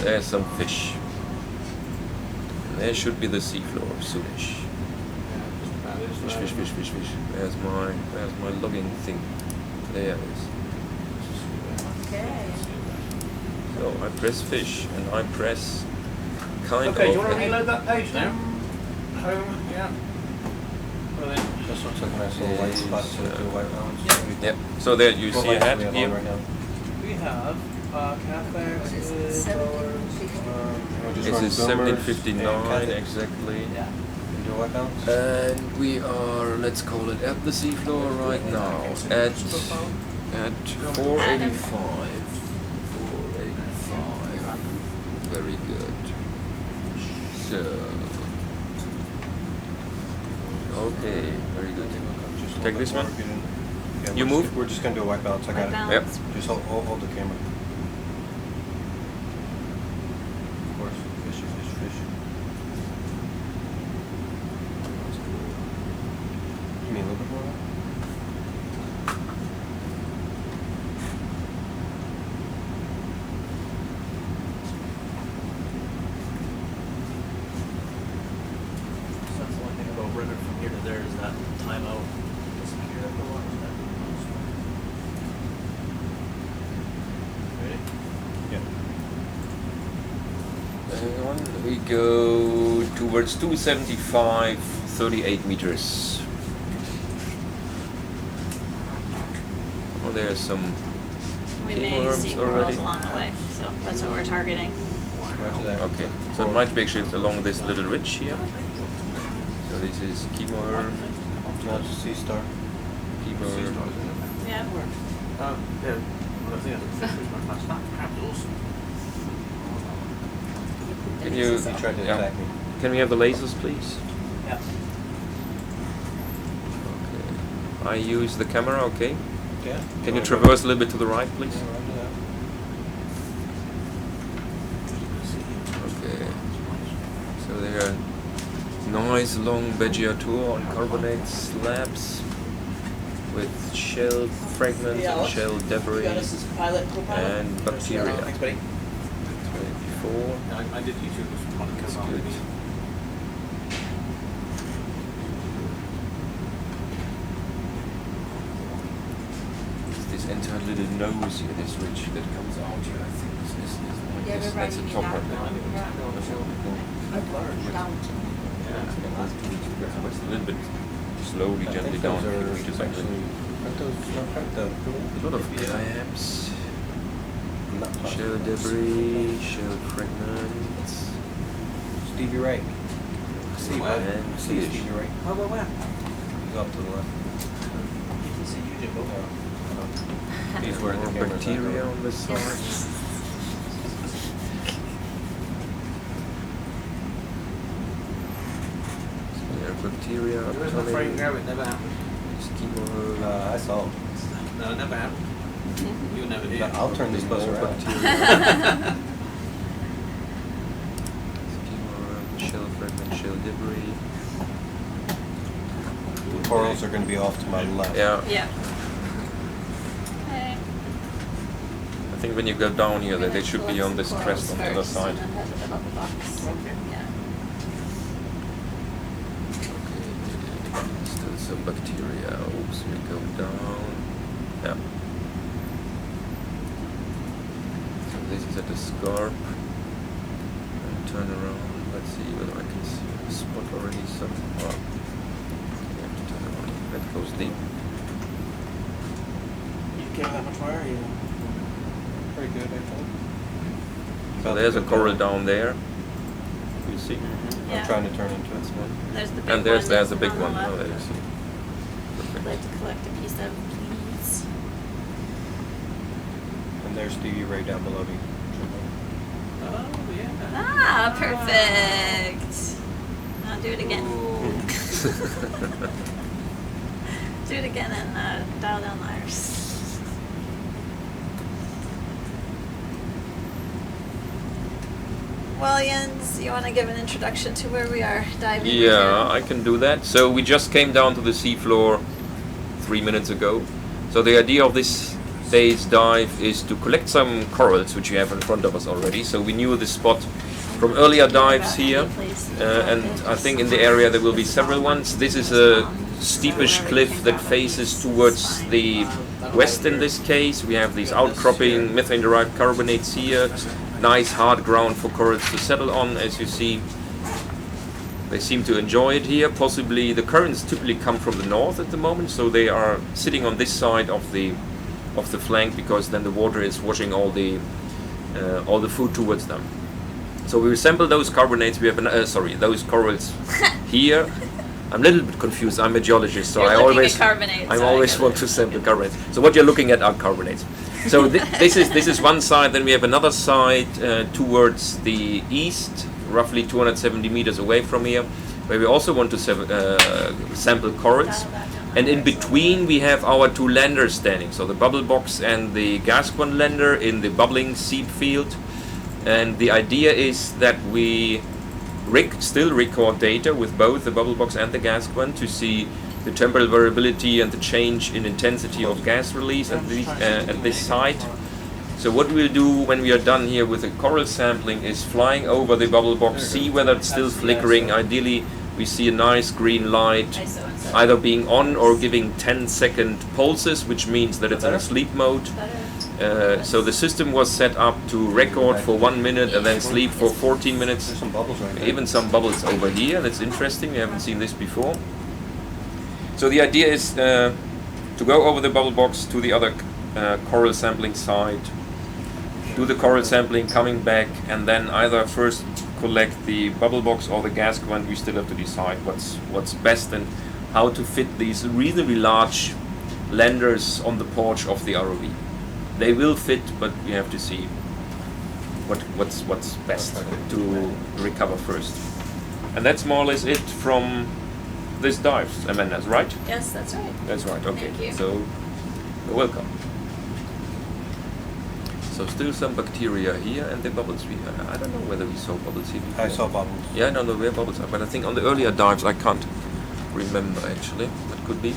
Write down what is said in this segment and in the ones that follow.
There's some fish. And there should be the seafloor soonish. Fish. Where's my logging thing? There it is. Okay. So I press fish and I press kind of. Okay, do you want to reload that page now? Home, yeah. Well then, This looks like a nice little white spot to do white balance. Yep. So there you What see a lights hat do we have here. on right now? we have cafe. What is it? 1750. This is 1759 exactly. Yeah. Do white balance? And we are, let's call it at the seafloor right now at 485. 485. Very good. So okay, very good. Just Take this one. Yeah, You we're move? We're just gonna do a white balance. I got White it. balance. Yep. Just hold the camera. Of course. Fish. Give me a little bit more. So that's the only thing about running from here to there is that timeout. Ready? Yeah. Hang on, we go towards 275, 38 meters. Oh, there's some We king may worms see already. corals along the way, so that's what we're targeting. Roger that. Okay, so it might be actually along this little ridge here. So this is kimo worm, No, it's a sea star. kimo worm. Yeah. Yeah. Well, I think that's awesome. Can you, He tried to yeah. attack me. Can we have the lasers, please? Yeah. Okay. I use the camera, okay. Yeah. Can you traverse a little bit to the right, please? Yeah, roger that. Okay. So there are nice long veggiatur on carbonate slabs with shell fragments and shell debris pilot, and bacteria. Thanks, buddy. 24. I did YouTube this one because That's good. It's this entire little nose here, this ridge that comes out here, I think this is like Yeah, this, we're that's a riding it topper. down. Down. It's a little bit slowly, I gently think down. those are Which is actually, aren't those not the a lot of crabs, not shell debris, shell fragments, Stevie Ray. See, What? and see fish. Stevie Ray. How about where? He's off to the left. You see you, Jimbo. He's where the More camera's at. bacteria on the side. So there are bacteria There is no frame upcoming. grab, it never happened. Schema. I saw him. No, it never happened. You were never here. I'll turn this bus More around. bacteria. Schema, shell fragment, shell debris. The corals are going to be off to my left. Yeah. Yeah. Okay. I think when you go down here, they should be on this crest on the other side. And then head above the box. Okay. Yeah. Okay. Still some bacteria. Oops, we go down. Yeah. So this is at the scarp. And turn around. Let's see whether I can spot already some. Oh. You have to turn around. That goes deep. You get that much wire, you? Pretty good, I think. So there's a coral down there. You see? Yeah. I'm trying to turn into it. There's the big And there's one a big on one. the Oh, left. there you see. I'd like Perfect. to collect a piece of, please. And there's Stevie Ray down below me. Oh, yeah. Ah, perfect. Now do it again. Do it again and dial down the iris. Well, Jens, you want to give an introduction to where we are diving? right Yeah, now? I can do that. So we just came down to the seafloor 3 minutes ago. So the idea of this today's dive is to collect some corals, which we have in front of us already. So we knew the spot from earlier dives here, and I think in the area there will be several ones. This is a steepish cliff that faces towards the west in this case. We have these outcropping methane-derived carbonates here. Nice hard ground for corals to settle on, as you see. They seem to enjoy it here. Possibly the currents typically come from the north at the moment, so they are sitting on this side of the flank, because then the water is washing all the food towards them. So we sample those carbonates. We have those corals here. I'm a little bit confused. I'm a geologist, so I always want to sample carbonates. So what you're looking at are carbonates. So this is one side. Then we have another side towards the east, roughly 270 meters away from here, where we also want to sample corals. And in between we have our two landers standing. So the bubble box and the Gascoigne lander in the bubbling seep field. And the idea is that we still record data with both the bubble box and the Gascoigne to see the temporal variability and the change in intensity of gas release at this site. So what we'll do when we are done here with the coral sampling is flying over the bubble box, see whether it's still flickering. Ideally we see a nice green light either being on or giving 10-second pulses, which means that it's in sleep mode. So the system was set up to record for 1 minute and then sleep for 14 minutes. There's some bubbles right there. Even some bubbles over here. That's interesting. We haven't seen this before. So the idea is to go over the bubble box to the other coral sampling site, do the coral sampling, coming back, and then either first collect the bubble box or the Gascoigne. We still have to decide what's best and how to fit these reasonably large landers on the porch of the ROV. They will fit, but we have to see what's best to recover first. And that's more or less it from this dive, Amanda, right? Yes, that's right. That's right, okay. Thank you. So, you're welcome. So still some bacteria here, and the bubbles. I don't know whether we saw bubbles here before. I saw bubbles. Yeah, I don't know where bubbles are, but I think on the earlier dives I can't remember actually. That could be.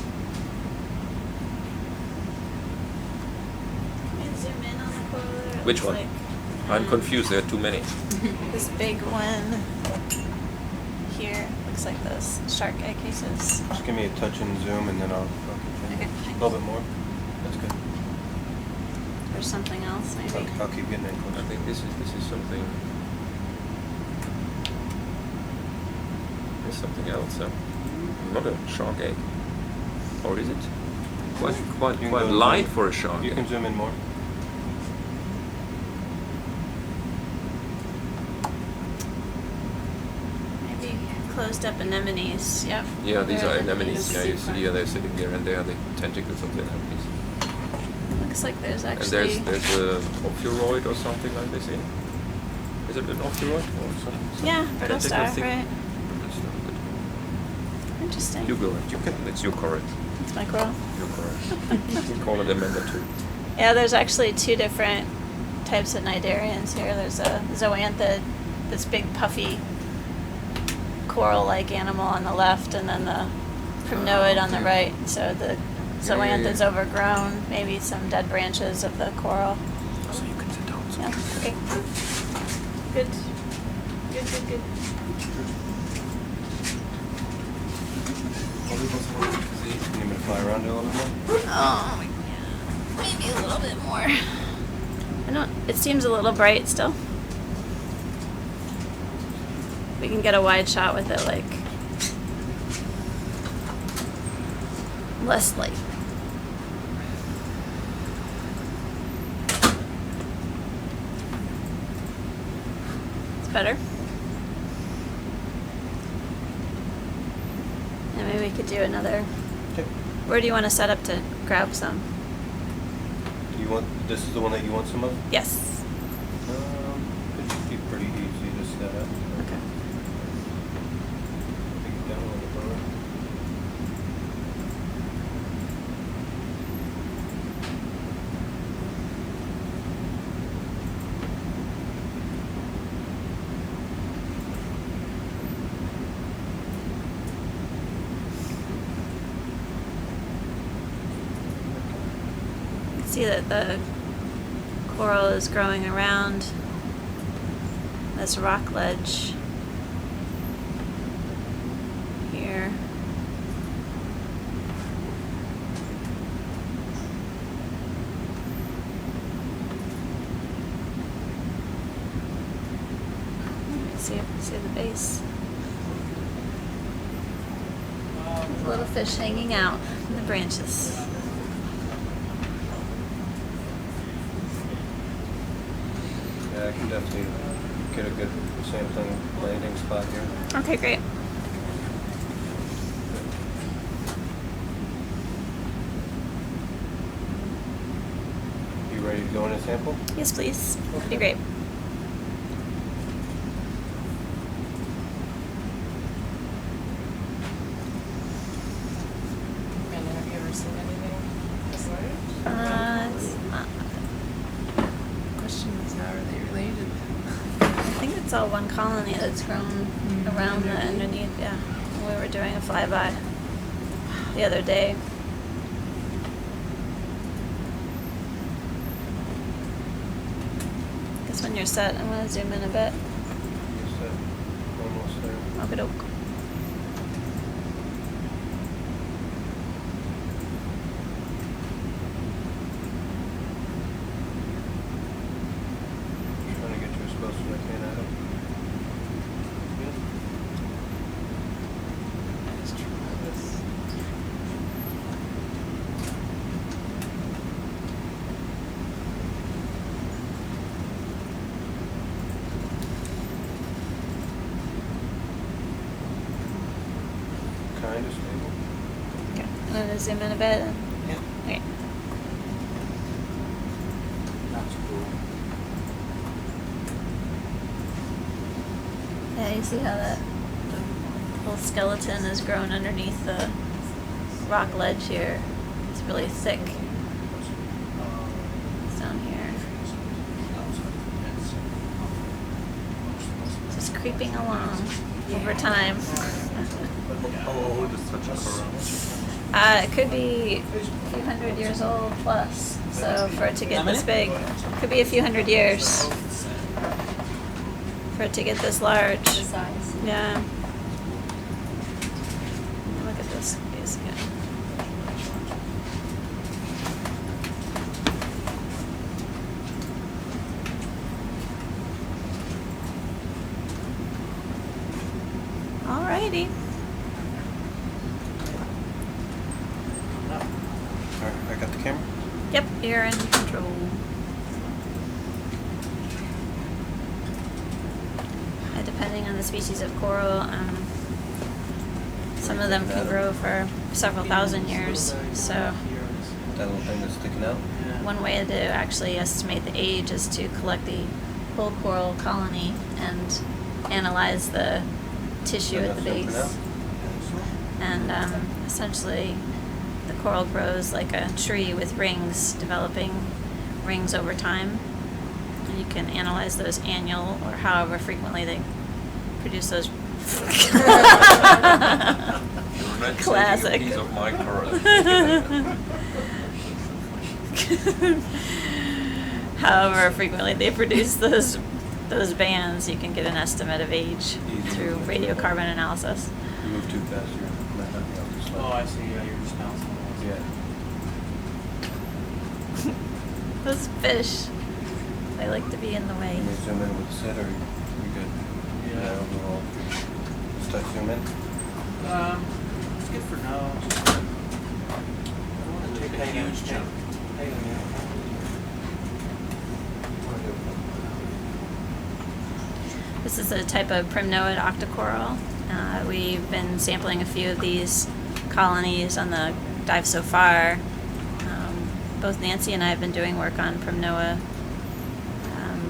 Zoom in on the coral there. It Which looks one? like, I'm confused, there are too many. this big one here looks like those shark egg cases. Just give me a touch and zoom, and then I'll Okay. a little bit more. That's good. Or something else maybe. I'll keep getting in I close. think this is something. There's something else. Not a shark egg, or is it? Quite You can go light zoom. for a shark You egg. can zoom in more. Maybe closed up anemones. Yep. Yeah, these They're are anemones. Yeah, you anemones. see, they're sitting there, and they are the tentacles of the anemones. Looks like there's And actually. there's a ophiuroid or something like this in. Is it an ophiuroid or some Yeah, tentacle protostar, thing? right? That's not good. Interesting. You go. You can. It's your correct. It's my coral. Your correct. We call it Amanda too. Yeah, there's actually two different types of cnidarians here. There's a zoanthid, this big puffy coral-like animal on the left, and then the primnoid on the right. So the zoanthid's overgrown, maybe some dead branches of the coral. So you can sit down. Yeah. Okay. Good. Good. You need me to fly around it a little bit more? Oh, yeah. Maybe a little bit more. I don't. It seems a little bright still. We can get a wide shot with it, like less light. It's better. And maybe we could do another. Okay. Where do you want to set up to grab some? Do you want, this is the one that you want some of? Yes. It should be pretty easy to set up. Okay. Take it down a little bit lower. see that the coral is growing around this rock ledge here. See the base. Little fish hanging out in the branches. Yeah, I can definitely get a good sampling landing spot here. Okay, great. You ready to go in and sample? Yes, please. That'd be great. Amanda, have you ever seen anything this large? It's not. Question is, how are they related? I think it's all one colony that's grown around the underneath. Yeah, we were doing a flyby the other day. Guess when you're set, I'm gonna zoom in a bit. You said almost there. Okey-doke. Trying to get you as close as I can at it. That is tremendous. Kind of stable. Okay, I'm gonna zoom in a bit. Yeah. Okay. That's cool. Yeah, you see how that whole skeleton is grown underneath the rock ledge here. It's really thick. It's down here. Just creeping along over time. How old is such a coral? It could be a few hundred years old plus. So for it to get this big, could be a few hundred years for it to get this large. The size. Yeah. Look at this piece again. Alrighty. Alright, I got the camera. Yep, you're in control. Depending on the species of coral, some of them can grow for several thousand years. So That little thing that's sticking out. one way to actually estimate the age is to collect the whole coral colony and analyze the tissue at the Enough base. open And essentially, the coral grows like a tree with rings, developing rings over time. And you can analyze those annual or however frequently they produce those. You're not taking Classic. a piece of my coral. However frequently they produce those bands, you can get an estimate of age through radiocarbon analysis. You move too fast, you might not be able to slow. Oh, I see. Yeah, you're just bouncing. Yeah. Those fish, they like to be in the way. Can we zoom in with the set or you good? Yeah. Overall. Start zoom in. It's good for now. I don't want to take a huge jump. Hang on, yeah. This is a type of primnoid octocoral. We've been sampling a few of these colonies on the dive so far. Both Nancy and I have been doing work on primnoa,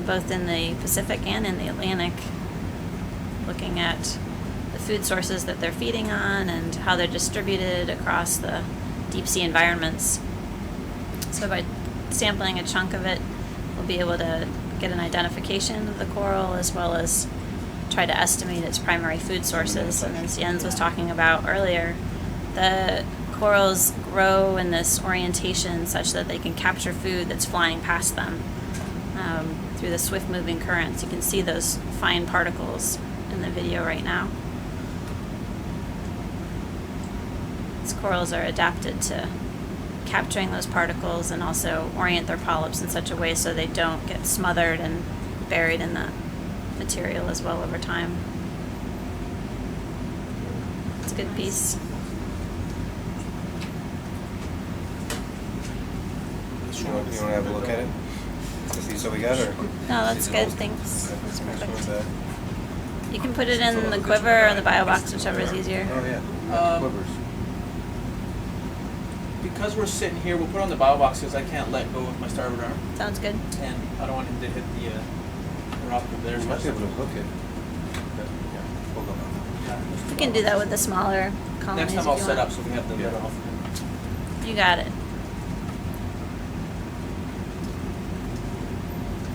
both in the Pacific and in the Atlantic, looking at the food sources that they're feeding on and how they're distributed across the deep sea environments. So by sampling a chunk of it, we'll be able to get an identification of the coral as well as try to estimate its primary food sources. And as Jens was talking about earlier, the corals grow in this orientation such that they can capture food that's flying past them through the swift-moving currents. You can see those fine particles in the video right now. These corals are adapted to capturing those particles and also orient their polyps in such a way so they don't get smothered and buried in the material as well over time. It's a good piece. You want to have a look at it? To see what we got, or? No, that's good, thanks. That's Not perfect. bad. You can put it in the quiver or the bio box, whichever is easier. Oh, yeah. Quivers. Because we're sitting here, we'll put on the bio box because I can't let go with my starboard arm, Sounds good. and I don't want him to hit the rock over there. You might be able to hook it. Yeah, we'll go now. You can do that with the smaller colonies Next time if I'll you set want. up so we have the lid off. You got it.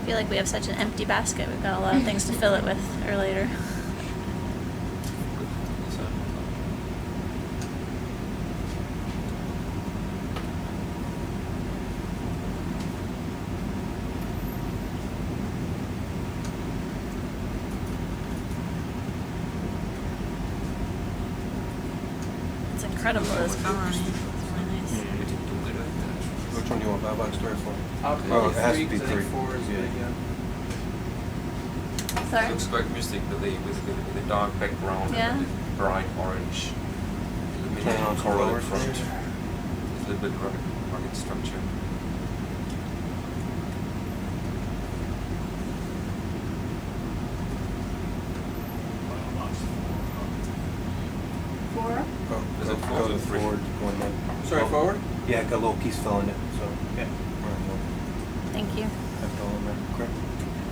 I feel like we have such an empty basket. We've got a lot of things to fill it with or later. It's incredible, this colony. It's really nice. Which one do you want, bio box 3 or 4? I'll Oh, it has to be 'cause I think 3. 4 is Yeah. big, yeah. Sorry? It looks quite mystic with the dark background Yeah. and the bright orange Turn on coral in colors. front. It's a little bit rugged structure. Four? Oh, Is it go 4 to or 3? forward, one then. Sorry, forward? Yeah, got a little piece fill in it, so. Yeah. Tthank you. Have it all in there, correct?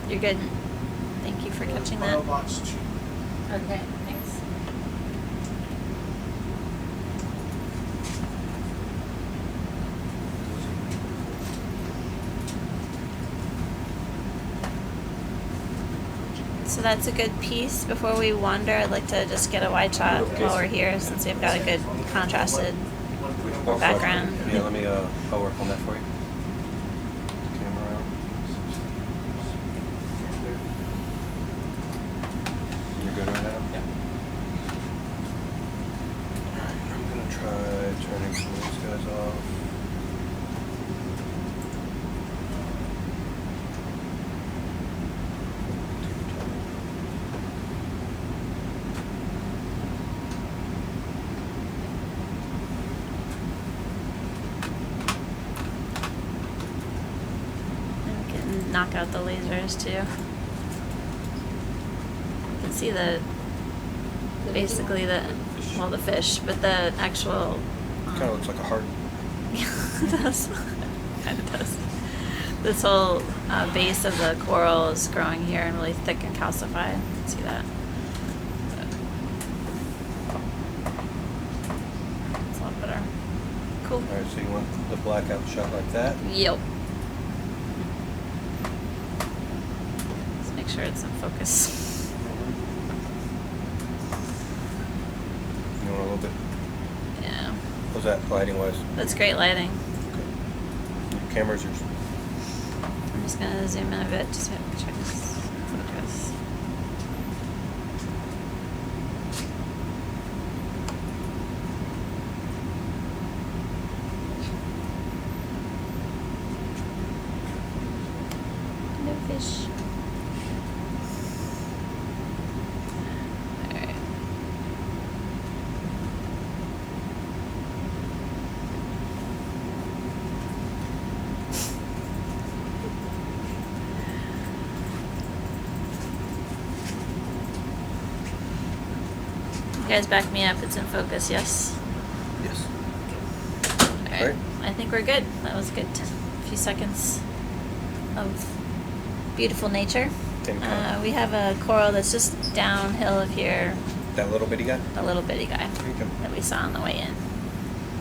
You're good. Thank you for catching that. Box 2. Okay, thanks. So that's a good piece. Before we wander, I'd like to just get a wide shot while we're here, since we've got a good contrasted background. Yeah, let me, I'll work on that for you. Camera out. You're good right now? Yeah. Alright, I'm gonna try turning some of these guys off. And we can knock out the lasers too. You can see basically the fish, but the actual. Kinda looks like a heart. It does. Kind of does. This whole base of the coral is growing here and really thick and calcified. You can see that. It's a lot better. Cool. Alright, so you want the blackout shot like that? Yep. Let's make sure it's in focus. You want a little bit, Yeah. how's that lighting wise? That's great lighting. Your camera's yours. I'm just gonna zoom in a bit just to check this focus. No fish. Alright. You guys back me up, it's in focus, yes? Yes. Alright. Right. I think we're good. That was a good few seconds of beautiful nature. We have a coral that's just downhill of here, That little bitty guy? a little bitty guy Okay. that we saw on the way in.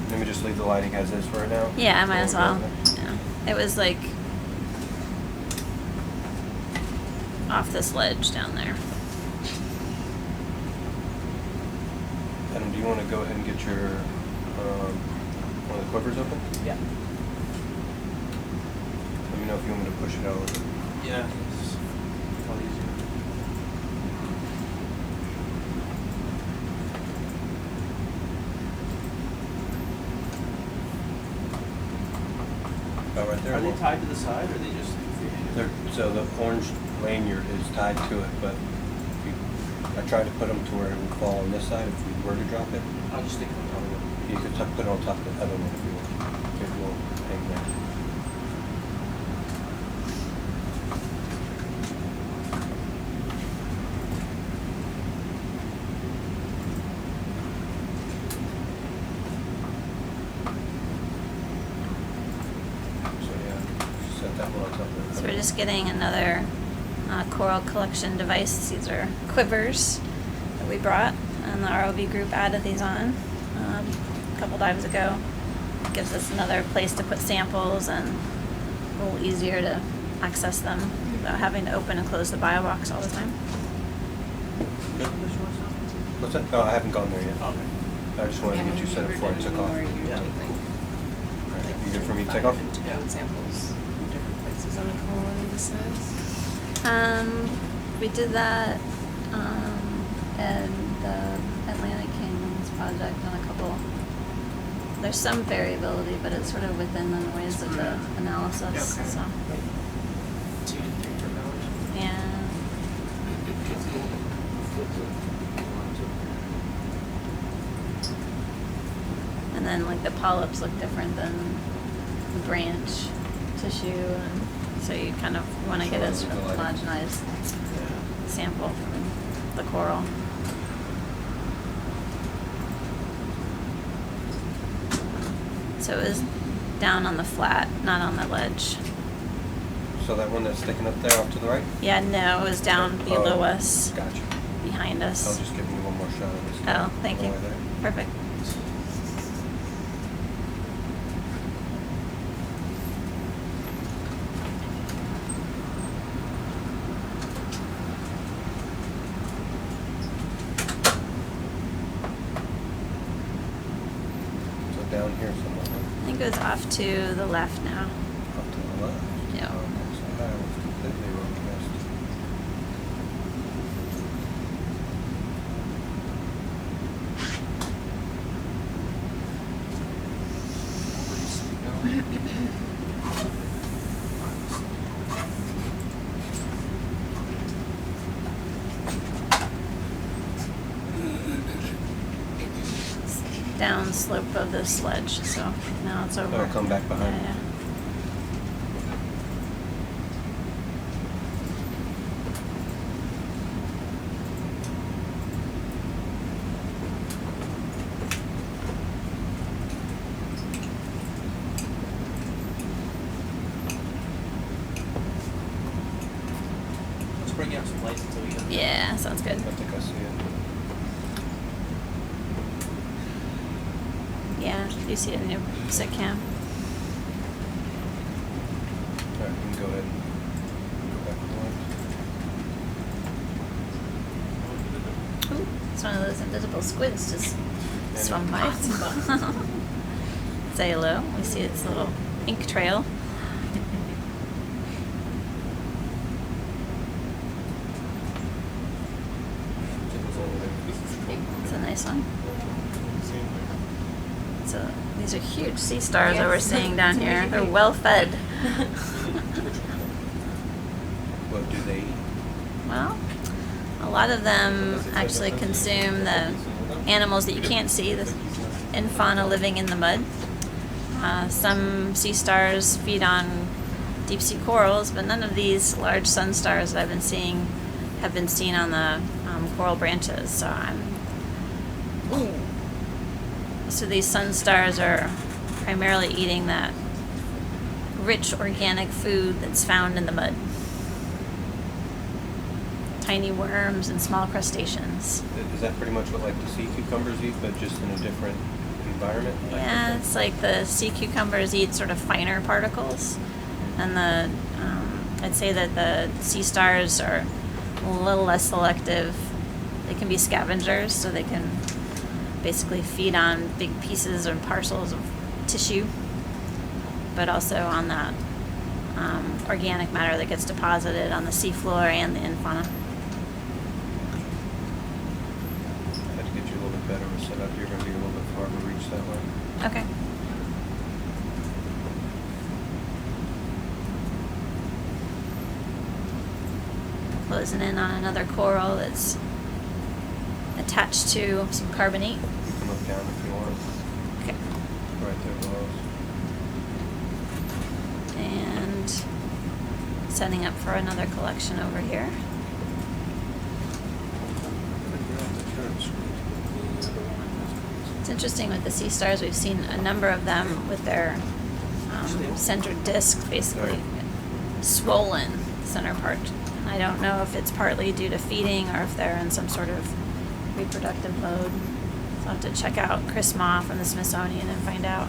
Let me just leave the lighting as is for right now. Yeah, I might as well. We'll go with Yeah. It was like off this ledge down there. that. Adam, do you want to go ahead and get your One of the quivers open? Yeah. Let me know if you want me to push it out a little bit. Yeah. It's a lot easier. About right there. Are they Well, tied to the side, or are they just? so the orange lanyard is tied to it, but I tried to put them to where it would fall on this side if we were to drop it. I'll just stick it on top of it. You could put it on top of the other one if you want. It will hang there. So yeah, set that one on top of it. So we're just getting another coral collection device. These are quivers that we brought, and the ROV group added these on a couple dives ago. Gives us another place to put samples and a little easier to access them without having to open and close the bio box all the time. Good on this one, What's that? No, I haven't gone there yet. so? Okay. I just wanted to get you set up before I took off. Yeah. Alright, you good for me to take off? To put samples in different places on a colony this size. We did that in the Atlantic Canyons project on a couple. There's some variability, but it's sort of within the noise of the analysis. Okay. So 2 to 3 per hour. yeah. And then like the polyps look different than the branch tissue, and so you kind of want to get a sort of homogenized Yeah. sample from the coral. So it was down on the flat, not on the ledge. So that one that's sticking up there off to the right? Yeah, no, it was down below Oh, us, Gotcha. behind I'll us. just give you one more shot of this. Oh, thank All you. the way there. Perfect. So down here somewhere, huh? I think it was off to the left now. Up to the left. Yeah. Okay, so I was completely wrong. Missed. Down slope of this ledge, so now it's over. It'll come back behind. Yeah, Let's bring out some lights until we get. yeah, sounds good. I think I see it. Yeah, you see it in your sit cam. Alright, you can go ahead and go back to the left. Ooh, it's one of those invisible squids just swum by. Say hello. We see its little ink trail. It's a nice one. So these are huge sea stars that we're Yes. seeing down It's here. amazing. They're well fed. What do they eat? Well, a lot of them actually consume the animals that you can't see, the fauna living in the mud. Some sea stars feed on deep sea corals, but none of these large sun stars that I've been seeing have been seen on the coral branches. So these sun stars are primarily eating that rich organic food that's found in the mud. Tiny worms and small crustaceans. Is that pretty much what like the sea cucumbers eat, but just in a different environment? Yeah, it's like the sea cucumbers eat sort of finer particles, and I'd say that the sea stars are a little less selective. They can be scavengers, so they can basically feed on big pieces or parcels of tissue, but also on that organic matter that gets deposited on the seafloor and the infauna. I had to get you a little bit better of a setup. You're going to be a little bit far to reach that way. Okay. Closing in on another coral that's attached to some carbonate. You can look down if you want. Okay. Right there below. And setting up for another collection over here. It's interesting with the sea stars, we've seen a number of them with their centered disc basically swollen center part. And I don't know if it's partly due to feeding or if they're in some sort of reproductive mode. So I'll have to check out Chris Ma from the Smithsonian and find out.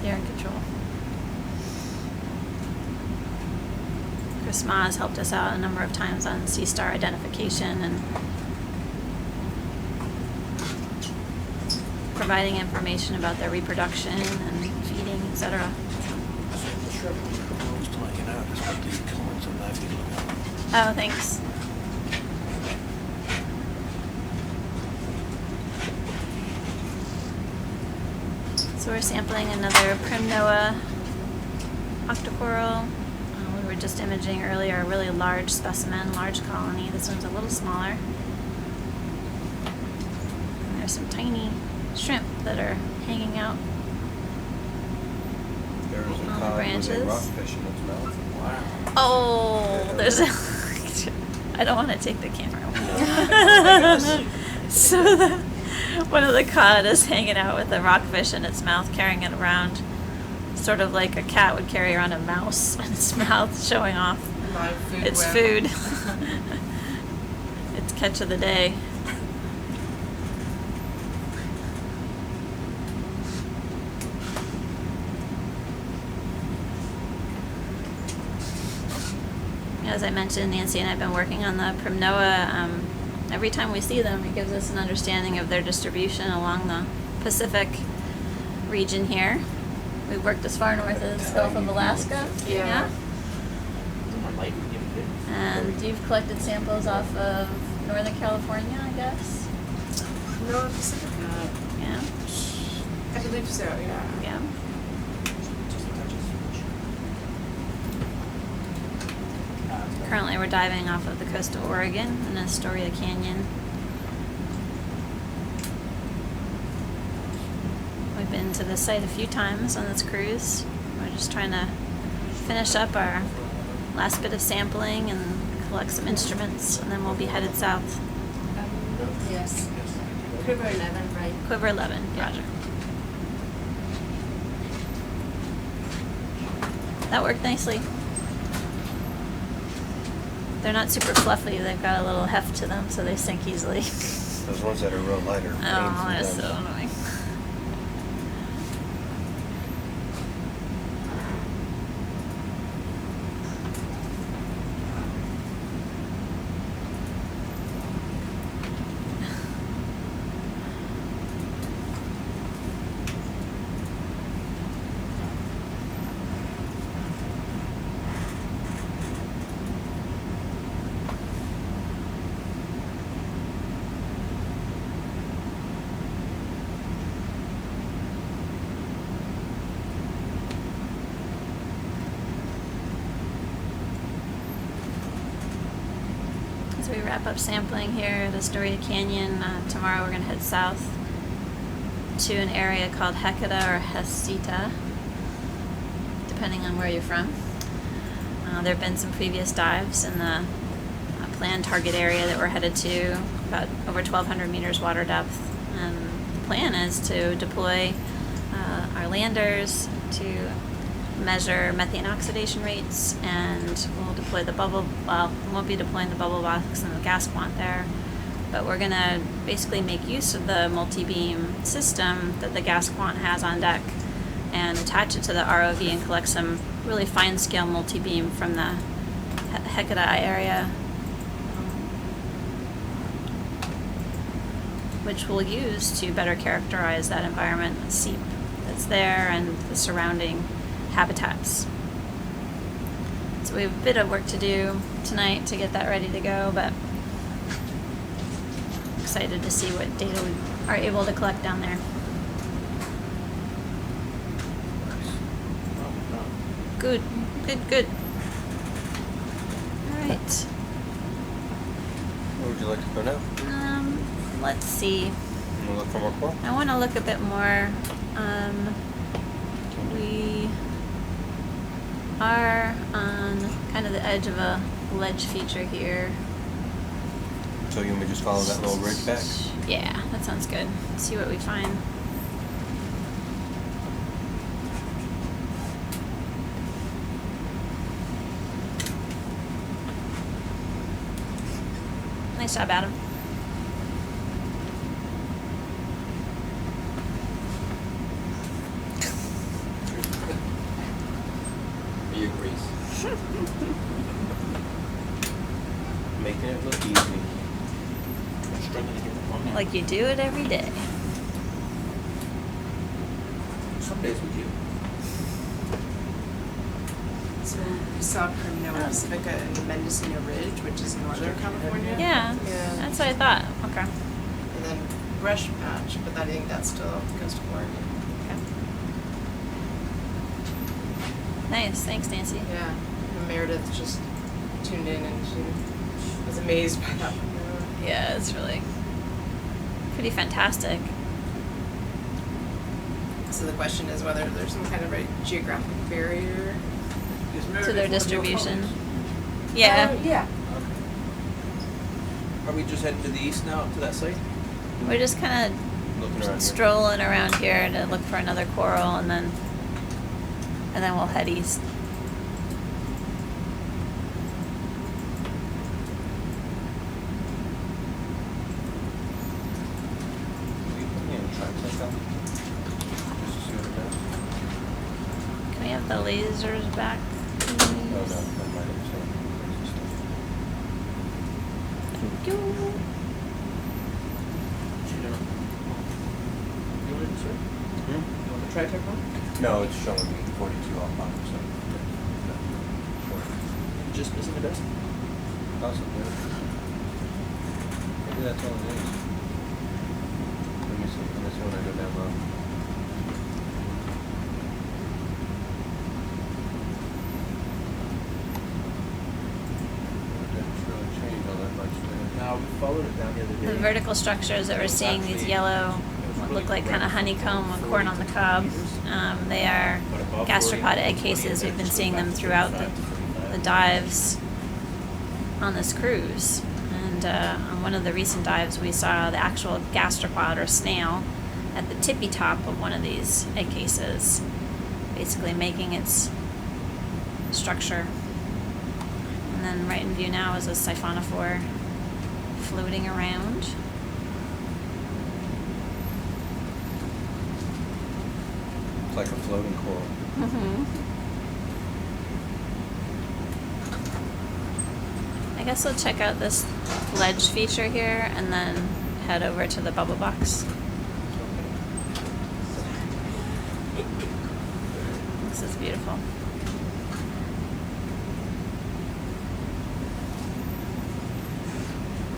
They're in control. Chris Ma has helped us out a number of times on sea star identification and providing information about their reproduction and feeding, etc. The shrimp was proposed to let you know just what the colors of that you look at. Oh, thanks. So we're sampling another Primnoa octocoral. We were just imaging earlier a really large specimen, large colony. This one's a little smaller. And there's some tiny shrimp that are hanging out. There's a On the cod with a branches. rockfish in its mouth. Wow. Oh, there's a... I don't want to take the camera. So one of the cod is hanging out with a rockfish in its mouth, carrying it around, sort of like a cat would carry around a mouse in its mouth, showing off Live food its web. food. Its catch of the day. As I mentioned, Nancy and I have been working on the Primnoa. Every time we see them, it gives us an understanding of their distribution along the Pacific region here. We've worked as far north as Gulf of Alaska. Yeah. And you've collected samples off of Northern California, I guess? No, Pacific. Yeah. I believe so, yeah. Yeah. Currently we're diving off of the coast of Oregon in Astoria Canyon. We've been to the site a few times on this cruise. We're just trying to finish up our last bit of sampling and collect some instruments, and then we'll be headed south. Yes. Quiver 11, right? Quiver 11, roger. That worked nicely. They're not super fluffy, they've got a little heft to them, so they sink easily. Those ones that are real light are Oh, they're pains so sometimes. annoying. As we wrap up sampling here at Astoria Canyon, tomorrow we're going to head south to an area called Hecata or Heceta, depending on where you're from. There have been some previous dives in the planned target area that we're headed to, about over 1,200 meters water depth. And the plan is to deploy our landers to measure methane oxidation rates, and we'll deploy the bubble, well, we won't be deploying the bubble box and the gas quant there, but we're going to basically make use of the multi-beam system that the gas quant has on deck and attach it to the ROV and collect some really fine-scale multi-beam from the Hecata area. which we'll use to better characterize that environment, the seep that's there, and the surrounding habitats. So we have a bit of work to do tonight to get that ready to go, but excited to see what data we are able to collect down there. Good, good, good. All right. Where would you like to go now? Let's see. You want to look for more coral? I want to look a bit more. We are on kind of the edge of a ledge feature here. So you want me to just follow that little ridge back? Yeah, that sounds good. See what we find. Nice job, Adam. He agrees. Making it look easy. I'm struggling to get the phone. Like you do it every day. Some days we do. So we saw Primnoa pacifica and Mendocino Ridge, which is Northern California. Yeah, Yeah. that's what I thought. Okay. And then Brush Patch, but I think that's still off the coast of Oregon. Nice. Thanks, Nancy. Yeah. And Meredith just tuned in and she was amazed by that. Yeah, it's really pretty fantastic. So the question is whether there's some kind of a geographic barrier. To their distribution. Yeah. Yeah. Are we just heading to the east now, to that site? We're just kind Looking around of here. strolling around here to look for another coral, and then we'll head east. Yeah, try to take out. Just to see what it does. Can we have the lasers back, Oh please? no, never mind. Thank you. You want it, sir? Hmm? You want the tri-tech one? No, it's showing me 42 off bottom, so. Just missing the desk? Possibly. Maybe that's all it is. Let me see when I go down low. It didn't really change all that much there. No, we followed it down the other day. The vertical structures that we're seeing, these yellow, what look like kind of honeycomb and corn on the cob, they are gastropod egg cases. We've been seeing them throughout the dives on this cruise. And on one of the recent dives, we saw the actual gastropod or snail at the tippy top of one of these egg cases, basically making its structure. And then right in view now is a siphonophore floating around. It's like a floating coral. I guess we'll check out this ledge feature here and then head over to the bubble box. This is beautiful.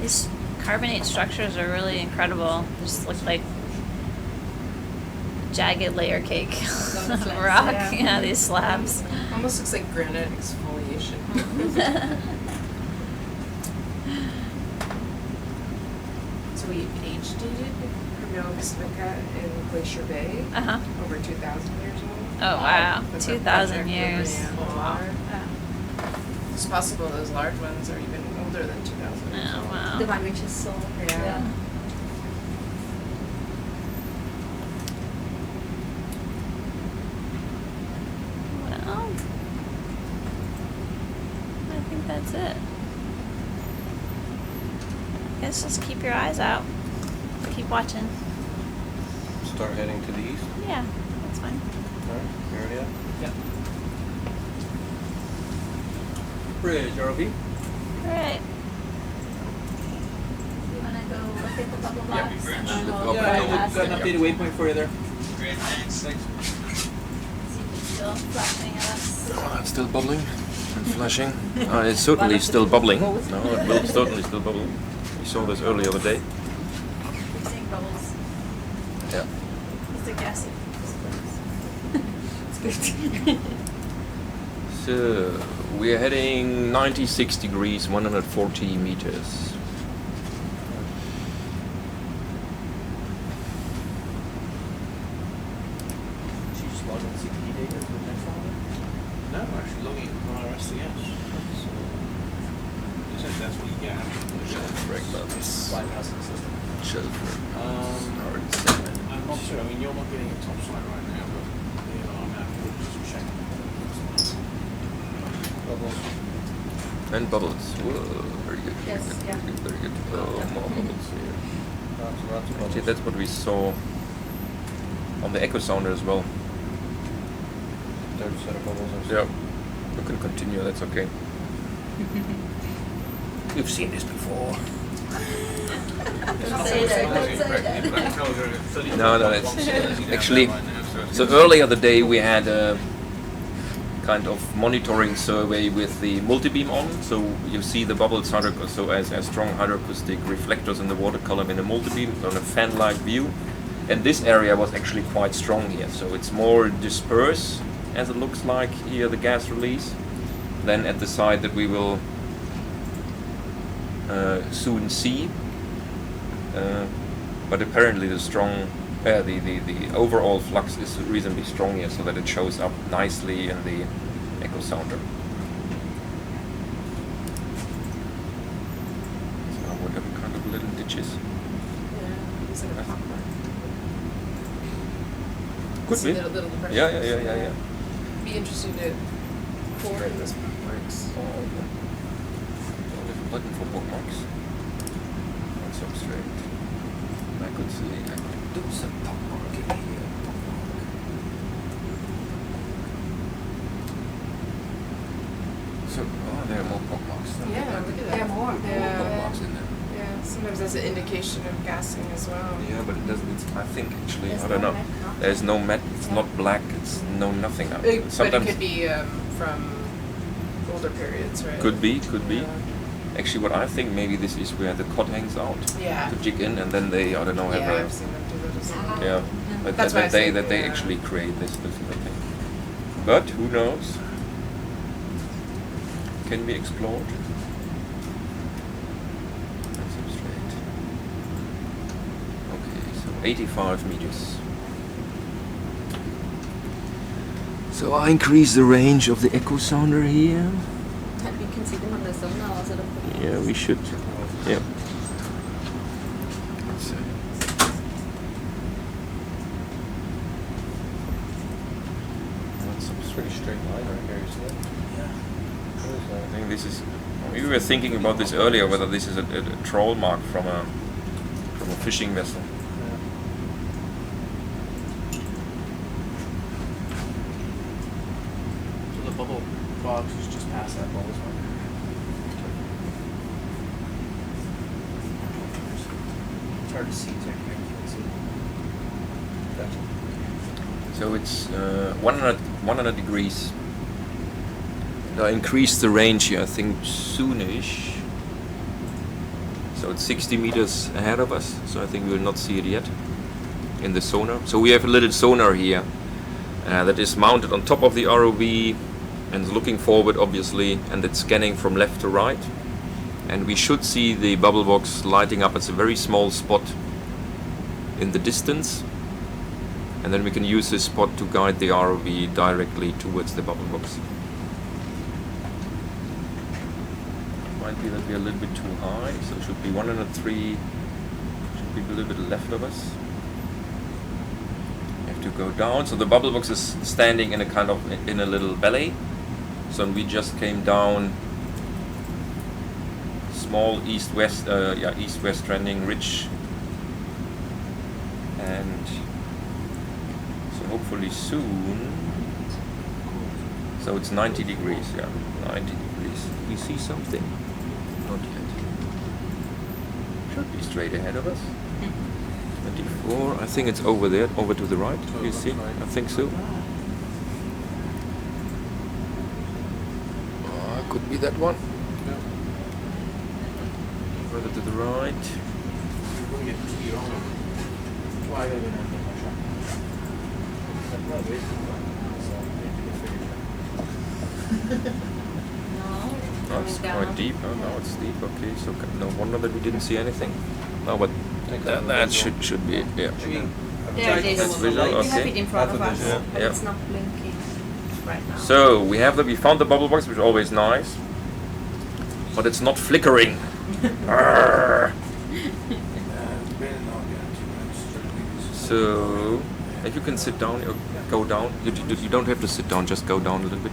These carbonate structures are really incredible. They just look like jagged layer cake of rock. Yeah, these slabs. Almost looks like granite exfoliation. So we age dated Primnoa pacifica in Glacier Bay, Uh-huh. over 2,000 years old. Oh, wow. With our 2,000 project years. Liberty and Lamar. It's possible those large ones are even older than 2,000 years Oh, old. wow. The one which is so Yeah. Well, I think that's it. Guess just keep your eyes out. Keep watching. Start heading to the east. Yeah, that's fine. Alright, you ready up? Yeah. Bridge, ROV. All right. You wanna go look at the couple blocks. And then we'll Okay. go Yeah, past got an it. updated waypoint for you there. See if it's still flashing at us. It's still bubbling and flashing. It's certainly still bubbling. No, it will certainly still bubble. We saw this earlier the day. We're seeing bubbles. Yeah. It's a gassy place. It's good. So we are heading 96 degrees, 140 meters. She just logged in CPE data for the next one? No, we're actually logging it from our SCS. So, essentially that's what you get. Fragments. Bypassing the system. Children. I'm not sure. I mean, you're not getting it topside right now, but you know, I'm we'll just check. Bubbles. And bubbles. Whoa, very good. Yes, yeah. Very good, very good. Oh, more bubbles here. Lots and lots of bubbles. Actually, that's what we saw on the echo sounder as well. Third set of bubbles. Yeah. You can continue, that's okay. We've seen this before. Don't say that. Don't say that. No, it's actually. So earlier the day we had a kind of monitoring survey with the multi-beam on. So you see the bubbles so as strong hydroacoustic reflectors in the water column in a multi-beam on a fan-like view. And this area was actually quite strong here. So it's more dispersed, as it looks like here, the gas release, than at the side that we will soon see. But apparently the overall flux is reasonably strong here, so that it shows up nicely in the echo sounder. So whatever kind of little ditches. Yeah, is it a popcorn? Could See be. little depressions. Yeah. Be interesting to pour in those popcorns. Oh, yeah. There's a button for bookmarks on substrate. I could do some bookmarking here. So, there are more bookmarks. Yeah, look at that. Yeah, more. More Yeah. bookmarks in there. Yeah, sometimes that's an indication of gassing as well. Yeah, but it doesn't. I think actually, There's I don't no know. matte. There's no matte. It's not black. It's no nothing. But it Sometimes could be from older periods, right? Could be. Yeah. Actually, what I think maybe this is where the cod hangs out Yeah. to jig in, and then they, I don't know, have Yeah, a I've seen them do that as well. yeah. But That's why I that they said, yeah. actually create this specific thing. But who knows? Can be explored. That's substrate. Okay, so 85 meters. So I increase the range of the echo sounder here. You can see them on the sonar also. Yeah, we should. Yeah. Let's see. That's some Pretty straight line right here, you see that? What is I that? think this is. We were thinking about this earlier, whether this is a troll mark from a fishing vessel. So the bubble box is just past that bubbles marker. It's hard to see technically. You can see. Gotcha. So it's 100 degrees. And I increased the range here, I think, soonish. So it's 60 meters ahead of us, so I think we will not see it yet in the sonar. So we have a little sonar here that is mounted on top of the ROV and is looking forward, obviously, and it's scanning from left to right. And we should see the bubble box lighting up. It's a very small spot in the distance. And then we can use this spot to guide the ROV directly towards the bubble box. Might be that we're a little bit too high, so it should be 103, should be a little bit left of us. We have to go down. So the bubble box is standing in a kind of, in a little valley. So we just came down small east-west, east-west trending ridge. And so hopefully soon, so it's 90 degrees, 90 degrees. We see something? Not yet. Should be. be straight ahead of us. 24. I think it's over there, over to the right. You see? I think so. Could be that one. Further to the right. You're going to get to your own. Well, I gotta go down and get my truck. I'm probably wasting time, so I need to get figured out. Oh, it's quite deep. Oh, now it's deep. Okay, so no wonder that we didn't see anything. No, but that should be it. Yeah. There it is. That's visual. You have it Okay. in front of That's a us, visual. but Yeah. it's not blinking right now. So we found the bubble box, which is always nice, but it's not flickering. Arrgh. So if you can sit down or go down, you don't have to sit down. Just go down a little bit.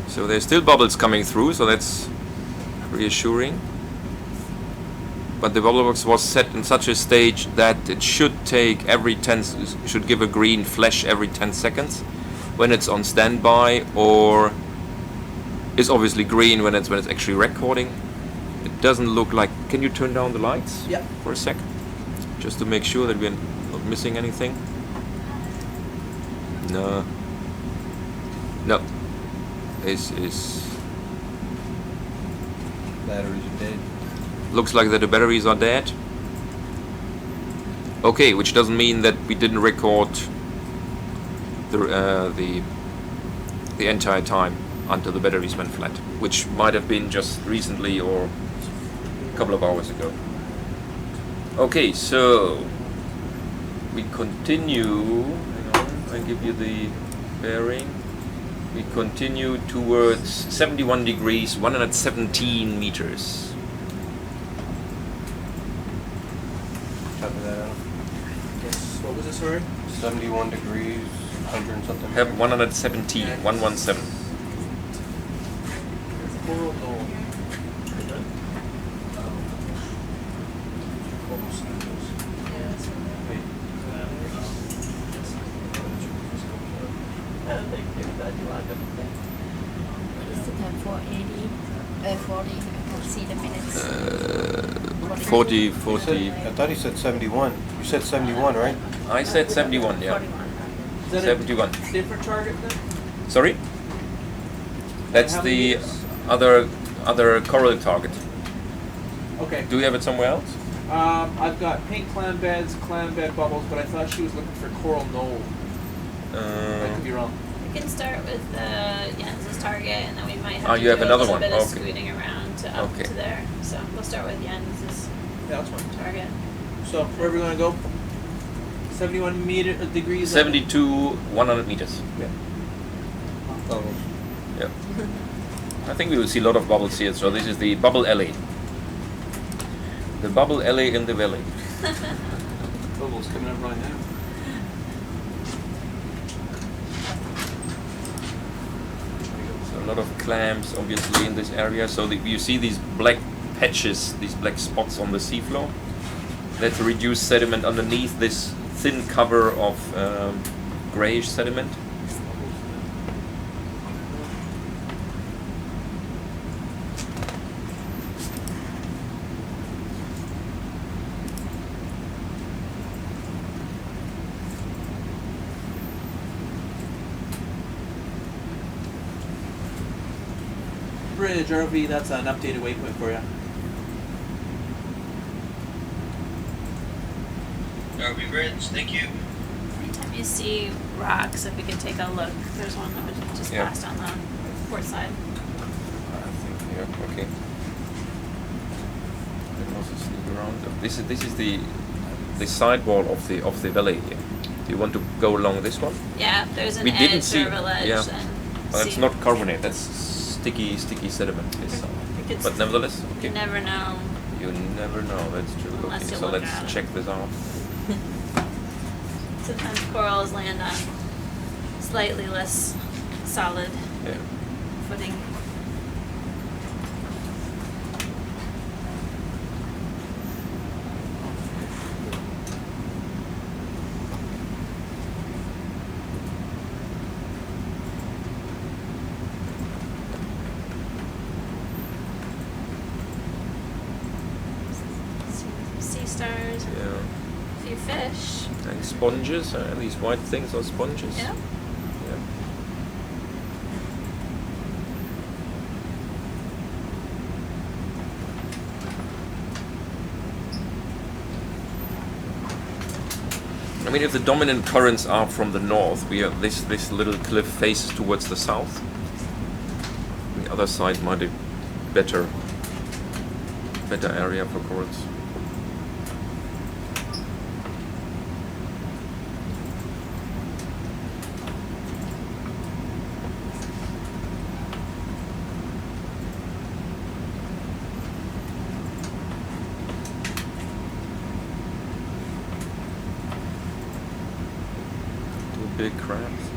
So there's still bubbles coming through, so that's reassuring. But the bubble box was set in such a stage that it should take should give a green flash every 10 seconds when it's on standby, or is obviously green when it's actually recording. It doesn't look like. Can you turn down the lights? Yeah. For a sec, just to make sure that we're not missing anything. No. No. This is. Batteries are dead. Looks like that the batteries are dead. Okay, which doesn't mean that we didn't record the entire time until the batteries went flat, which might have been just recently or a couple of hours ago. Okay, so we continue. Hang on, I give you the bearing. We continue towards 71 degrees, 117 meters. Copy that out. Yes, what was this, sorry? 71 degrees, 100 and something. Have 117, 117. Coral knoll. Is it at 480? 40, I can see the minutes. 40, 40. I thought he said 71. You said 71, right? I said 71, yeah. 41. Is that 71. a different target then? Sorry? That's How the many meters? other coral target. Okay. Do you have it somewhere else? I've got pink clam beds, clam bed bubbles, but I thought she was looking for coral knoll. I could be wrong. We can start with Jens's target, and then we might have Oh, to you have do another a little one. bit of Okay. scooting around to up Okay. to there. So we'll start with Jens's Yeah, that's fine. target. So where are we gonna go? 71 degrees. 72, 100 meters. Bubbles. Yeah. I think we will see a lot of bubbles here. So this is the bubble alley. The bubble alley in the valley. Bubbles coming up right now. So a lot of clams, obviously, in this area. So you see these black patches, these black spots on the seafloor. That's a reduced sediment underneath this thin cover of grayish sediment. Bridge, ROV, that's an updated waypoint for you. ROV Bridge, thank you. Anytime you see rocks, if we could take a look, there's one that was just Yeah. passed on the port side. I think, yeah, okay. I can also sneak around. This is the sidewall of the valley here. Do you want to go along this one? Yeah, there's an We didn't edge see- or a ledge. yeah. And Well, it's see. not carbonate. That's sticky sediment. This, think it's- but nevertheless, You okay. never know. You never know. That's true. Unless Okay, you so look let's at it. check this out. Sometimes corals land on slightly less solid Yeah. footing. stars, and Yeah. a few fish. And sponges, these white things are sponges. Yeah. Yeah. I mean, if the dominant currents are from the north, we have this little cliff faces towards the south. The other side might be better area for corals. Big crabs.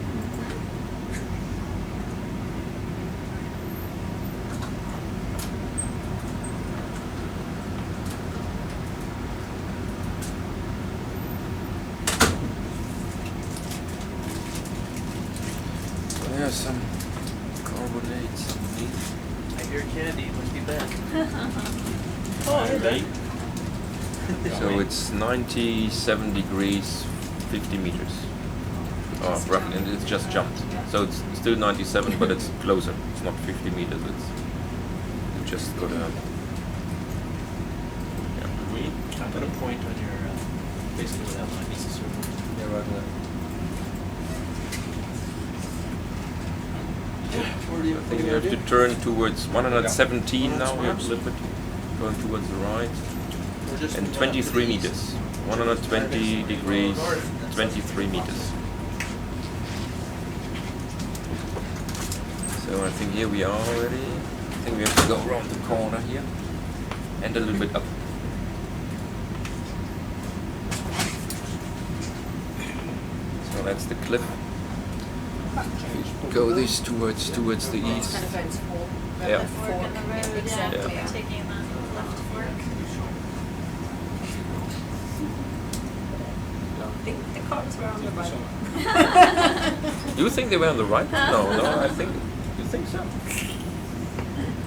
So there's some carbonates underneath. I hear candy, it must be bad. So it's 97 degrees, 50 meters. Oh, roughly, and it's just jumped. So it's still 97, but it's closer. It's not 50 meters. It's you just got a. Yeah. I put a point on your, basically without line, it's a circle. Yeah, right there. I think we have to turn towards 117 now. We have a little bit going towards the right, and 23 meters. 120 degrees, 23 meters. So I think here we are already. I think we have to go around the corner here and a little bit up. So that's the cliff. Go this towards the east. Yeah. The fork in the road, yeah. Yeah. Taking the left fork. I think the cars were on the right. You think they were on the right? No, I think. You think so?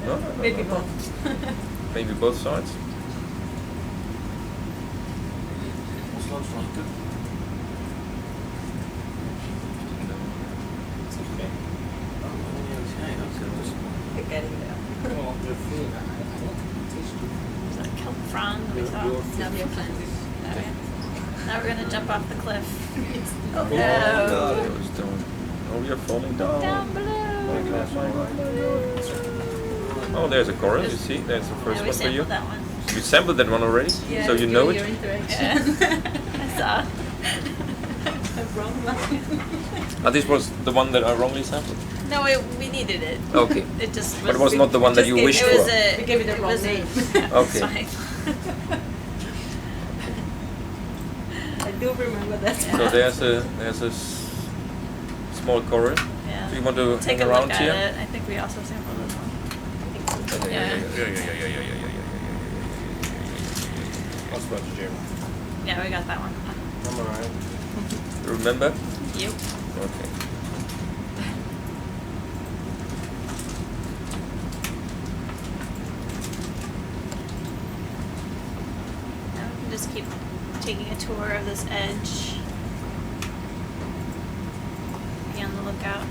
No. Maybe both. Maybe both sides. What's lunch run good? It's okay. They're getting there. Well, they're food. I don't think it tastes good. Is that kelp frond that we saw? Your No, food. the plant. Okay. Now we're gonna jump off the cliff. Oh Oh, no! we are falling down. Down below. Oh, there's a coral. You see, there's the first Yeah, we one for you. sampled that one. You sampled that one already, so you know it. Yeah. I saw. This was the one that I wrongly sampled. No, we needed it. Okay. It just was. But it was not the one that you wished It was for. a. We gave it the wrong was a- name. It's Okay. fine. I do remember that. So there's a small coral. Yeah. Do you want to Take hang a around look here? at it. I think we also sampled this one. Yeah. I'll spot you, Jeremy. Yeah, we got that one. I'm alright. Remember? Yep. Okay. Now we can just keep taking a tour of this edge. Be on the lookout.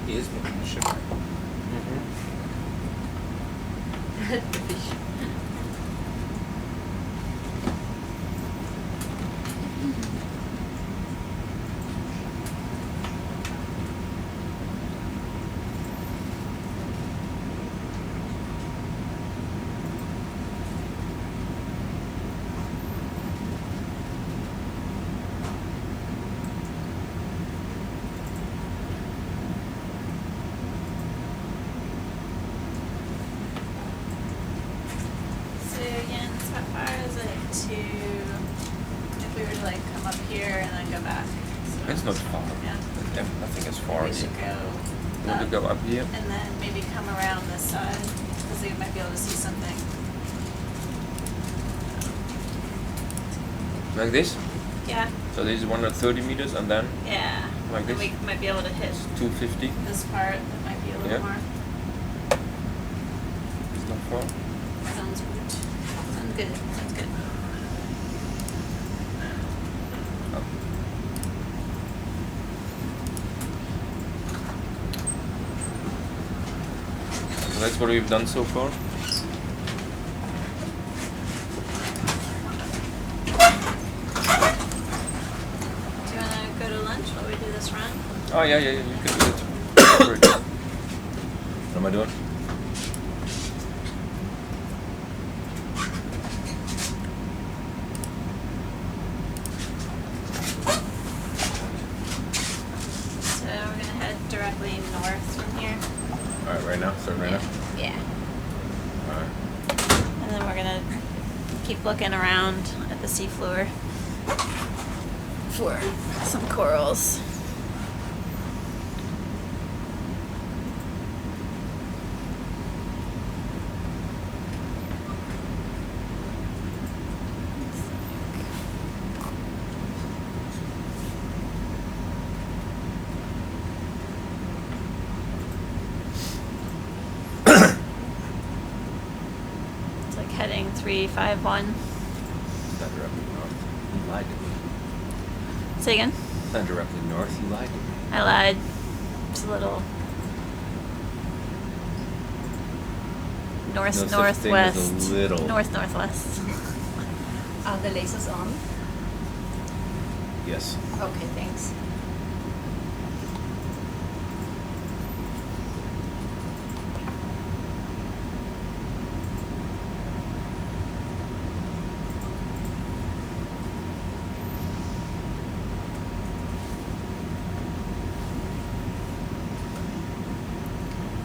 He is making a ship. The fish. So again, how far is it to, if we were to like come up here and then go back? So It's not far. Yeah. Nothing is far We here. should go You want to up go up here? and then maybe come around this side, because we might be able to see something. Like this? Yeah. So this is 130 meters, and then Yeah. Like And this? we might be able to hit 250. this part that might be a little Yeah. more. It's not far. Sounds good. Sounds good. Sounds good. Oh. So that's what we've done so far. Do you want to go to lunch while we do this run? Oh yeah, you can do it. Great. What am I doing? So we're going to head directly north from here. Alright, right now? Start right now? Yeah. Alright. And then we're going to keep looking around at the seafloor for some corals. It's like heading 351. It's not directly north. You lied to me. Say again? It's not directly north. You lied to me. I lied. It's a little No such thing as a northwest. little. Northwest. Are the lasers on? Yes. Okay, thanks.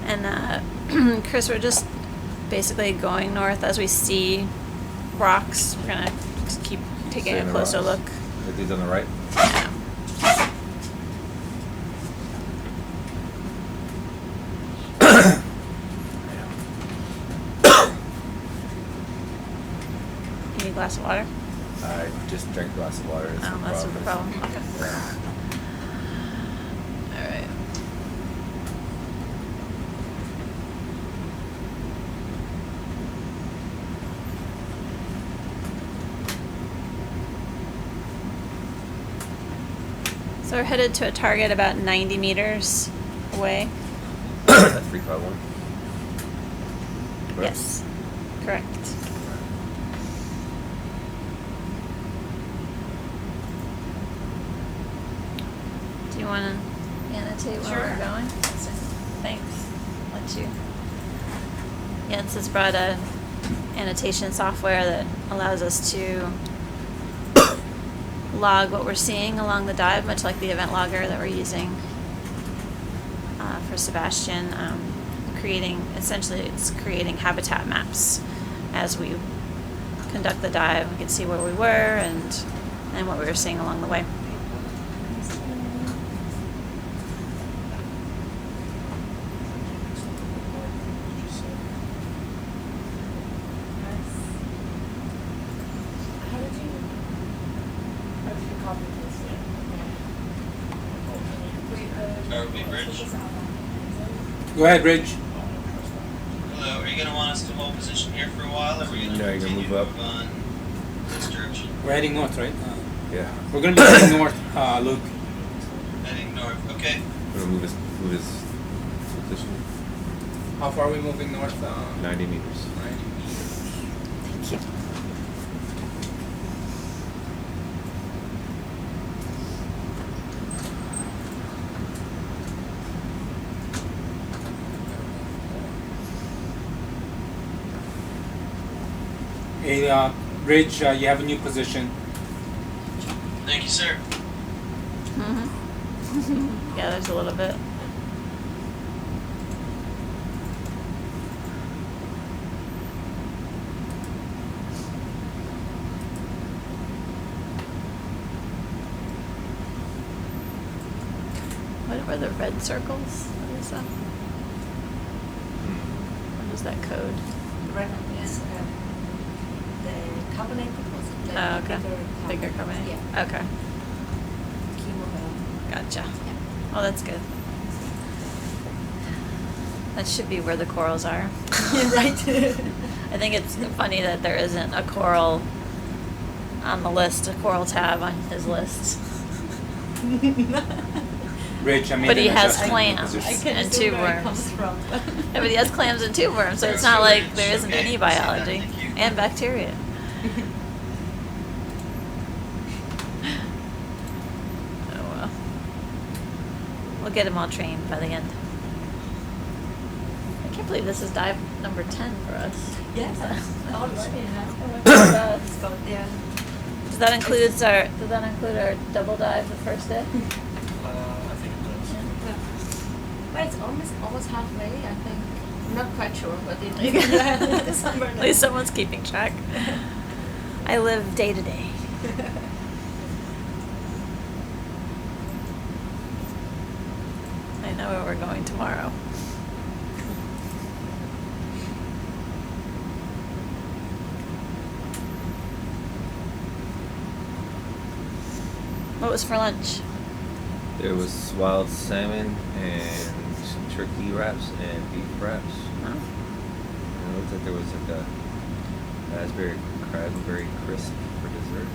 And Chris, we're just basically going north as we see rocks. We're gonna just keep taking Seeing a the closer rocks. look. Are these on the right? You need a glass of water? I just drank a glass of water. Oh, that's the problem. Okay. Yeah. All right. So we're headed to a target about 90 meters away. That's 351. Correct? Yes, correct. Do you want to annotate where we're going? Thanks. Let you. Jens has brought a annotation software that allows us to log what we're seeing along the dive, much like the event logger that we're using for SuBastian. It's creating habitat maps as we conduct the dive. We can see where we were and what we were seeing along the way. ROV Bridge. Go ahead, Rich. Hello, are you going to want us to hold position here for a while, or are we going to No, you're gonna continue move up. to move on this direction? We're heading north, right? Yeah. We're gonna be heading north, Luke. Heading north, okay. I'm gonna move his position How far are we moving north? 90 meters. 90 meters. Thank you. Hey, Rich, you have a new position. Thank you, sir. Mm-hmm. Yeah, there's a little bit. What were the red circles? What is that? What is that code? Red is the carbonate deposit. Oh, okay. Bigger company? Yeah. Okay. Chemo. Gotcha. Yeah. Well, that's good. That should be where the corals are. Right. I think it's funny that there isn't a coral on the list, a coral tab on his list. Rich, I made But he an has adjustment clams because and tube worms. Yeah, but he has clams and tube worms, so it's Yeah, not sure, like it's there isn't okay. any See that, biology thank you. and bacteria. Oh well. We'll get him all trained by the end. I can't believe this is dive number 10 for us. Yes. Already. Does But yeah. that include our double dive the first day? I think it does. But it's almost halfway, I think. I'm not quite sure, but At least someone's keeping track. I live day to day. I know where we're going tomorrow. What was for lunch? There was wild salmon and turkey wraps and beef wraps. Huh? And it looked like there was like a raspberry cranberry crisp for dessert.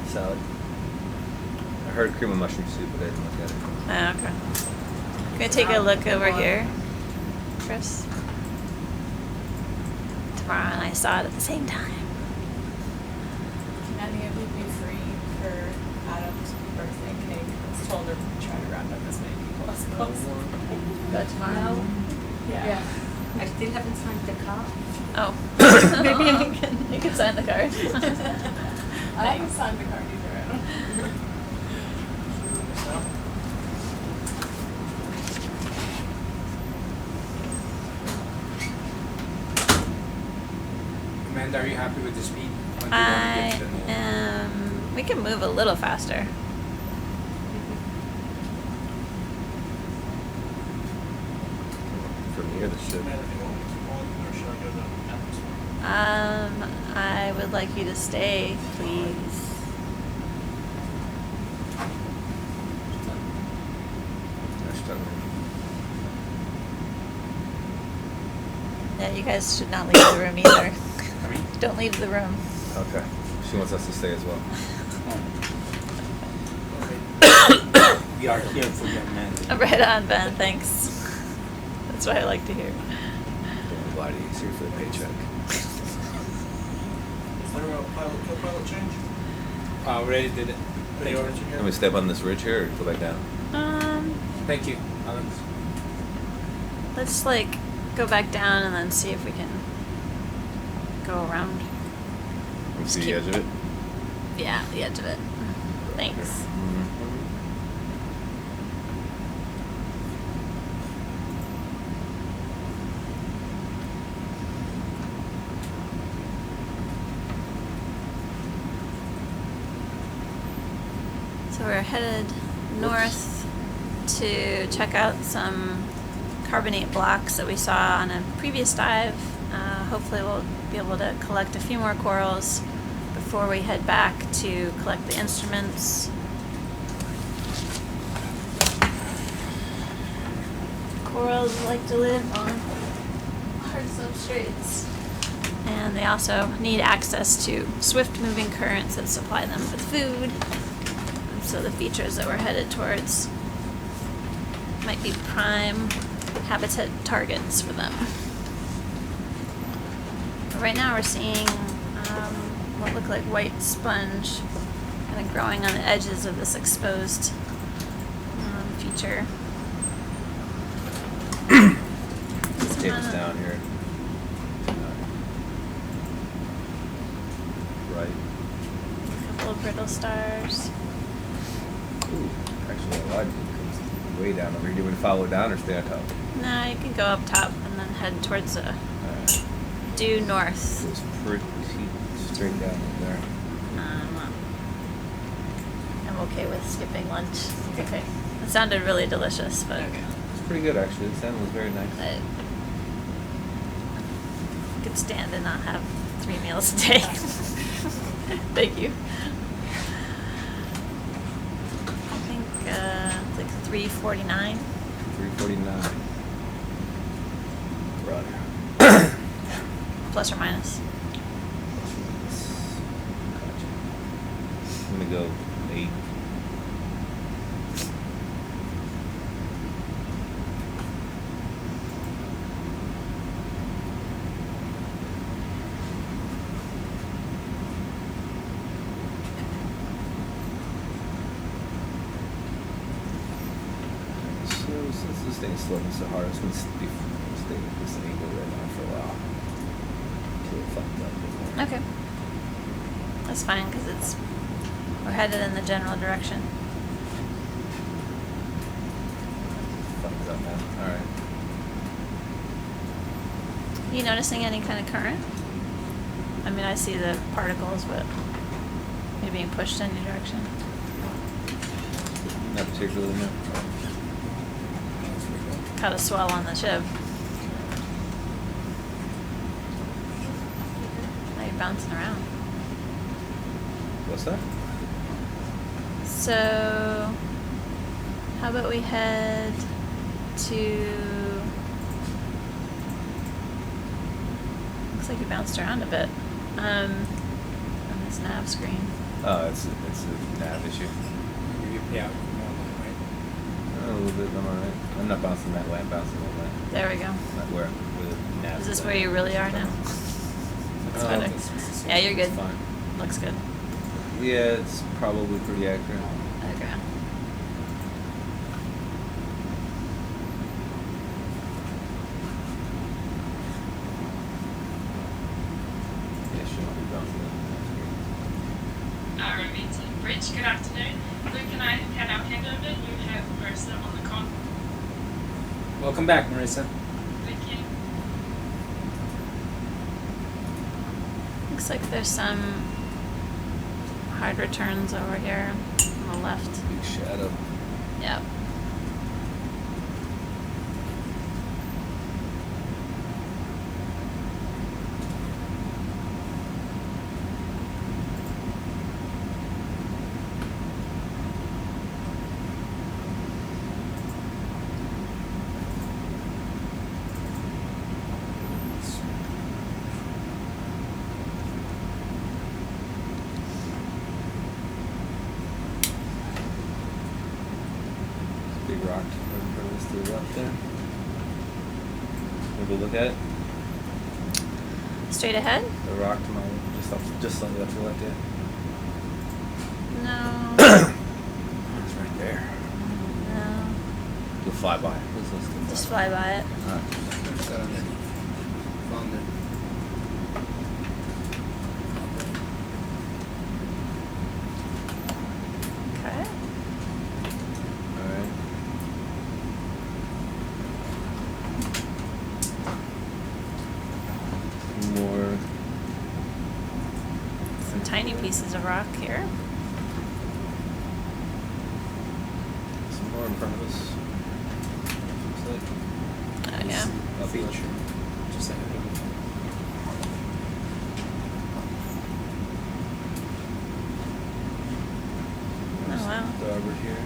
Salad. I heard cream of mushroom soup, but I didn't look at it. Oh, okay. Can we take a look over here, Chris? Tomorrow and I saw it at the same time. Can any of you be free for Adam's birthday cake? I was told to try to round up as many people as possible. Go tomorrow? Yeah. I still haven't signed the card. Oh. Maybe you can sign the card. I can sign the card either. I don't know. Amanda, are you happy with the speed? Or do you want to I get to the normal? am. We can move a little faster. From here, the ship. Man, if you want me to keep on, or should I go to atmosphere? I would like you to stay, please. Yeah, you guys should not leave the room either. I mean, Don't leave the room. Okay. She wants us to stay as well. we are here for you, Amanda. Right on, Ben. Thanks. That's what I like to hear. Don't lie to you. He's here for the paycheck. Is there a pilot, co-pilot change? We already did it. Are you already here? Can we step on this ridge here or go back down? Thank you, Alex. Let's like go back down and then see if we can go around. Can we Just see the keep- edge of it? Yeah, the edge of it. Thanks. Mm-hmm. So we're headed north to check out some carbonate blocks that we saw on a previous dive. Hopefully we'll be able to collect a few more corals before we head back to collect the instruments. Corals like to live on hard substrates. And they also need access to swift-moving currents that supply them with food. And so the features that we're headed towards might be prime habitat targets for them. But right now we're seeing what look like white sponge kind of growing on the edges of this exposed feature. Let's tape us down here. Right. A couple of brittle stars. Ooh, actually, the line comes way down over here. Do you want to follow it down or stay on top? No, you can go up top and then head towards due north. It was pretty straight down there. I'm okay with skipping lunch. It's okay. It sounded really delicious, but It's pretty good, actually. The salmon was very nice. I could stand and not have 3 meals a day. Thank you. I think it's like $3.49. $3.49. Right. Plus or minus. Gotcha. I'm gonna go 8. So since this thing is sloping so hard, it's gonna stay at this angle right now for a while. Until it flattens out a bit more. Okay. That's fine because we're headed in the general direction. Flattens out now. Alright. You noticing any kind of current? I mean, I see the particles, but maybe being pushed in your direction. Not particularly, no. Caught a swell on the ship. Now you're bouncing around. What's that? So, how about we head to... Looks like you bounced around a bit. On this nav screen. Oh, it's a nav issue. Yeah. A little bit, I'm alright. I'm not bouncing that way, I'm bouncing that way. There we go. Not where the nav Is this where you really are now? That's better. Yeah, you're good. It's fine. Looks good. Yeah, it's probably pretty accurate. Okay. Yeah, should not be bouncing that ROV Bridge, good afternoon. Luke and I have had our handover. You have Marissa on the con. Welcome back, Marissa. Thank you. Looks like there's some hard returns over here on the left. big shadow. Yep. Big rock right in front of us to the left there. Maybe look at it. Straight ahead? The rock to my just slightly up to the left, yeah. No. It's right there. No. You'll fly by it. Let's Just fly by it. Alright. There's that underneath. Found it. Okay. Alright. More. Some tiny pieces of rock here. Some more in front of us. Looks like. Oh, yeah. Up the Feature. Just like a Oh, wow. Starboard here.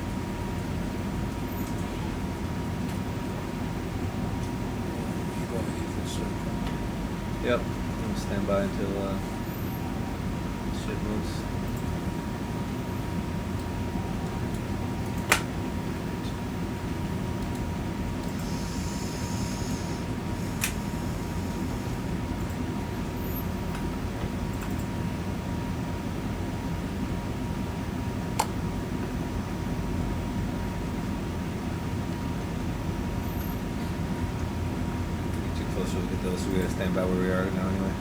You go underneath the circle. Yep. I'm gonna stand by until the ship moves. Get too close to look at those, so we gotta stand by where we are now anyway.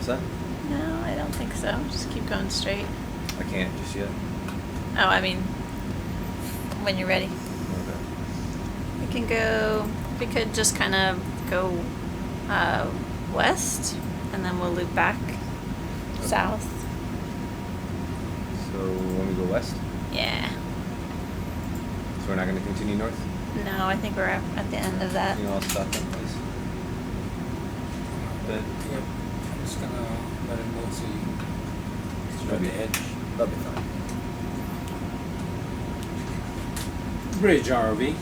What's that? No, I don't think so. Just keep going straight. I can't just yet. Oh, I mean, when you're ready. Okay. We can go, we could just kind of go west, and then we'll loop back south. So when we go west, Yeah. so we're not going to continue north. No, I think we're at the end of that. You know, I'll stop them, please. But Yep. I'm just gonna let it know so you that'll be the edge. That'll be fine. Bridge ROV.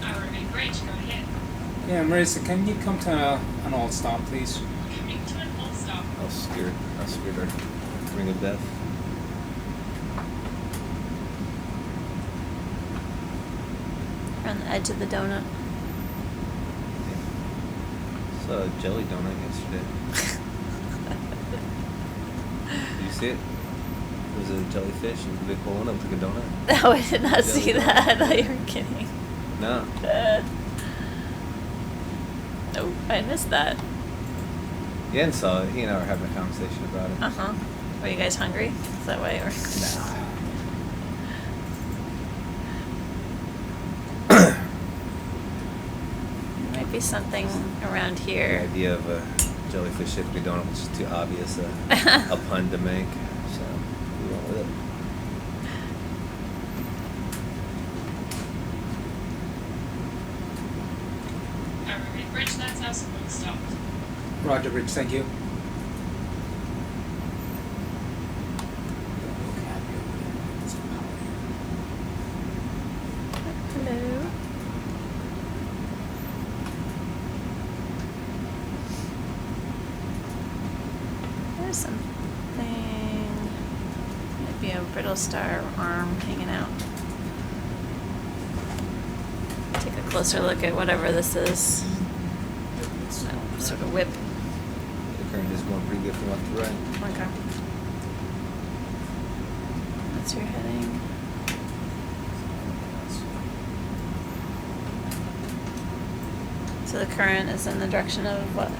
ROV Bridge, go ahead. Yeah, Marissa, can you come to an all stop, please? Coming to an full stop. I'll steer our ring of death. We're on the edge of the donut. Saw a jelly donut yesterday. Did you see it? It was a jellyfish and a big hole in it. It looked like a donut. No, I did not see Jelly that. I donut. thought you were kidding. No. Nope, I missed that. Yen saw it. He and I were having a conversation about it. Uh-huh. Were you guys hungry? Is that why? Or? Might be something around The here. idea of a jellyfish shaped like a donut was just too obvious a pun to make. So we went with it. ROV Bridge, that's us, full stop. Roger, Bridge, thank you. Hello. There's something. Might be a brittle star arm hanging out. Take a closer look at whatever this is. That sort of whip. The current is going pretty good from left to right. Okay. That's your heading. So the current is in the direction of what?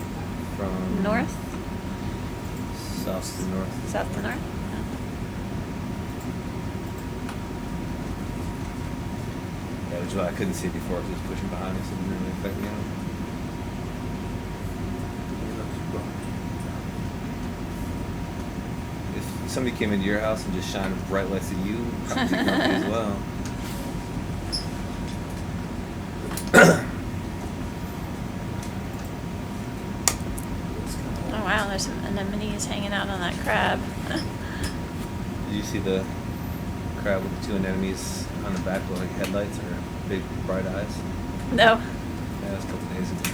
From North? south to north. South to north? Yeah, which is why I couldn't see it before because it was pushing behind me, so it didn't really affect me. If somebody came into your house and just shined bright lights at you, I'd be grumpy as well. Oh wow, there's some anemones hanging out on that crab. Did you see the crab with the two anemones on the back with like headlights or big bright eyes? No. Yeah, that was a couple days ago.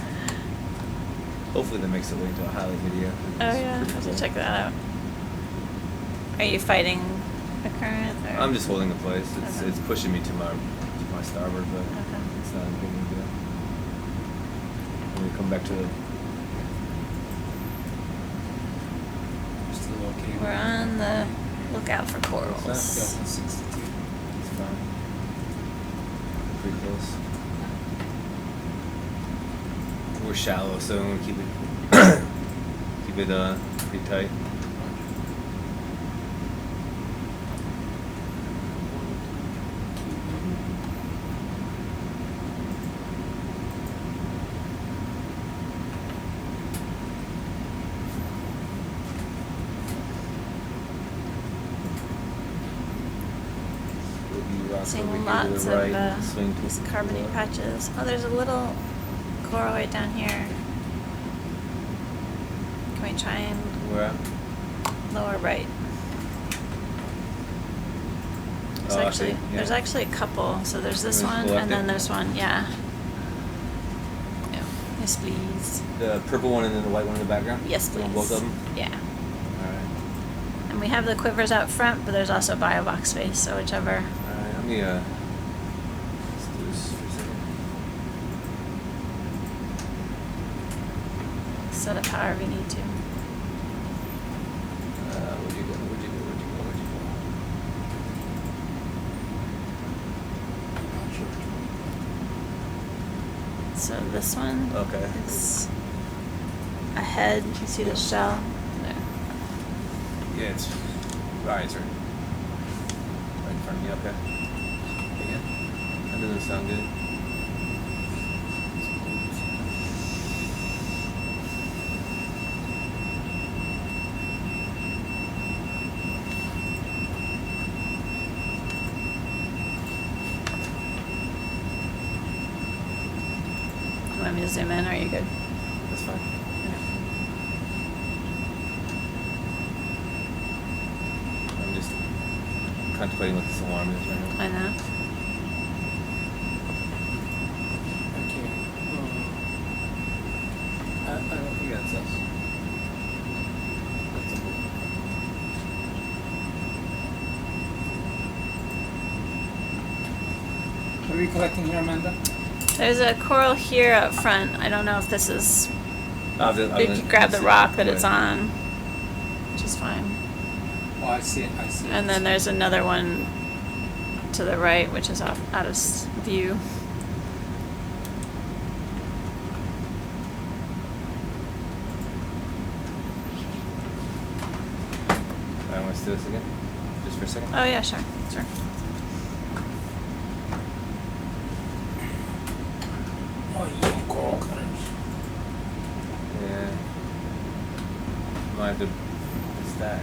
Hopefully that makes it way to a highlight video. Oh yeah, I have to check that out. Are you fighting the current? Or? I'm just holding the place. It's Okay. it's pushing me to my starboard, but Okay. it's not a big deal. When we come back to the Just a little cable. We're on the lookout for corals. Delta 62. it's fine. Pretty close. We're shallow, so we keep it keep it pretty tight. We'll be rocked over Seeing here to lots the right, of swing to these the carbonate left. patches. Oh, there's a little coral right down here. Can we try and Where at? lower right? There's Oh, I actually see, yeah. there's actually a couple. So there's this There's one the left and then there? there's one. Yeah. Yeah. Yes, please. The purple one and then the white one in the background? Yes, You please. want both of them? Yeah. Alright. And we have the quivers out front, but there's also bio box space. So whichever. Alright, let me let's do this for a second. Set up however you need to. Where'd you go? Where'd you go? Where'd you go? Where'd you go? So this one Okay. is ahead. You see the shell there. Yeah, it's riser. Right in front of me, okay. Again? That doesn't sound good. You want me to zoom in, or are you good? That's fine. I'm just contemplating what this alarm is right now. I know. Okay. I don't think that's us. That's a move. What are we collecting here, Amanda? There's a coral here up front. I don't know if this is. You can grab the rock that it's on, which is fine. Oh, I see it. I see it. And then there's another one to the right, which is off out of view. I want to do this again? Just for a second? Oh yeah, sure. Oh, yeah, coral cutters. Yeah. Might have to. What's that?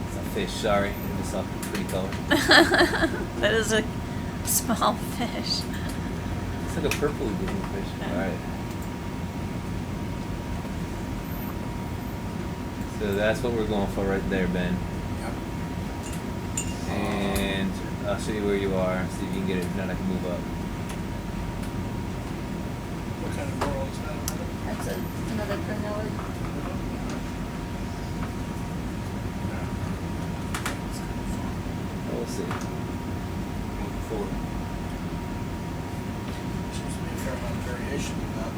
It's a fish, sorry. I just saw a pretty color. That is a small fish. It's like a purpley looking fish. Yeah. Alright. So that's what we're going for right there, Ben. Yep. And I'll show you where you are, see if you can get it. If not, I can move up. What kind of coral is that? That's another primnoid. We'll see. Moving forward. Seems to be a fair amount of variation in that.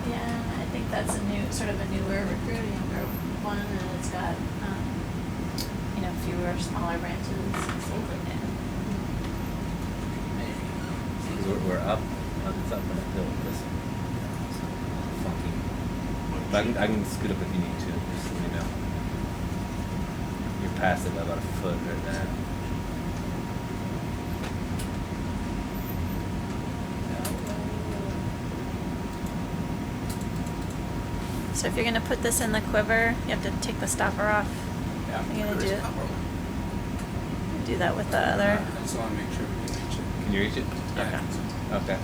Yeah, I think that's a newer recruit, a younger one, and it's got fewer smaller branches. We're up. It's up on a hill. Listen. It's funky. But I can scoot up if you need to. Just let me know. You're past it by about a foot right there. So if you're gonna put this in the quiver, you have to take the stopper off. Yeah. You're gonna There is copper. do that with the other. I just want to make sure we can reach it. Can you reach it? Yeah. Okay.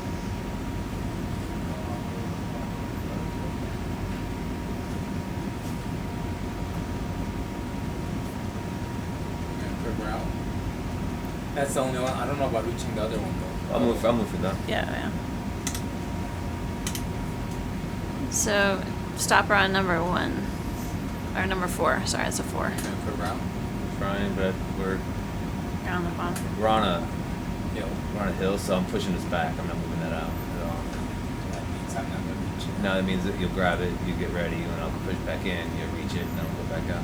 And quiver out. That's the only one. I don't know about reaching the other one though. I'll move for that. Yeah. So stopper on number 1 or number 4. Sorry, it's a 4. And quiver out. Trying, but You're on the bottom. we're on a Hill. hill, so I'm pushing this back. I'm not moving that out at all. That means I'm not gonna reach it. Now that means that you'll grab it, you get ready, and I'll push back in, you'll reach it, and then I'll go back up.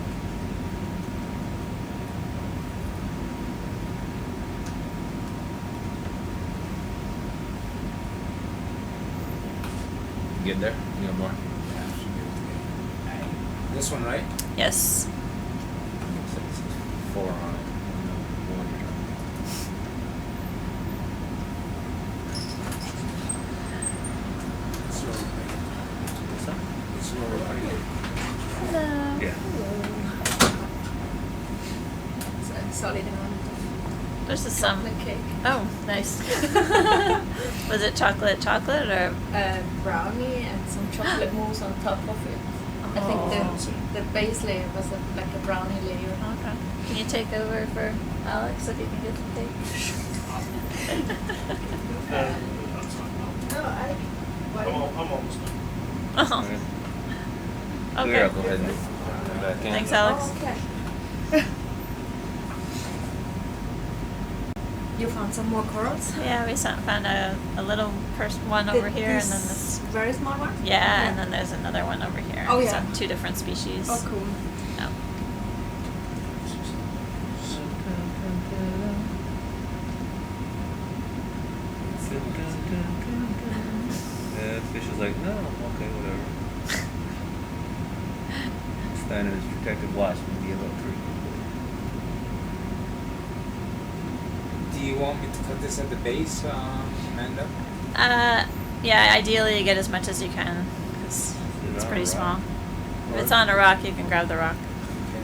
You get there? You got more? Yeah, should be able to get it. This one, right? Yes. Looks like it says 4 on it. No, 1. This is where we're putting it. What's that? This is where we're putting it. Hello. Yeah. Solid one. There's some. Chocolate cake. Oh, nice. Was it chocolate or? Brownie and some chocolate mousse on top of it. I think the base layer was like a brownie layer. Okay. Can you take over for Alex so he can get the cake? No, I'm almost done. Oh. Clear, Okay. I'll go ahead and move back in. Thanks, Alex. okay. You found some more corals? Yeah, we found a little one over here, and then this. Very small one? Yeah, and then there's another one over here. Oh, yeah. So 2 different species. Oh, cool. Oh. The fish is like, no, okay, whatever. Standing his protective watch would be a little creepy. Do you want me to cut this at the base, Amanda? Yeah, ideally you get as much as you can, because it's pretty small. If it's on a rock, you can grab the rock. Okay.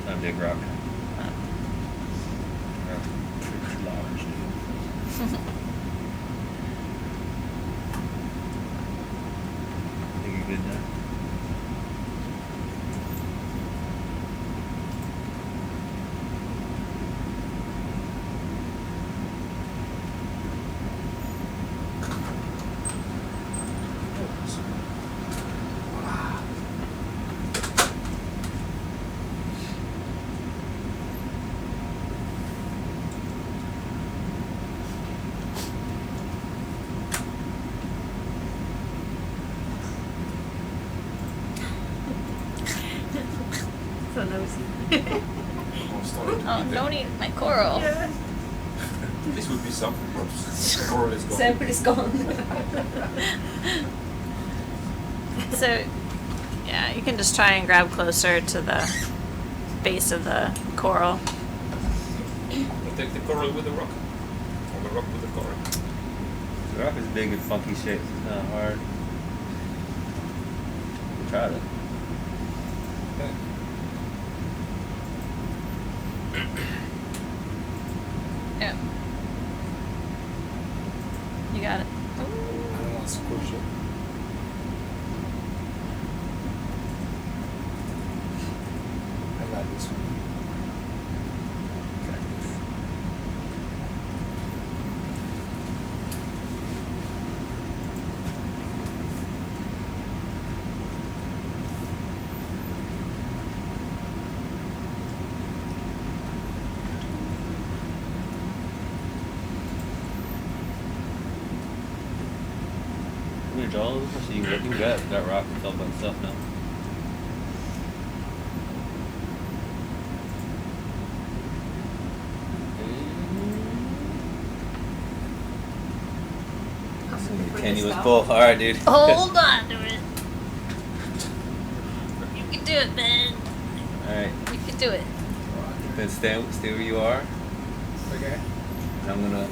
Not a big rock. Pretty large, dude. Think you're good now? So nosy. Oh, don't eat my coral. This would be something. The coral is gone. Sample is gone. So, yeah, you can just try and grab closer to the base of the coral. Protect the coral with the rock. Or the rock with the coral. The rock is big and funky shapes. It's not hard. We tried it. Yeah. You got it. I don't want to squish it. I got this one. Your jaws, so you got that rock itself by itself now. Tenuous pull. Alright, dude. Hold on to it. You can do it, man. Alright. You can do it. Then stay where you are. Okay. And I'm gonna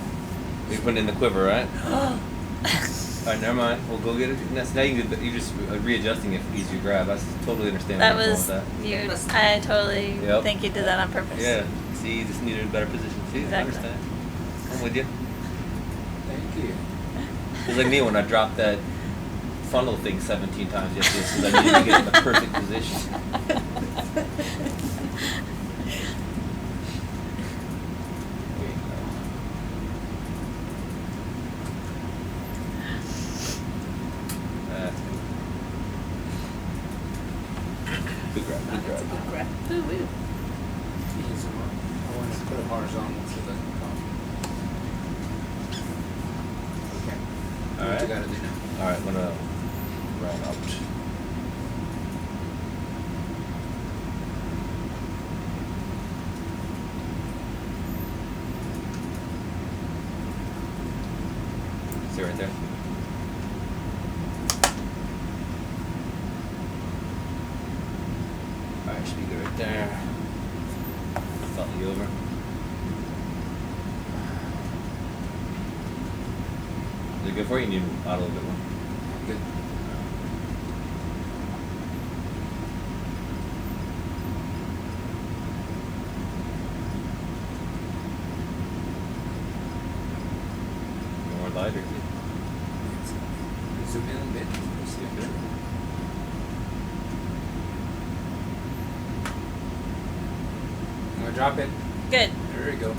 put it in the quiver, right? Alright, never mind. We'll go get it. Now you're just readjusting it for easier to grab. I totally understand That where you're was going with you. I totally Yep. think you did that on purpose. that. Yeah. See, you just needed a better position. See, I Exactly. understand. I'm with you. Thank you. It's like me when I dropped that funnel thing 17 times yesterday because I needed to get in the perfect position. Good grab, good grab. Good grab. Woo woo. Easy one. I want to put it horizontal so that okay. What Alright. you gotta do now? Alright, I'm gonna round out. See right there? Alright, should be good right there. Follow you over. Is it good for you? You need to out a little bit more. Good. More lighter. Zoom in a bit. Let's see a bit. I'm gonna drop it. Good. There we go.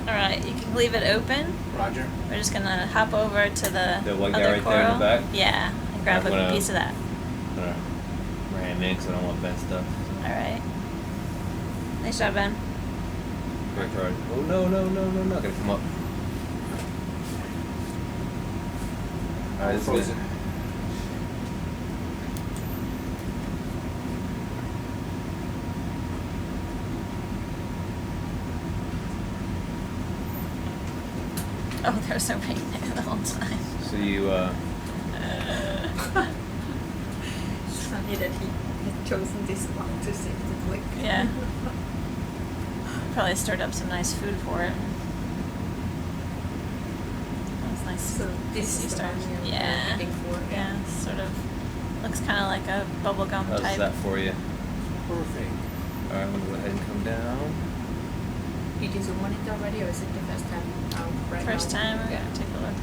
All right, you can leave it open. Roger. We're just gonna hop over to the The white guy other right coral. there in the back? Yeah, and grab I'm a gonna- piece of that. Ram in because I don't want bent stuff. All right. Nice job, Ben. Quick ride. Oh no, no, no, no, not gonna come up. Alright, this is Frozen. good. Oh, there's no paint there the whole time. So you, Funny that he had chosen this one to save the quick. Yeah. Probably stirred up some nice food for it. That's nice. So this sea is the stars. one you're Yeah. heading for. Yeah, sort of looks kind of like a bubblegum how's type. that for you? Perfect. Alright, I'm gonna go ahead and come down. Did you zoom on it already, or is it the first time out right First now? time, we're Yeah. gonna take a look.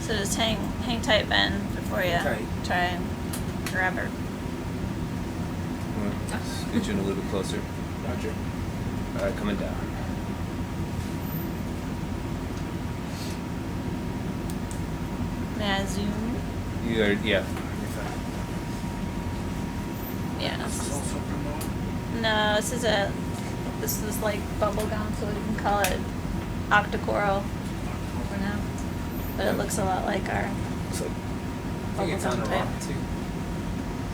So just hang tight, Ben, before you Tight. try and grab her. I'm gonna scoot you in a little bit closer. Roger. Alright, coming down. May I zoom? You are, yeah. You're fine. Yeah. This is also promoted. No, this is like bubblegum, so we can call it octocoral for now. But it looks a lot like our Looks like, I think it's on the bubblegum rock type. too.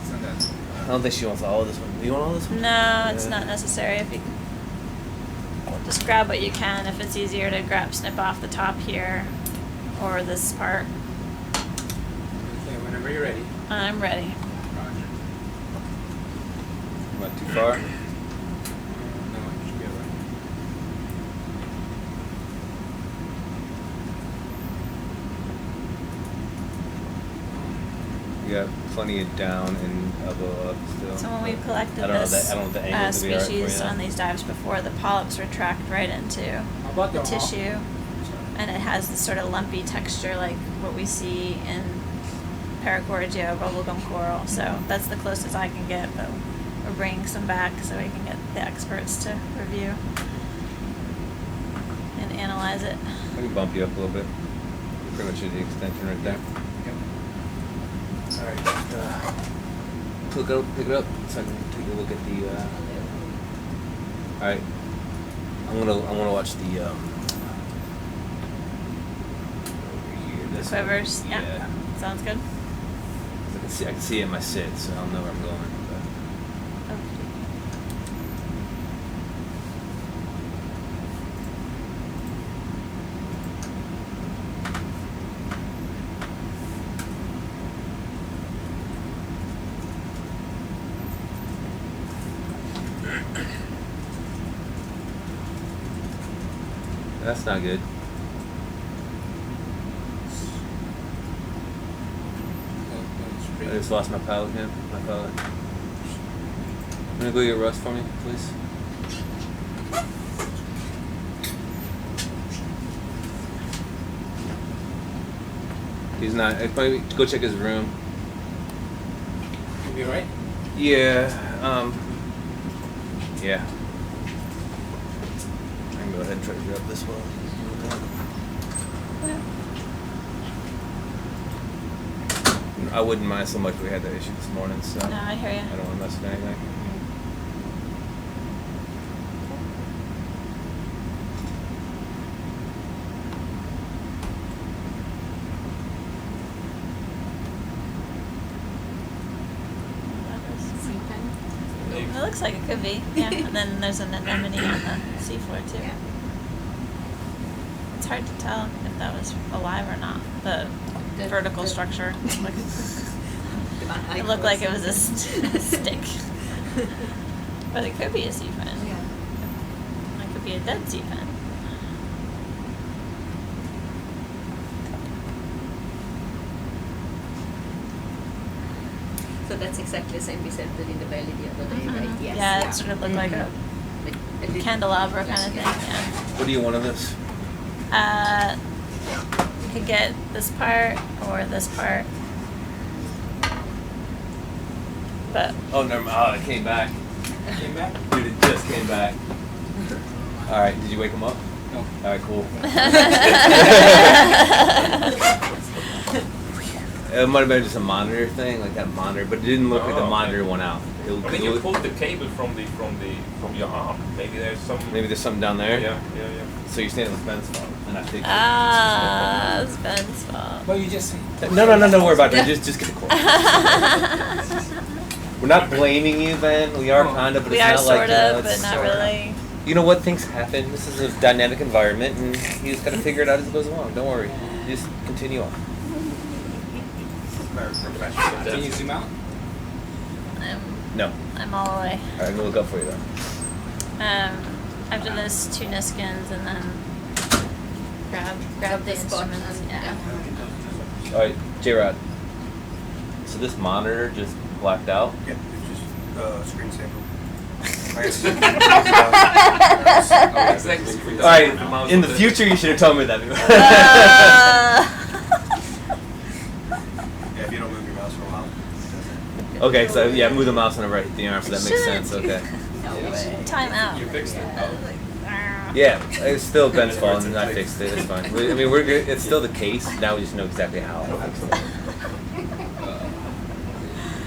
It's on that. I don't think she wants all of this one. Do you want all this one? No, it's Yeah. not necessary. If you just grab what you can, if it's easier to snip off the top here or this part. Okay, whenever you're ready. I'm ready. Roger. Not too far. No, you should be alright. You got plenty of down and elbow up still. So when we've collected I don't know this I don't know if the angle is gonna be alright for species you. on these dives before, the polyps retract right into How about the the tissue, and it has this sort of lumpy texture like what we see in Paracordia bubblegum coral. So that's the closest I can get, but we're bringing some back so we can get the experts to review and analyze it. I can bump you up a little bit. Pretty much the extension right there. Alright, just pick it up so I can take a look at the alright. I wanna watch the over here. This one. Quivers, yeah. Yeah. Sounds good. I can see it in my sit, so I'll know where I'm going. But. That's not good. I just lost my palette now. My palette. You wanna go get Russ for me, please? He's not. Probably go check his room. You be alright? Yeah. Yeah. I can go ahead and try to grab this one. I wouldn't mind so much. We had that issue this morning, so No, I hear ya. I don't want to mess with anything. It looks like it could be, yeah. And then there's an anemone on the seafloor too. Yeah. It's hard to tell if that was alive or not. The vertical structure. Like, it looked like it was a stick. But it could be a sea fin. Yeah. It could be a dead sea fin. So that's exactly the same we said that in the belly the other day, right? Yes. Yeah, it sort of looked like a Like a little- candelabra kind of thing, Yeah. yeah. What do you want of this? You could get this part or this part. But Oh, never mind. Oh, it came back. Came back? Dude, it just came back. All right. Did you wake him up? No. All right, cool. It might have been just a monitor thing, like that monitor, but it didn't look like the Oh, okay. monitor went out. It I mean, you pulled the cable from your arm. Maybe there's some. maybe there's something down there. Yeah. So you're standing with Ben's phone, and I think. it's Ben's fault. Well, you just No, don't worry about it. Just get the cord. We're not blaming you, Ben. We are kind of, but We it's are not like sort of, but it's not sorta. really. You know what? Things happen. This is a dynamic environment, and you just gotta figure it out as it goes along. Don't worry. Just continue on. Can you zoom out? No. I'm all the way. All right, I'm gonna look up for you though. After this, 2 Niskins and then grab the spot instruments. and- Yeah. All right, J-Rod. So this monitor just blacked out. Yeah, it's just screensaver. Exactly. All right. In the future, you should have told me that. Yeah, if you don't move your mouse for a while, it doesn't. Okay, so yeah, move the mouse whenever I hit the arm, so that makes Should. sense. Okay. No way. Time out. You fixed it. Oh. Yeah, it's still Ben's fault, and I fixed it. It's fine. I mean, we're good. It's still the case. Now we just know exactly how I fixed it.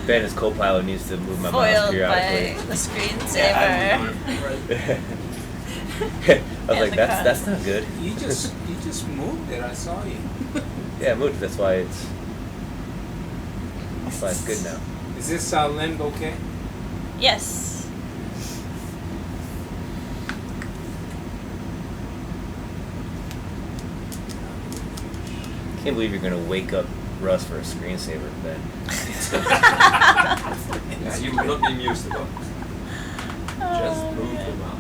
Ben, as co-pilot, needs to move my mouse Foiled by periodically. the screensaver. I was like, that's not good. You just moved it. I saw you. Yeah, I moved. That's why it's good now. Is this lens okay? Yes. I can't believe you're gonna wake up Russ for a screensaver, Ben. Yeah, you will not be amused about it. Just move the mouse.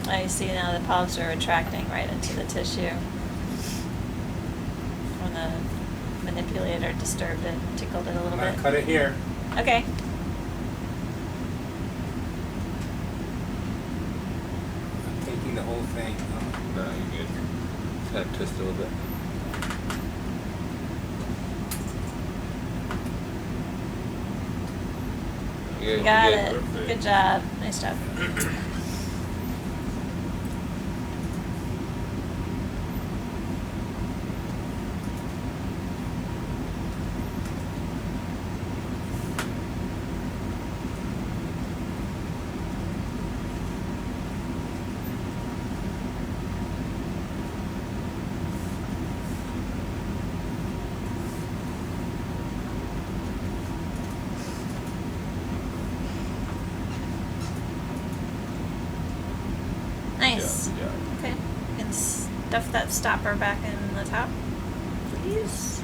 I see now the polyps are retracting right into the tissue. When the manipulator disturbed it, tickled it a little I'm gonna bit. cut it here. Okay. I'm taking the whole thing. No, you're good. Just gotta twist a little bit. You You're got good. it. Good job. Nice job. Nice. Good job. Okay. You can stuff that stopper back in the top, please.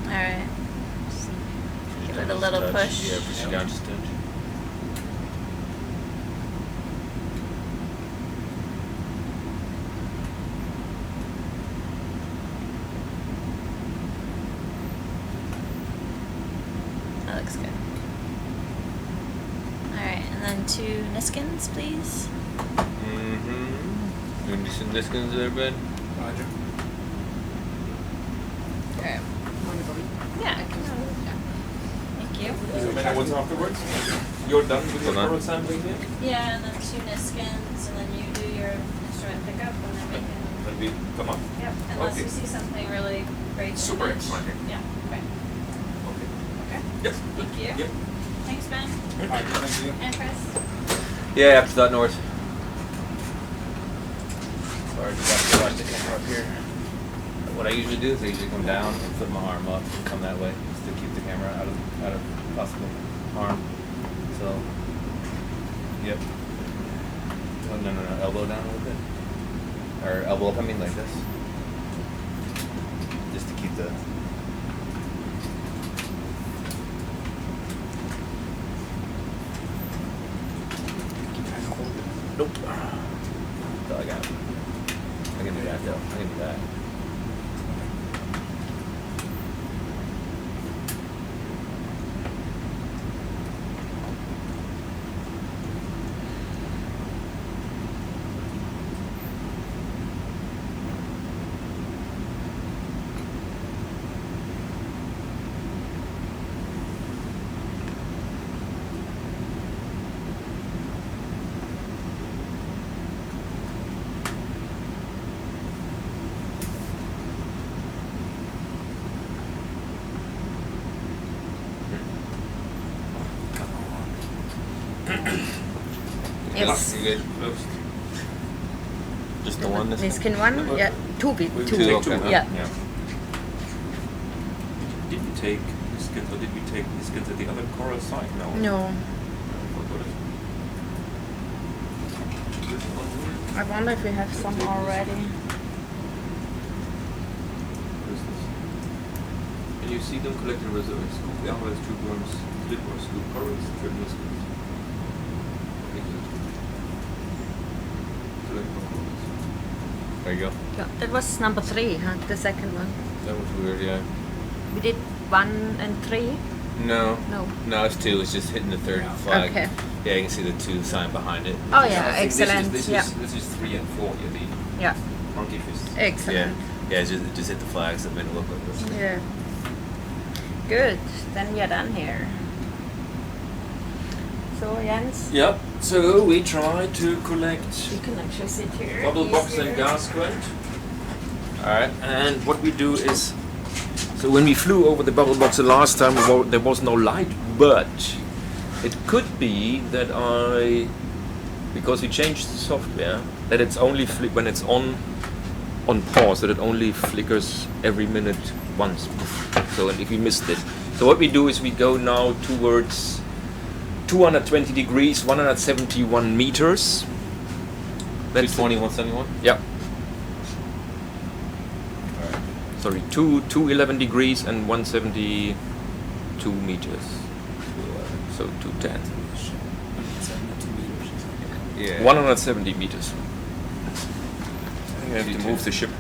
Alright. Give it a little Touch. push. Yeah, push it down just a touch. That looks good. Alright, and then 2 Niskins, please. Mm-hmm. You want to do some Niskins there, Ben? Roger. Okay. Yeah. Thank you. What's afterwards? You're done with your Hold on. coral sampling here? Yeah, and then 2 Niskins, and then you do your instrument pickup, and then we can. When we come up? Yep. Unless Okay. you see something really great. Super image. exciting. Yeah. Okay. Okay. Okay. Yep. Thank you. Yep. Thanks, Ben. Roger, thank you. And Chris. Yeah, afterthought north. Sorry, just have to watch the camera up here. What I usually do is I usually come down and put my arm up and come that way, just to keep the camera out of possible harm. So, yep. Oh, no, elbow down a little bit. Or elbow up, I mean like this. Just to keep the... Nope. can do that. Yes. You good? Just the one this This can one? Yeah. Two bit. We Two. take okay. two, huh? Yeah. Did we take the skins or did we take the skins at the other coral side? No. No. I forgot it. I wonder if we have some already. What is this? Can you see them collect the reserves? Scoop the others, two worms, slip or scoop corals, triple skins. Okay, good. Collect more corals. There you go. Yeah, that was number 3, huh? The second one. That was weird, yeah. We did 1 and 3. No. No. No, it's 2. It's just hitting the third flag. Okay. Yeah, you can see the 2 sign behind it. Oh I yeah, think excellent. This Yeah. is 3 and 4 here, the Yeah. monkey fist. Excellent. Yeah. Yeah, it just hit the flags. It made it look like this. Yeah. Good. Then we are done here. So Jens, Yep. So we try to collect you can actually sit here. bubble box and easier. gas squint. Alright. And what we do is, so when we flew over the bubble box the last time, there was no light, but it could be that because we changed the software, that it's only when it's on pause, that it only flickers every minute once. So if we missed it. So what we do is we go now towards 220 degrees, 171 meters. That's 220, 171? Yeah. Sorry, 211 degrees and 172 meters. So 210. Yeah. 170 meters. I think I have to move the ship.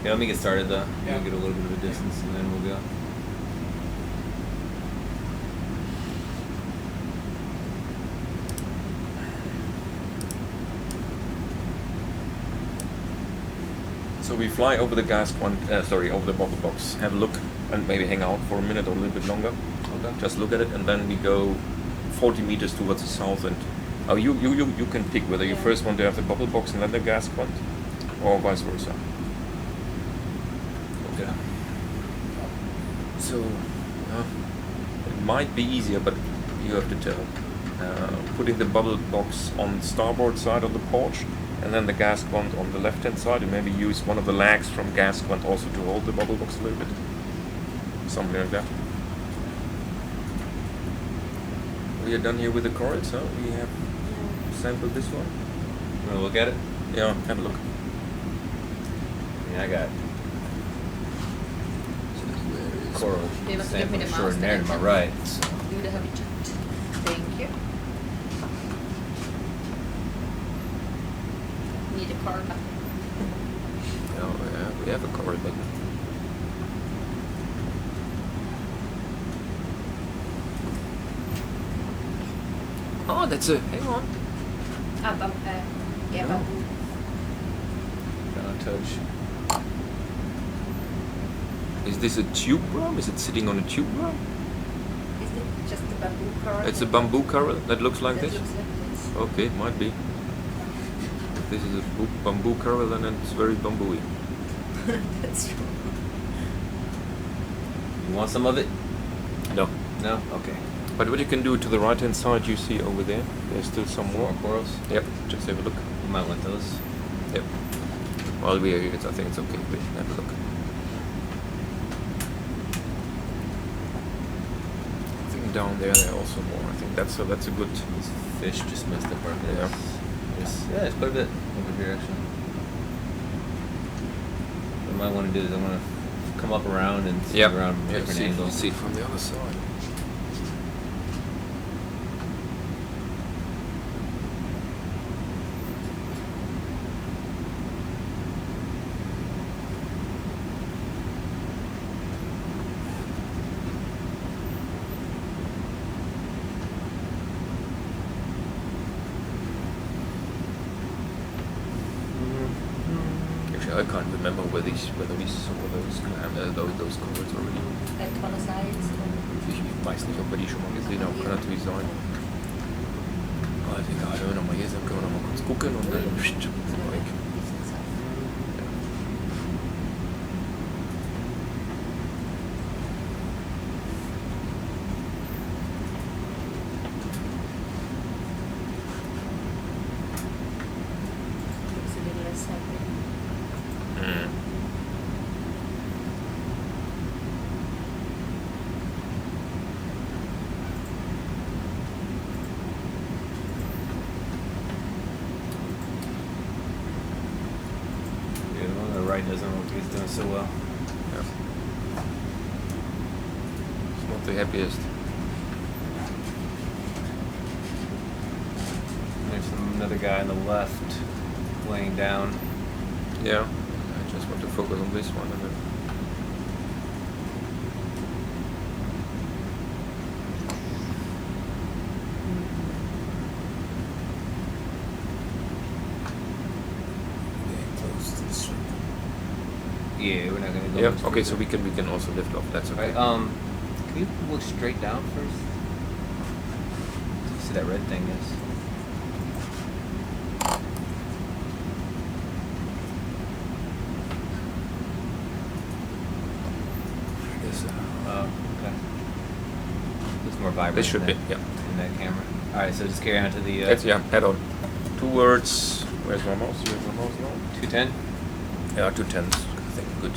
Yeah, let me get started though. Yeah. We'll get a little bit of a distance and then we'll go. So we fly over the over the bubble box, have a look, and maybe hang out for a minute or a little bit longer. Okay. Just look at it, and then we go 40 meters towards the south. And you can pick whether you first want to have the bubble box and then the gas plant, or vice versa. Okay. So it might be easier, but you have to tell. Putting the bubble box on the starboard side of the porch, and then the gas quant on the left hand side, and maybe use one of the legs from gas quant also to hold the bubble box a little bit. Something like that. We are done here with the corals, huh? We have sampled this one. You wanna look at it? Yeah, have a look. Yeah, I got coral Give me the sample mouse extraordinaire to my then. right. So. Do the heavy chat. Thank you. Need a card. Oh yeah, we have a coral button. Oh, that's a. Hang on. Yeah, No. Don't touch. Is this a tube worm? Is it sitting on a tube worm? Is it just a bamboo card? It's a bamboo coral that looks like this? Looks like this. Okay, it might be. If this is a bamboo coral, then it's very bamboo-y. That's true. You want some of it? No. No? Okay. But what you can do to the right-hand side, you see over there, there's still some more. More corals? Yep, just have a look. You might want those. Yep. While we are here, I think it's okay. We have a look. I think down there are also more. I think that's a good. This fish just messed up our Yeah. face. There's quite a bit over here actually. What I might want to do is I want to come up around and see around from Yeah, different see, angles. see it from the other side. I can't remember whether we saw those corals already. Like on the sides. Ich weiß nicht, ob wir die schon mal gesehen haben. Kann natürlich sein. Aber egal, wenn wir nochmal hier sind, können wir nochmal kurz gucken und dann sind wir weg. Looks a little less happy. Yeah, the one on the right doesn't look like he's doing so well. Yeah. It's not the happiest. There's another guy on the left laying down. Yeah. I just want to focus on this one and then. Yeah, we're not gonna go. Yeah. much Okay, so further. we can also lift off. That's okay. Right, can you look straight down first? See that red thing is. I guess, Okay. Looks more vibrant. This should be. in that- Yeah. in that camera. All right, so just carry on to the That's head on. Towards. Where's my mouse? You have my mouse now? 210. Yeah, 210s. I think good.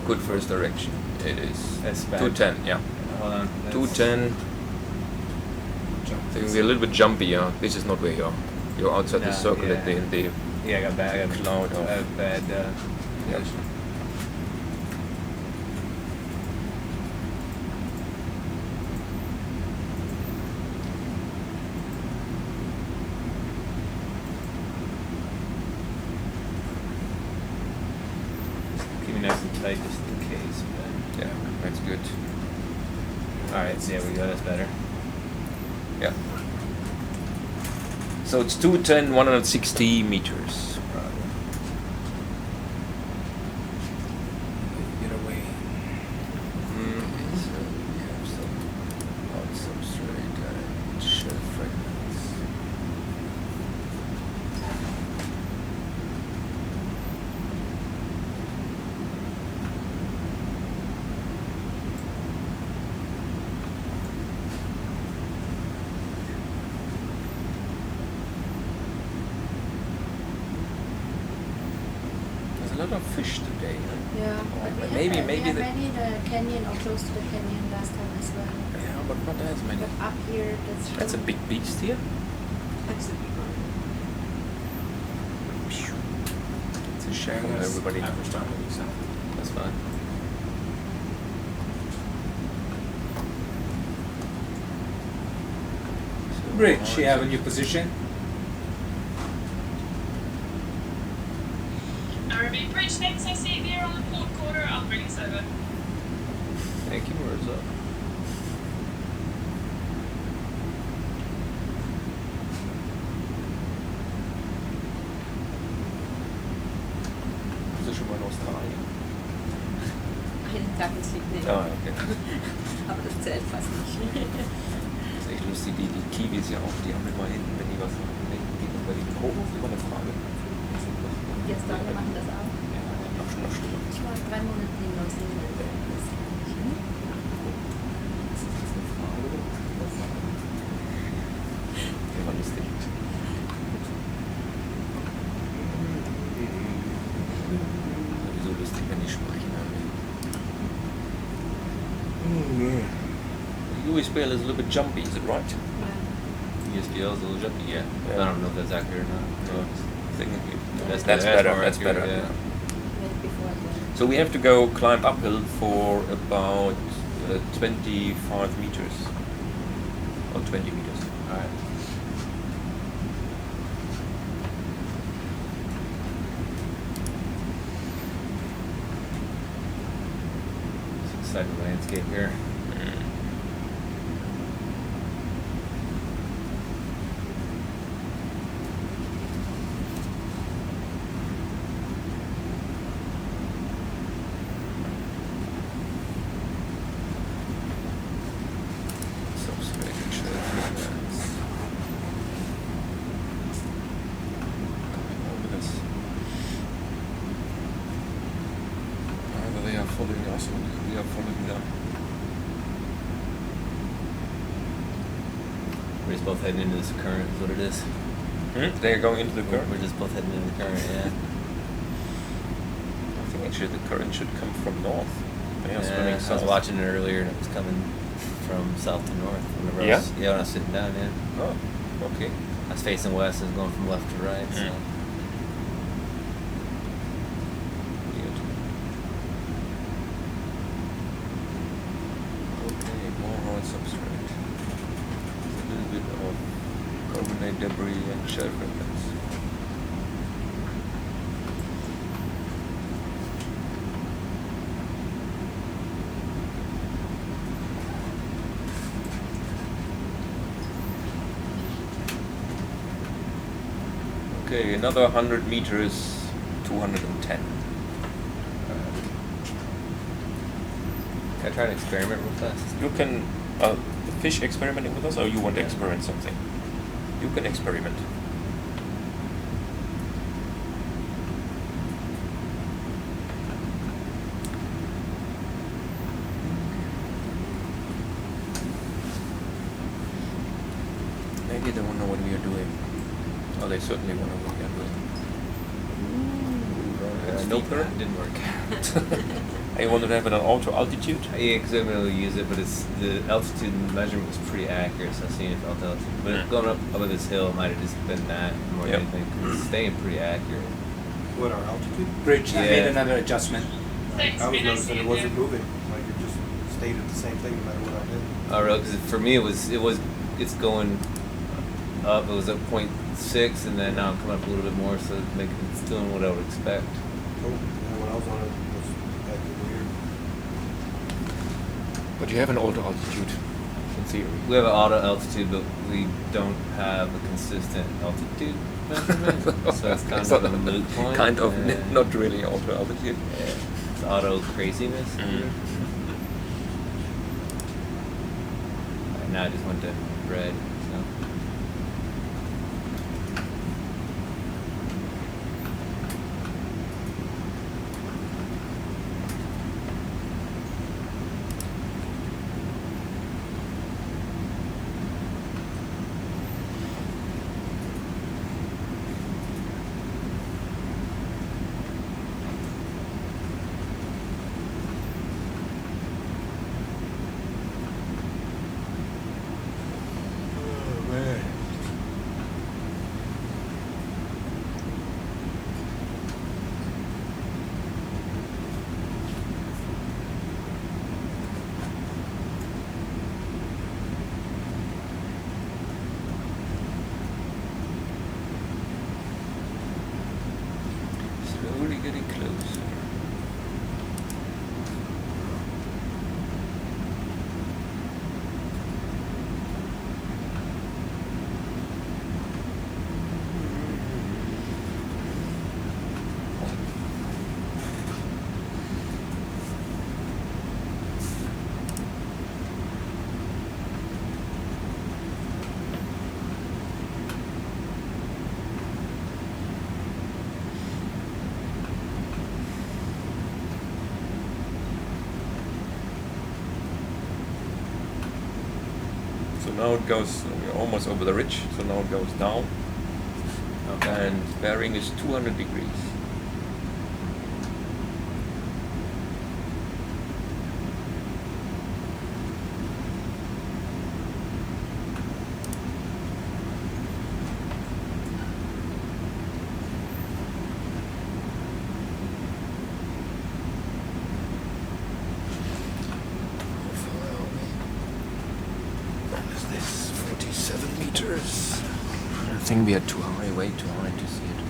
Good first direction. It is. That's bad. 210. Yeah. Hold on. that's- 210. I think we're a little bit jumpy. Yeah. This is not where you are. You're outside the No, circle yeah. at the in the. Yeah, I got bad. I got Cloud off. bad. Yeah. position. Keep me nice and tight just in case. But... Yeah, that's good. All right, so there we go. That's better. Yeah. So it's 210, 160 meters. Get away. So we have some hot substrate and shell fragments. There's a lot of fish today. Huh? Yeah, but we Maybe- had, maybe we had the- many in the canyon or close to the canyon last time as well. Yeah, but not as many. But up here, That's a big beast here. That's a big one. It's a shame everybody. Average time of the That's fine. Bridge, you have a new position. ROV Bridge, next I see it there on the port quarter, I'll bring us over. Thank you. Where's up? Position in Australien. Einen Tag in Sydney. Ah, okay. Aber das zählt fast nicht. Das ist echt lustig, die Kiwis ja auch, die haben immer hinten, wenn die was machen, geht über die hoch, ist immer eine Frage. Die Australier machen das auch. Ja, noch schlimmer. Ich war 3 Monate in Neuseeland. Ja, war lustig. Sowieso lustig, wenn die sprechen. The USBL is a little bit jumpy, is it right? ESPL is a little jumpy. Yeah. Yeah. I don't know if that's accurate or not. No, I think That's that's better, better. more That's accurate, better. yeah. Went before the So we have to go climb uphill for about 25 meters. Or 20 meters. Alright. It's an exciting landscape here. following us, or we are following them. We're just both heading into this current, is what it is. They're going into the current? We're just both heading into the current, yeah. I think actually the current should come from north. They are swimming I was south. watching it earlier and it was coming from south to north. Whenever Yeah? when I was sitting down, yeah. Oh, okay. I was facing west and it was going from left to right, so. Weird. Okay, more hard substrate. A little bit of carbonate debris and shell fragments. Okay, another 100 meters, 210. Can I try an experiment real fast? You can, the fish experimenting with us, or you want to experiment something? You can experiment. Maybe they won't know what we are doing. Oh, they certainly won't know what we are doing. No current? Didn't work. I wanted to have it on auto altitude. Yeah, because I'm going to use it, but it's the altitude measurement was pretty accurate, so I've seen it felt altitude. But going up this hill might have just been that more than anything, 'cause it's staying pretty accurate. What, our altitude? Bridge, I Yeah. made another adjustment. Thanks, I was be nice noticing to it you. wasn't moving, like it just stayed at the same thing no matter what I did. Oh, really? Because for me, it's going up. It was at 0.6, and then now I'm coming up a little bit more, so it's doing what I would expect. Oh, yeah, when I was on it, it was acting weird. But you have an auto altitude, in theory. We have an auto altitude, but we don't have a consistent altitude measurement, so it's kind of a moot point. Kind of, Yeah. not really auto altitude. Yeah. It's auto craziness. Mhm. Now I just went to red. So. Slowly getting closer. So now it goes, we're almost over the ridge, so now it goes down. Okay. And bearing is 200 degrees. What is this? 47 meters. I think we are too high, way too high to see it.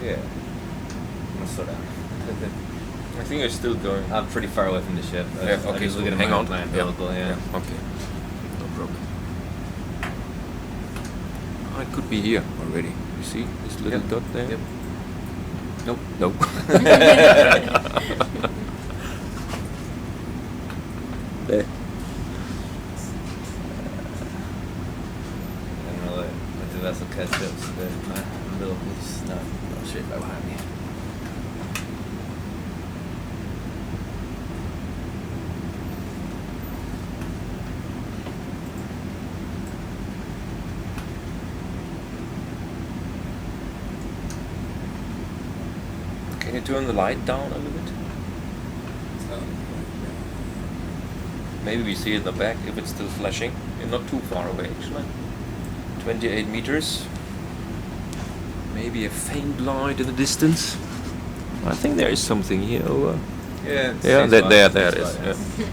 Yeah. I'm gonna slow down. I think it's still going. I'm pretty far away from the ship. Yeah, okay, I just so look at hang my on. my Yeah. umbilical, yeah. Okay. No problem. Ah, it could be here already. You see this little Yep. dot there? Yep. Nope. Nope. There. I'm gonna let the vessel catch up so that my umbilical is not straight by behind me. Can you turn the light down a little bit? Maybe we see it in the back if it's still flashing. You're not too far away actually. 28 meters. Maybe a faint light in the distance. I think there is something here. Yeah. it's Yeah, same there, spot, there, same there it is. spot, Yeah.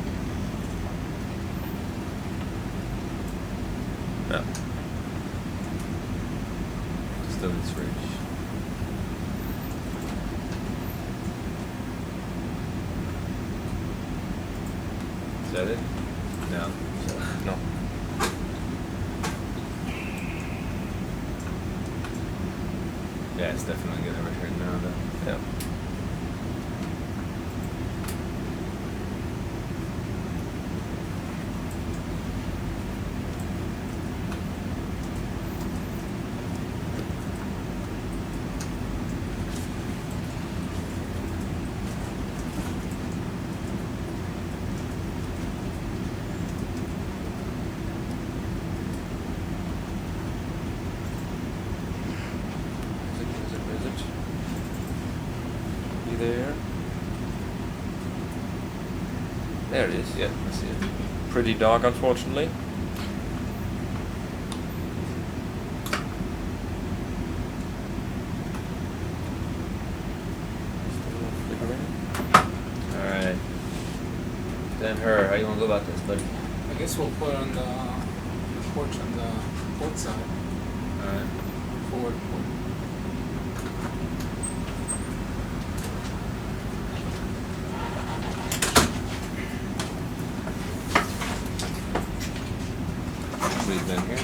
Yeah. Just over this ridge. Is that it? No. No. Yeah, it's definitely gonna return now though. Yeah. Is it? You there? There it is. Yeah, I see it. Pretty dark, unfortunately. Still flickering. Alright. Then her, how you wanna go about this, buddy? I guess we'll put on the porch on the port side. Alright. Forward port. We've been here.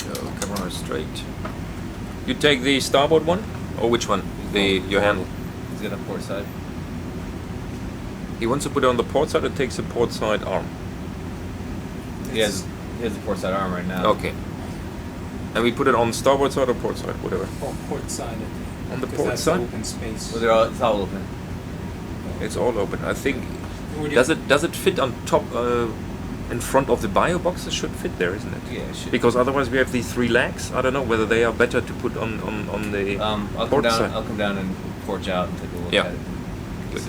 So camera straight. You take the starboard one, or which one? Your handle. He's got a port side. He wants to put it on the port side. It takes the port side arm. He has the port side arm right now. Okay. And we put it on starboard side or port side, whatever. Oh, port side, I think. On the Because port that's side? open space. Well, it's all open. It's all open. I think. Would you- Does it fit on top? In front of the bio box? It should fit there, isn't it? Yeah, it should. Because otherwise we have these three legs. I don't know whether they are better to put on the I'll come port down. side. I'll come down and porch out and take a look Yeah. at it. Good. Oh,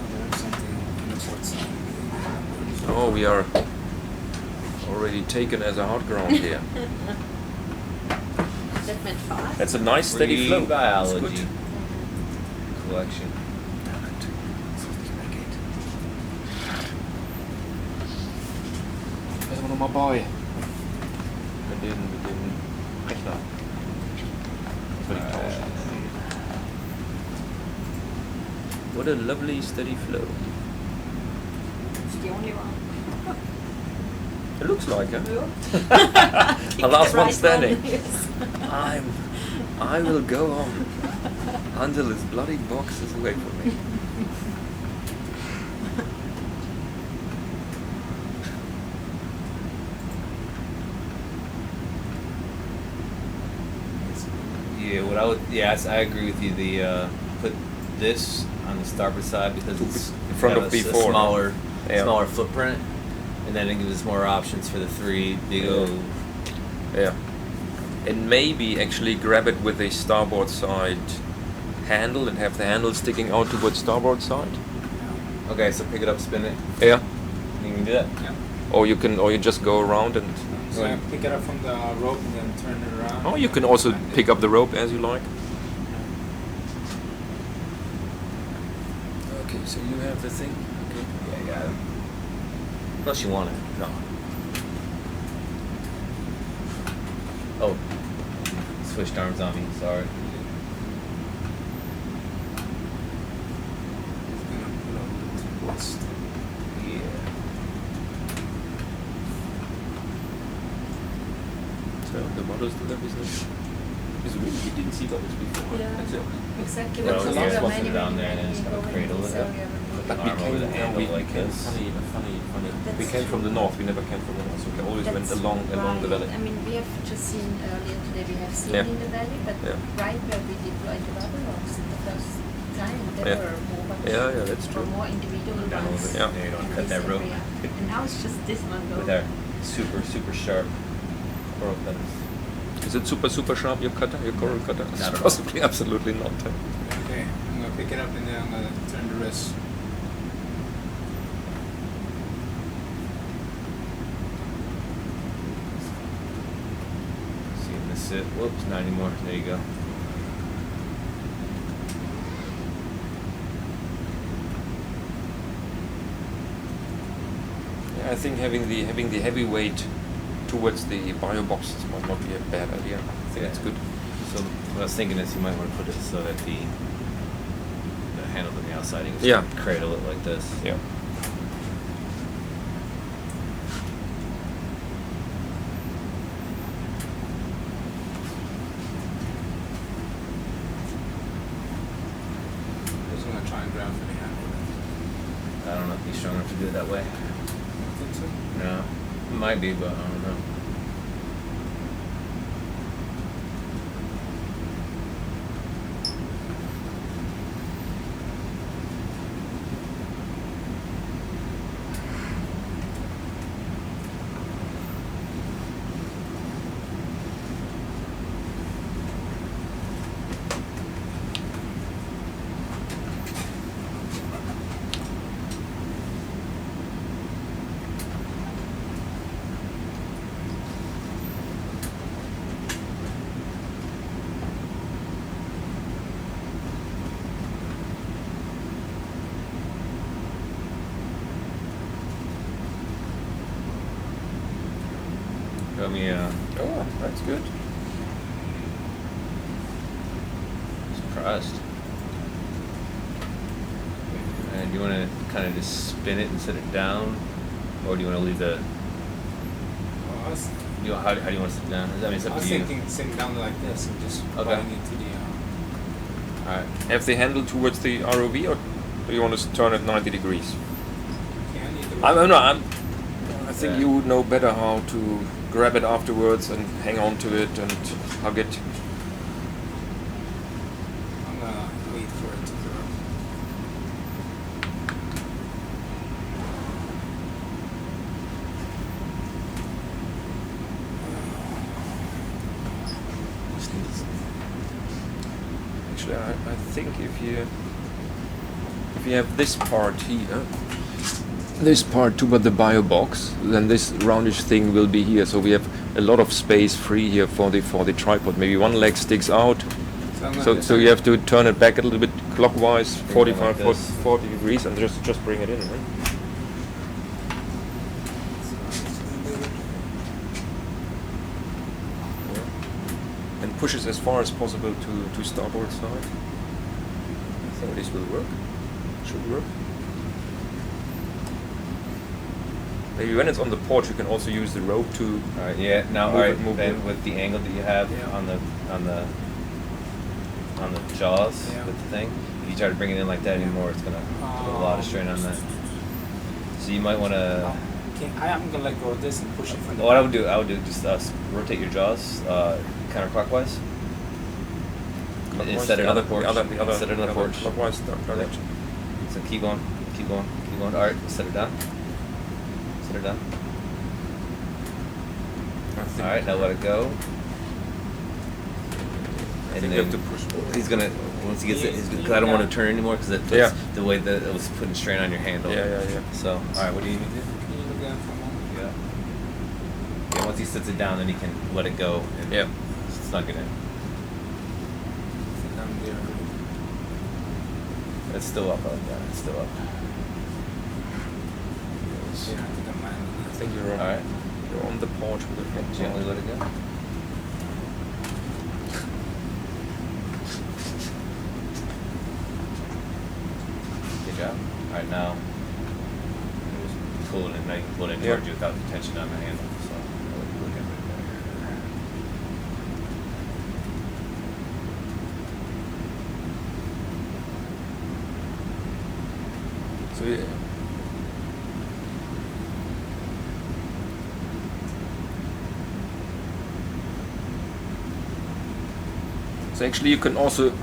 there's something on the port side. Oh, we are already taken as a hard ground here. That meant fast. That's a nice steady Free flow. biology It's good. collection. There's one of my boy. Mit dem Rechner. Das war die Tausch. What a lovely steady flow. It's the only one. It looks like it. Keep The last the one right standing. yes. I will go on until this bloody box is away from me. Yeah, what I would. Yeah, I agree with you. The put this on the starboard side because it's In front have of a B4, smaller, yeah. smaller footprint, and then it gives us more options for the three big Yeah. O. Yeah. And maybe actually grab it with a starboard side handle and have the handle sticking out towards starboard side. Okay, so pick it up, spin it. Yeah. You can do that. Yeah. Or you just go around and. So I pick it up from the rope and then turn it around. Oh, you can also pick up the rope as you like. Okay, so you have the thing. Okay. Yeah, I got it. Unless you want it. No. Oh. Switched arms on me, sorry. Gonna put on the ports. Yeah. the models do their business. It's really, we didn't see bubbles before. Yeah. That's it. Exactly. Well, because yeah, there are fluff it many, down many, there and many just kinda going cradle it inside up. the oven. But we Arm over the came, handle we like came this. funny. We That's came from the true. north. We never came from the north. So we always went That's along the valley. I mean, we have just seen earlier today, we have seen Yeah. in the valley, but Yeah. right where we deployed the rubber rods the first time, there Yeah. were more bugs. Yeah, yeah, that's Or true. more individual Down a little ones. bit. Yeah. There you don't in cut this that rope. area. And now it's just this one going. With our super sharp coral cutters. Is it super sharp, your cutter, your coral cutter? Not at all. Possibly, absolutely not. Okay, I'm gonna pick it up and then I'm gonna turn the wrist. See if this it. Whoops, not anymore. There you go. Yeah, I think having the heavy weight towards the bio boxes might not be a bad idea. I think it's good. So what I was thinking is you might want to put it so that the handle on the outside, you can just Yeah. cradle it like this. Yeah. I'm just gonna try and grab for the handle. I don't know if he's strong enough to do it that way. I think so. No, it might be, but I don't know. Got me Oh, that's good. surprised. And do you want to kind of just spin it and set it down, or do you want to leave the? Well, How do you want to sit down? I mean, it's I up was to you. thinking sitting down like this and just Okay. biting into the. All right. Have the handle towards the ROV, or do you want to turn it 90 degrees? Can either I way. don't know. I think Yeah. you would know better how to grab it afterwards and hang on to it and hug it. I'm gonna wait for it to grow. Actually, I think if you have this part here, this part toward the bio box, then this roundish thing will be here. So we have a lot of space free here for the tripod. Maybe one leg sticks out, I'm gonna so you have to turn it back a little bit clockwise, Bring it 45, like this. 40 degrees, and just bring it in. Right? Yeah. And push it as far as possible to starboard side. I think this will work. Should work. Maybe when it's on the porch, you can also use the rope to. All right. Yeah. Now, Move all right. it, move Then it. with the angle that you have Yeah. on the jaws Yeah. with the thing, if you try to bring it in like that anymore, it's gonna put a lot of strain on that. So you might want to. I'm gonna let go of this and push it from the What I back. would do just rotate your jaws counterclockwise. Instead of the porch. Instead of the porch. Clockwise direction. So keep going. All right, set it down. Set it down. I think, All right, now let it go. I think you have to push more. He's gonna once he gets it. Because I don't want to turn anymore because that's Yeah. the way that it was putting strain on your handle. Yeah. So all right, what do you need to do? Can you look at it for a moment? Yeah. Once he sets it down, then he can let it go and Yeah. snug it in. I think I'm there. It's still up like that. It's still up. Yeah, I think I'm landing. I think you're on. All right. You're on the porch with the front Gently part. let it go. Good job. All right, now just pull it in. Now you can pull it in Yeah. towards you without the tension on the handle. So look at it right there. So actually you can also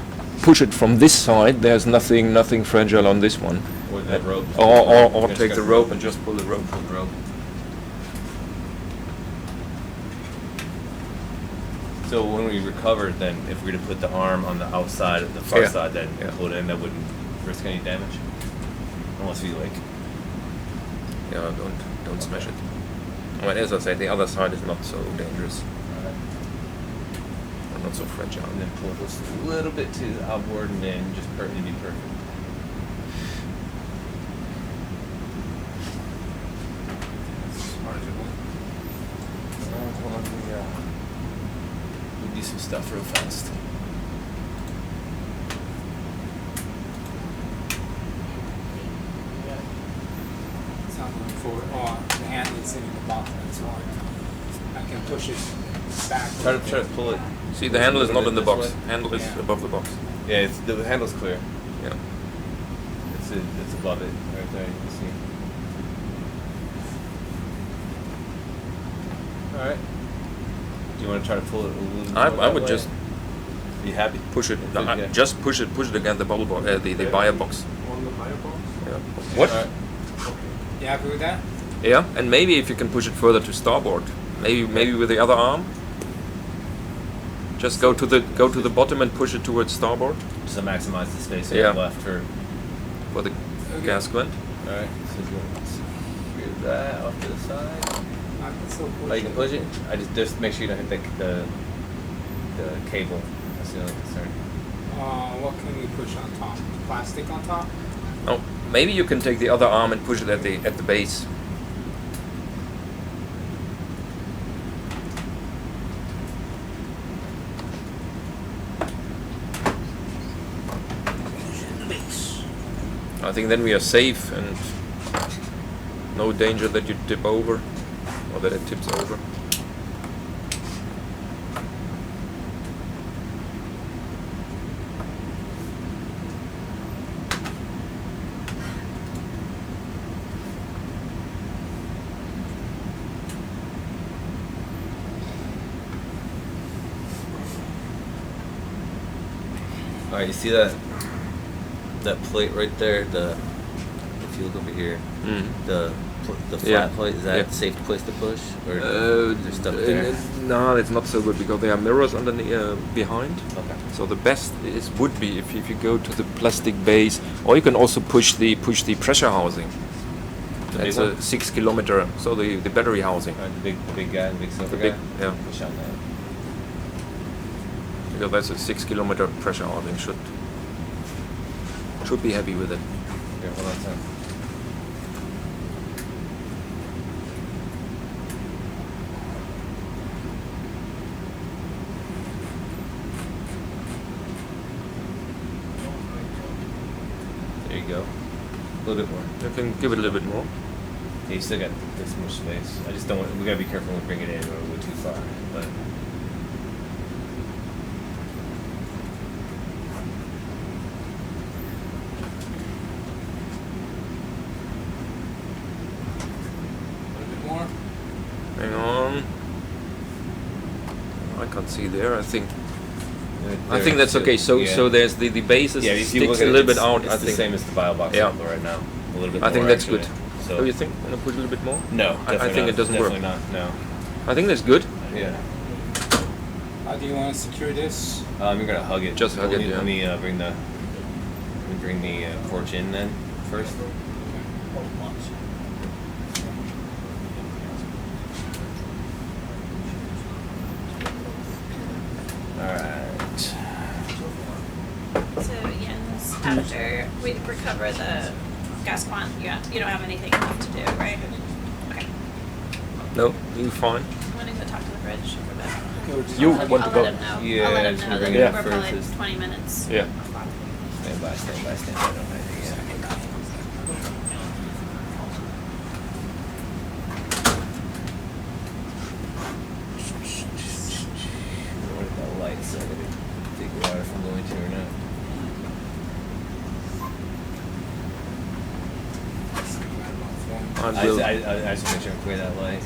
push it from this side. There's nothing fragile on this one. Or that rope. Or Just take cut the rope and just pull the rope. Pull the rope. So when we recovered, then if we were to put the arm on the outside of the far Yeah. side, then Yeah. pull it in, that wouldn't risk any damage, unless we like. Yeah, don't smash it. Well, as I said, the other side is not so dangerous, or not so fragile. And then pull it just a little bit to the outboard, and then just be perfect. Smart as it was. Hold on, we do some stuff real fast. It's not moving forward. Oh, the handle is sitting in the bottom. That's why I can push it back. a Try little to bit. pull it. See, the handle is not in the This box. way? Handle is Yeah. above the box. Yeah, the handle's clear. Yeah. It's above it right there. You can see. All right. Do you want to try to pull it a little? I more that would way? just Are you happy? push it. No, Yeah. just push it against the bubble box, the buyer box. On the firebox? Yeah. What? All right. You happy with that? Yeah, and maybe if you can push it further to starboard, maybe with the other arm. Just go to the bottom and push it towards starboard Just to maximize the space we Yeah. have left for. for the gas vent. All right. So you want to secure that off to the side. I can still push Oh, you can push it. I just make sure you don't hit the cable. That's the only concern. What can we push on top? Plastic on top? Oh, maybe you can take the other arm and push it at the base. I think then we are safe and no danger that you tip over or that it tips over. All right. You see that plate right there? If you look over here, the flat Yeah. plate, is that Yeah. a safe place to push, or there's stuff Uh, there? No, it's not so good because there are mirrors underneath behind. Okay. So the best would be if you go to the plastic base, or you can also push the pressure housing. The That's big a one? 6 kilometer, so the battery housing. All right, the big guy, the big silver The big, guy. yeah, Push on that. because that's a 6 kilometer pressure housing. Should be happy with it. Here, hold on a second. There you go. A little bit more. You can give it a little bit more. Yeah, you still got this much space. I just don't want. We gotta be careful when we bring it in or we go too far. But A little bit more? Hang on. I can't see there. I think that's okay. So there's the base yeah, if you sticks look a at it, little bit it's- out. It's I the think. same as the bio box Yeah. sample right now. A little bit. I think more, that's actually. good. So Oh, you think? Want to push a little bit more? no, I definitely think not. it doesn't work. Definitely not. No. I think that's good. Yeah. How do you want to secure this? You're gonna hug it. Just hug Let it, me- yeah. Let me bring the porch in then first. All right. So Jens, after we recover the gas plant, you don't have anything left to do, right? Okay. No, you're fine. I'm gonna go talk to the bridge for a bit. Okay, we're just You gonna hug want it. to I'll go? let him know. Yeah, I'll let I him just know wanna that bring it we're in probably first. 20 minutes. Yeah. Stand by. Don't hide it, yeah. What are the lights? I gotta figure out if I'm going to or not. And I we'll, just want to make sure I'm clear that light.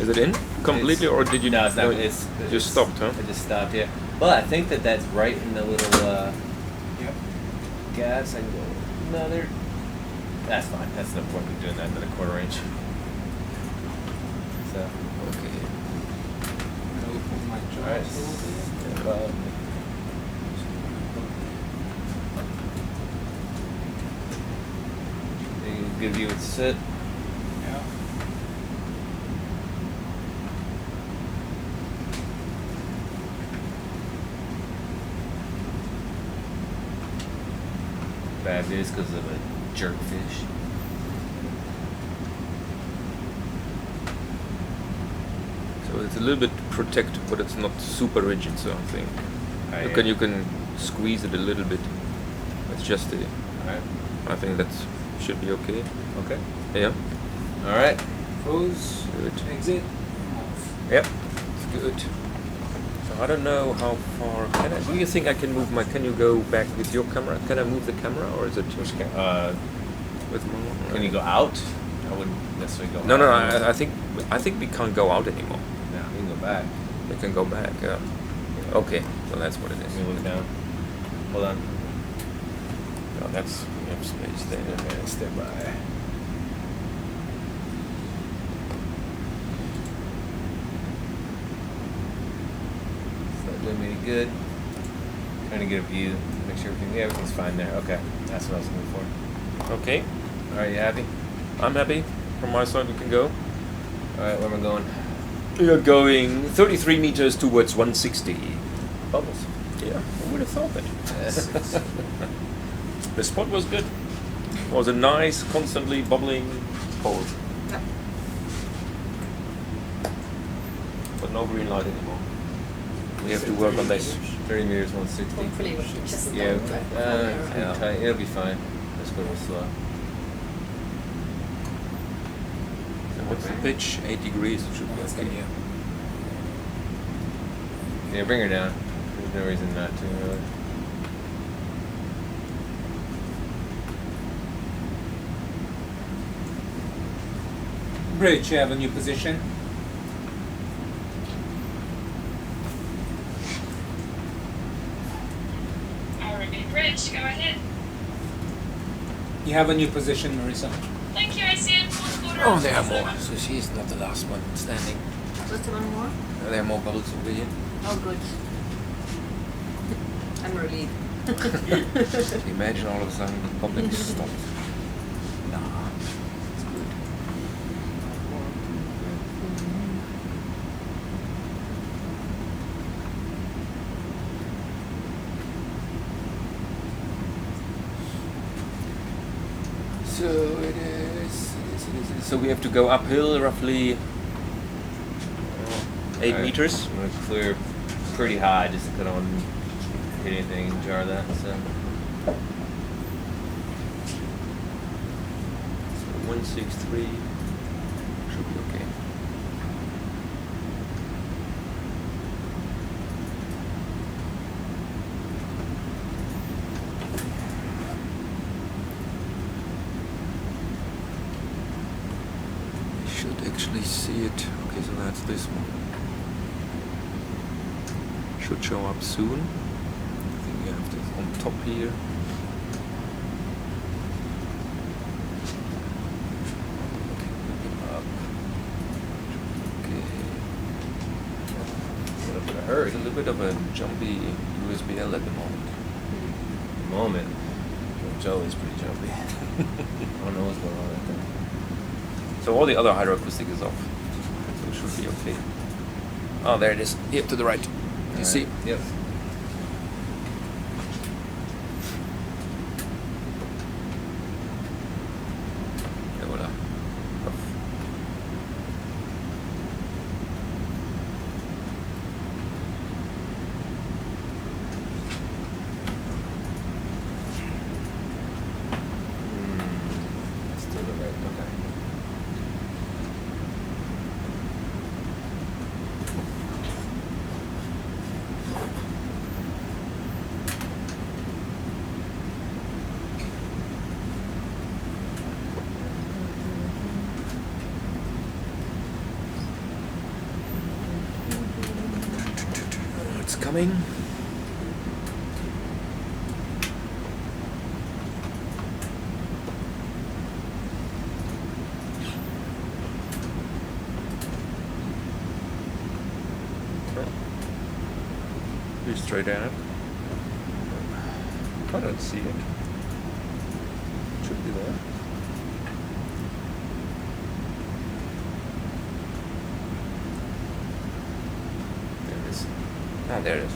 Is it in completely, or did you? No, it's not. no, It's just stopped, huh? It just stopped. Yeah, but I think that's right in the little Yep. gas. I can go. No, there. That's fine. That's no point in doing that at a quarter inch. So. Okay. I'm gonna open my jaws Alright. a little bit. Step up. Good view with sit. Yeah. Bad news because of a jerkfish. So it's a little bit protected, but it's not super rigid. So I think you can squeeze it a little bit. It's just a. Alright. I think that should be okay. Okay. Yeah. Alright. Close. Good. Exit. Off. Yep. It's good. So I don't know how far. Do you think I can move my? Can you go back with your camera? Can I move the camera, or is it Which just with my? can you go out? I wouldn't necessarily go No, out. no. I think we can't go out anymore. No, you can go back. We can go back. Yeah. Okay. So that's what it is. Let me look down. Hold on. Oh, that's we have space there. Okay, step by. Doing really good. Trying to get a view, make sure everything's fine there. Okay, that's what I was looking for. Okay. All right, you happy? I'm happy. From my side, we can go. All right, where am I going? We are going 33 meters towards 160. Bubbles. Yeah, I would have thought that. The spot was good. It was a nice, constantly bubbling hole. Yep. But no green light anymore. We have to work on this. 30 meters, 160. Hopefully we can just Yeah, Yeah. tight. It'll be fine. Let's go real slow. So what's the pitch? 8 degrees. It should be That's okay. good, yeah. Yeah, bring her down. There's no reason not to, really. Bridge, you have a new position. ROV Bridge, go ahead. You have a new position, Marissa. Thank you, I see it. Fourth quarter. Oh, there are more. So she's not the last one standing. Just one more. There are more bubbles over here. Oh, good. I'm relieved. Imagine all of a sudden the public stopped. Nah, it's good. So it is. So we have to go uphill roughly 8 Alright, meters. I'm gonna clear pretty high just so I don't hit anything and jar that. So 163 should be okay. You should actually see it. Okay, so that's this one. Should show up soon. I think you have this on top here. It's a little bit of a jumpy USBL at the moment. moment, Joe is pretty jumpy. I don't know what's going on right there. So all the other hydroacoustic is off. So it should be okay. Oh, there it is. Here to the right. You Alright, see? Yep. Et voilà. Hop. Still the right. Okay. coming. Be straight at it. I don't see it. Should be there. There it is. Ah, there it is.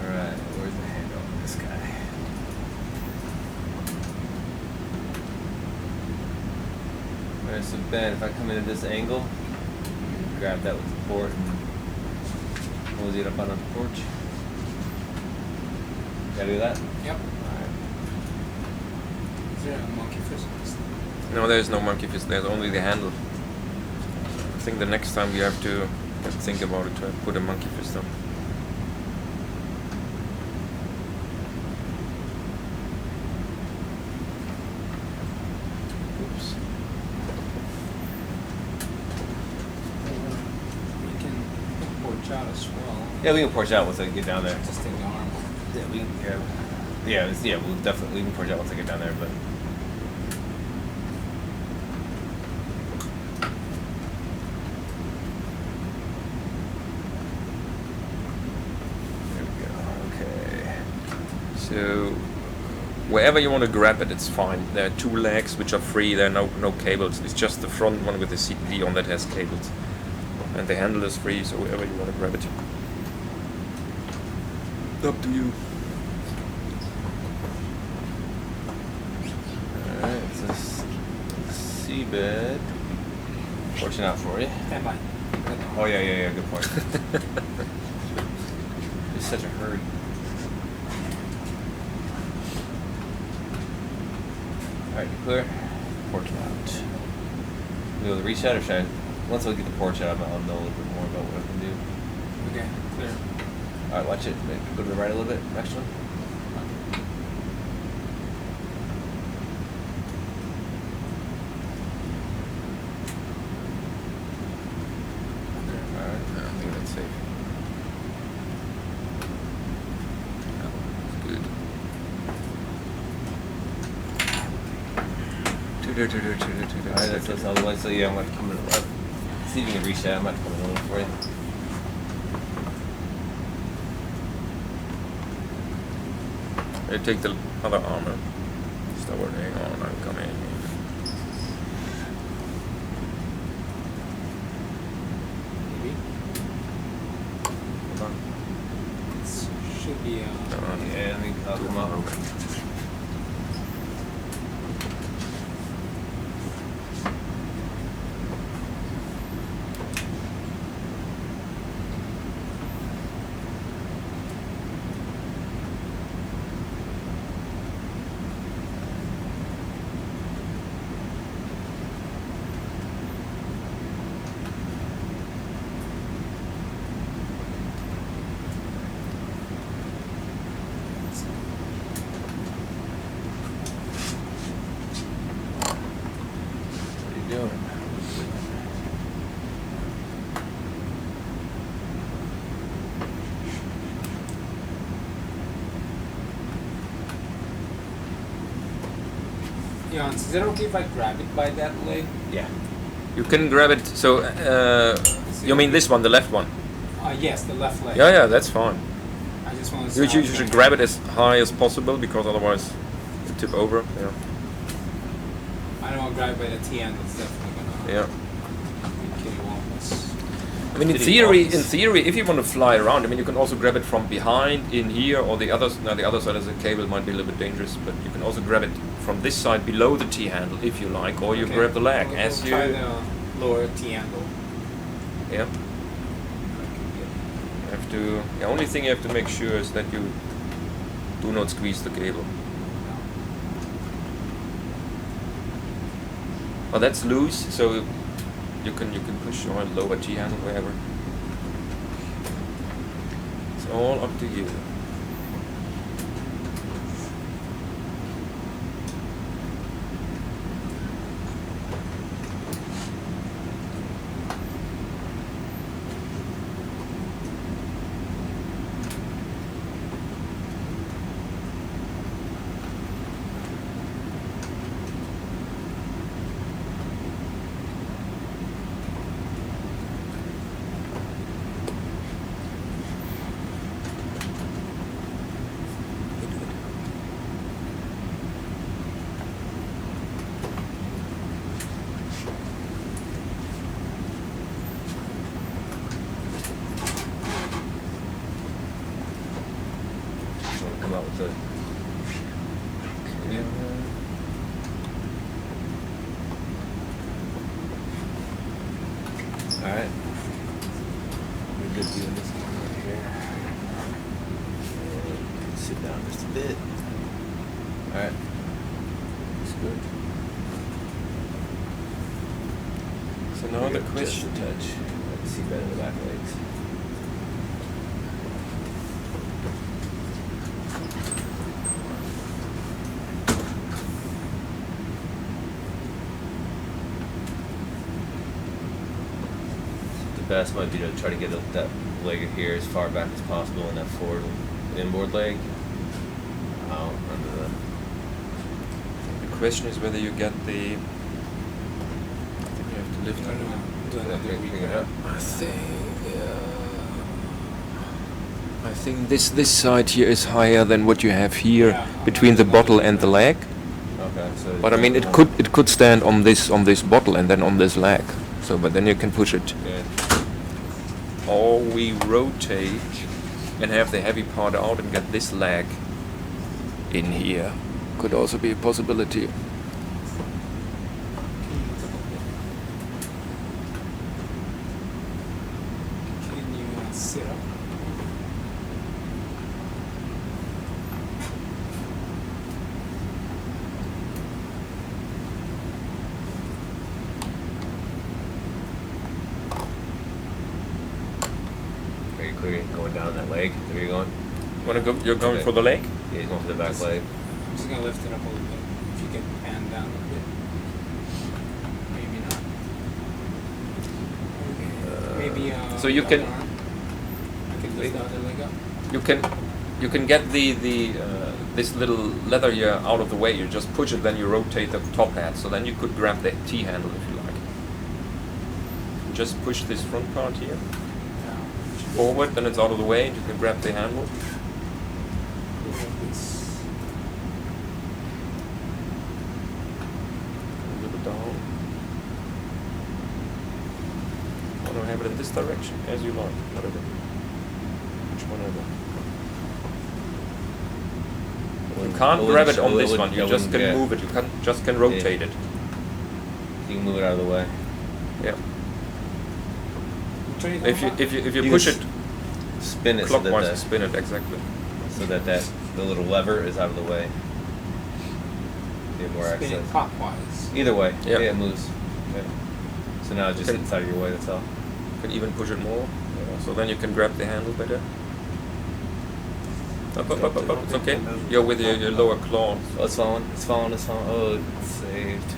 Alright, where's the handle on this guy? Alright, so Ben, if I come in at this angle, grab that with the port and mosey it up on the porch. Gotta do that? Yep. Alright. Is there a monkey fish? No, there's no monkey fist. There's only the handle. I think the next time we have to think about it to put a monkey fist on. Oops. We can porch out as well. Yeah, we can porch out once I get down there. Just take the arm off. Yeah, we can, yeah, we'll definitely, we can porch out once I get down there, but. There we go, okay. So wherever you want to grab it, it's fine. There are two legs which are free. There are no cables. It's just the front one with the CD on that has cables, and the handle is free. So wherever you want to grab it, up to you. Alright, it's a seabed. Porching out for you. Stand by. Oh yeah, good point. It's such a hurry. Alright, you clear? Porch out. You go to the reset or should I? Once I get the porch out, I'll know a little bit more about what I can do. Okay, clear. Alright, watch it. Maybe go to the right a little bit. Next one. Alright. I think that's safe. Good. Alright, that's otherwise, so yeah, I'm gonna come in. See if you can reset. I'm gonna come in a little for you. I take the other armor. Start hang on, I'm coming. Maybe. Hold on. It should be Yeah, I'll come up. Doing? Yeah, is it okay if I grab it by that leg? Yeah. You can grab it. So you mean this one, the left one? Yes, the left leg. Yeah, that's fine. I just want to see. You how should, it's you should gonna- grab it as high as possible because otherwise you tip over. Yeah. I don't want to grab it by the T end. It's definitely gonna. Yeah. kill you almost. I mean, in theory, if you want to fly around, I mean, you can also grab it from behind, in here, or the other. Now, the other side of the cable might be a little bit dangerous, but you can also grab it from this side below the T handle, if you like, or you Okay. grab the leg We'll as you. try the lower T angle. Yeah. You have to. The only thing you have to make sure is that you do not squeeze the cable. Oh, that's loose, so you can push or lower T handle wherever. It's all up to you. Alright. We're good doing this one right here. And sit down just a bit. Alright. Looks good. So now the question. Just a touch. I can see better the back legs. The best might be to try to get that leg here as far back as possible and that forward inboard leg out under the. The question is whether you get the. I think you have to lift it. Do another Bring it up. I think this side here is higher than what you have here Yeah, between the bottle and the leg. Okay, so. But I mean, it could stand on this bottle and then on this leg. So, but then you can push it. Good. Or we rotate and have the heavy part out and get this leg in here. Could also be a possibility. Can you sit up? Are you clear going down that leg? Where you going? Wanna go? You're going Okay. for the leg? Yeah, he's going for the back leg. I'm just gonna lift it up a little bit. If you can pan down a little bit. Maybe not. Okay. Maybe so you the can- other arm. I can lift the other leg up. You can get the this little leather here out of the way. You just push it, then you rotate the top hat. So then you could grab the T handle if you like. Just push this front part here forward, then it's out of the way, and you can grab the handle. This. A little bit down. I want to have it in this direction, as you like. Whatever. Which one ever. You can't grab it on this one. You just can move it. You can rotate it. You can move it out of the way. Yeah. Turn it If you You push can it Spin it so clockwise, that you spin it exactly. the little lever is out of the way. Get more Spin it access. clockwise. Either way. Yeah. Yeah, it moves. Okay. So now it's just Okay. inside of your way. That's all. You can even push it more. So then you can grab the handle better. Up. It's okay. You're with your lower claw. Oh, it's falling. It's falling. It's falling. Oh, it's saved.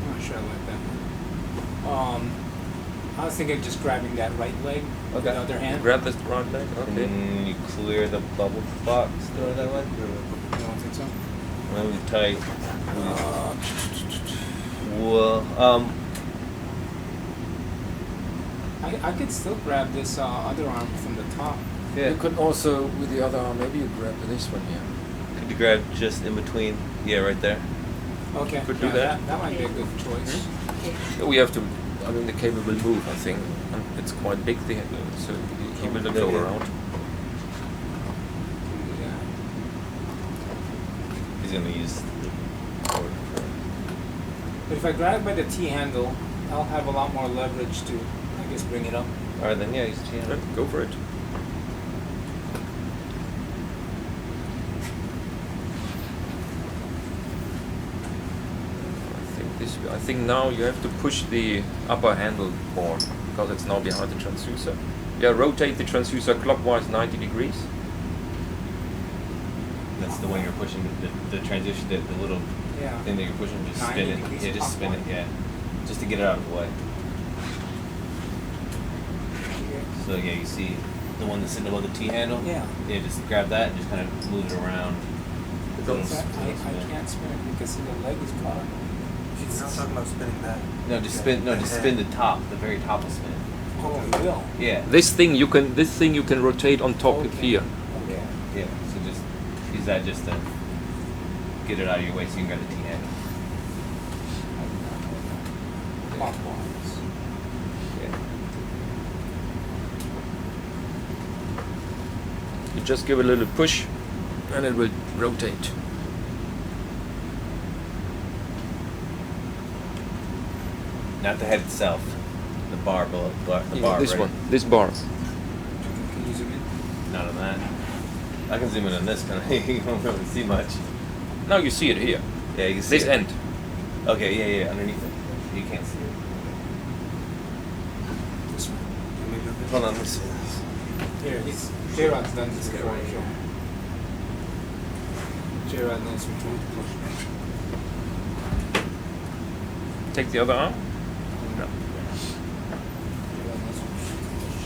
I'm not sure I like that one. I was thinking of just grabbing that right leg with the other hand. Grab this right leg. Okay. And you clear the bubble box doing that way. You don't think so? Move tight. Well, I could still grab this other arm from the top. yeah. You could also, with the other arm, maybe you grab this one here. Could you grab just in between? Yeah, right there. Okay. Could do yeah, that. That might be a good choice. We have to. I mean, the cable will move. I think, and it's quite big. So he will not go around. Yeah. He's gonna use the cord for. But if I grab by the T handle, I'll have a lot more leverage to, I guess, bring it up. All right, then yeah, use the Yeah, go for it. I think now you have to push the upper handle more because it's now behind the transducer. Yeah, rotate the transducer clockwise 90 degrees. That's the one you're pushing. The transition, the little Yeah. thing that you're pushing. Just 90 spin it. degrees Yeah, just spin it. clockwise. Yeah, just to get it out of the way. So yeah, you see the one that's sitting above the T handle. Yeah. Yeah, just grab that and just kind of move it around. I can't spin it because the leg is caught. You're not talking about spinning that. No, just spin. No, just spin the top. The very top will spin. Oh, it will. Yeah. This thing you can rotate on top of Okay. here. Okay. Yeah. So just use that just to get it out of your way so you can grab the T handle. Clockwise. Yeah. You just give it a little push, and it will rotate. Not the head itself. The bar below. The Yeah, bar. this right? one. This bar. Can you zoom in? Not on that. I can zoom in on this, but you won't really see much. Now you see it here. Yeah, you can see This it. end. Okay, yeah, underneath it. You can't see it. This one. Can we look at Hold on, let me see. Here, J-Rod's done this before. J-Rod knows which one to push. Take the other arm. No. J-Rod knows which one to push.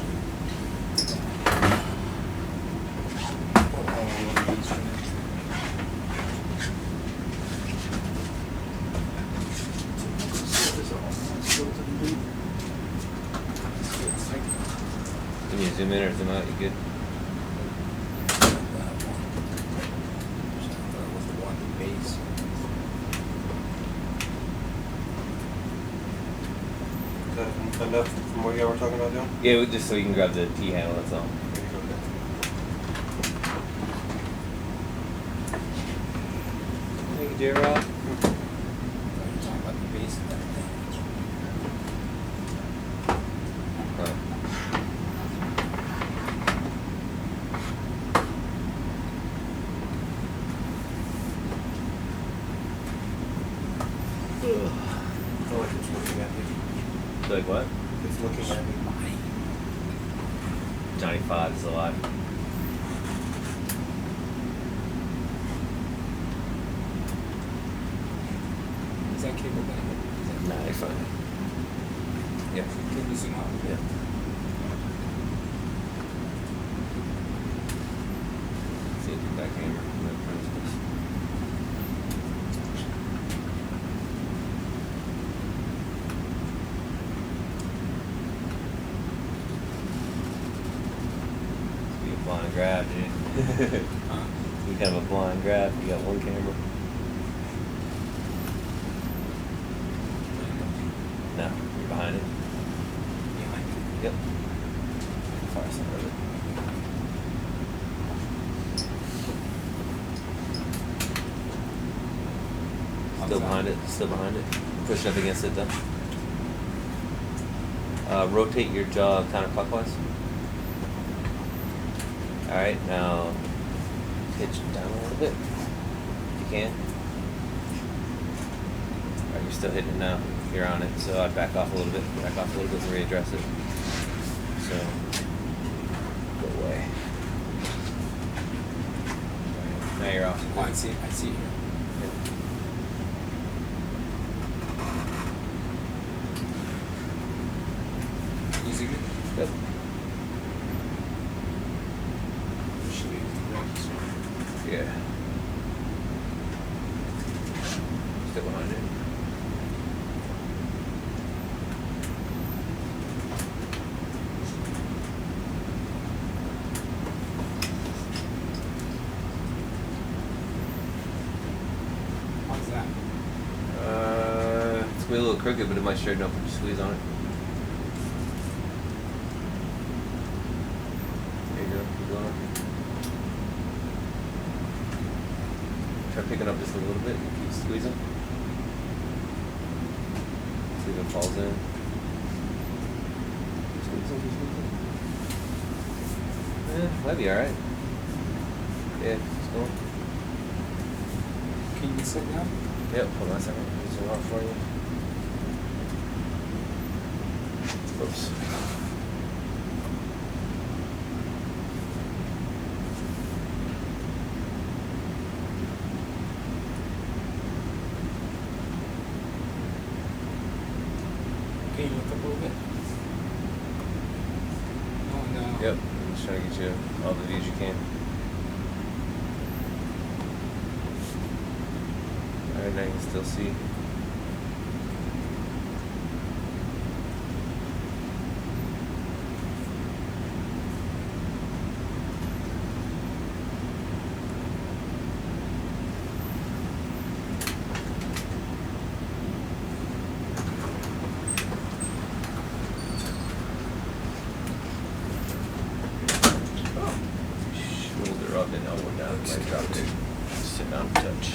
All of the instruments. Can you zoom in or zoom out? You good? Is that enough from what y'all were talking about doing? Yeah, just so you can grab the T handle, that's all. Thank you, J-Rod. You're talking about the base of that thing. Right. I feel like it's looking at me. Like what? It's looking at me. Johnny Five is alive. Is that cable back? Nah, you're fine. Yeah. Can you zoom out? Yeah. See if you back hammer. Be a blind grab, dude. You have a blind grab. You got one camera. No, you're behind it. Yep. Far side of it. Still behind it. Still behind it. Pushing up against it though. Rotate your jaw counterclockwise. Alright, now pitch down a little bit. If you can. Alright, you're still hitting it now. You're on it, so I'd back off a little bit. Back off a little bit and readdress it. So, go away. Now you're off. Oh, I see here. Can you zoom in? Yep. Should we register? Yeah. Still behind it. Why's that? It's gonna be a little crooked, but it might straighten up if you squeeze on it. There you go. Keep going. Try picking up just a little bit and keep squeezing. See if it falls in. Keep squeezing, keep squeezing. Yeah, might be alright. Yeah, it's going. Can you sit down? Yep, hold on a second. Let me zoom out for you. Oops. Can you look up a little bit? No. Yep, I'm just trying to get you all the views you can. Alright, now you can still see. Shoulder up and elbow down, might drop it. Sit down, touch.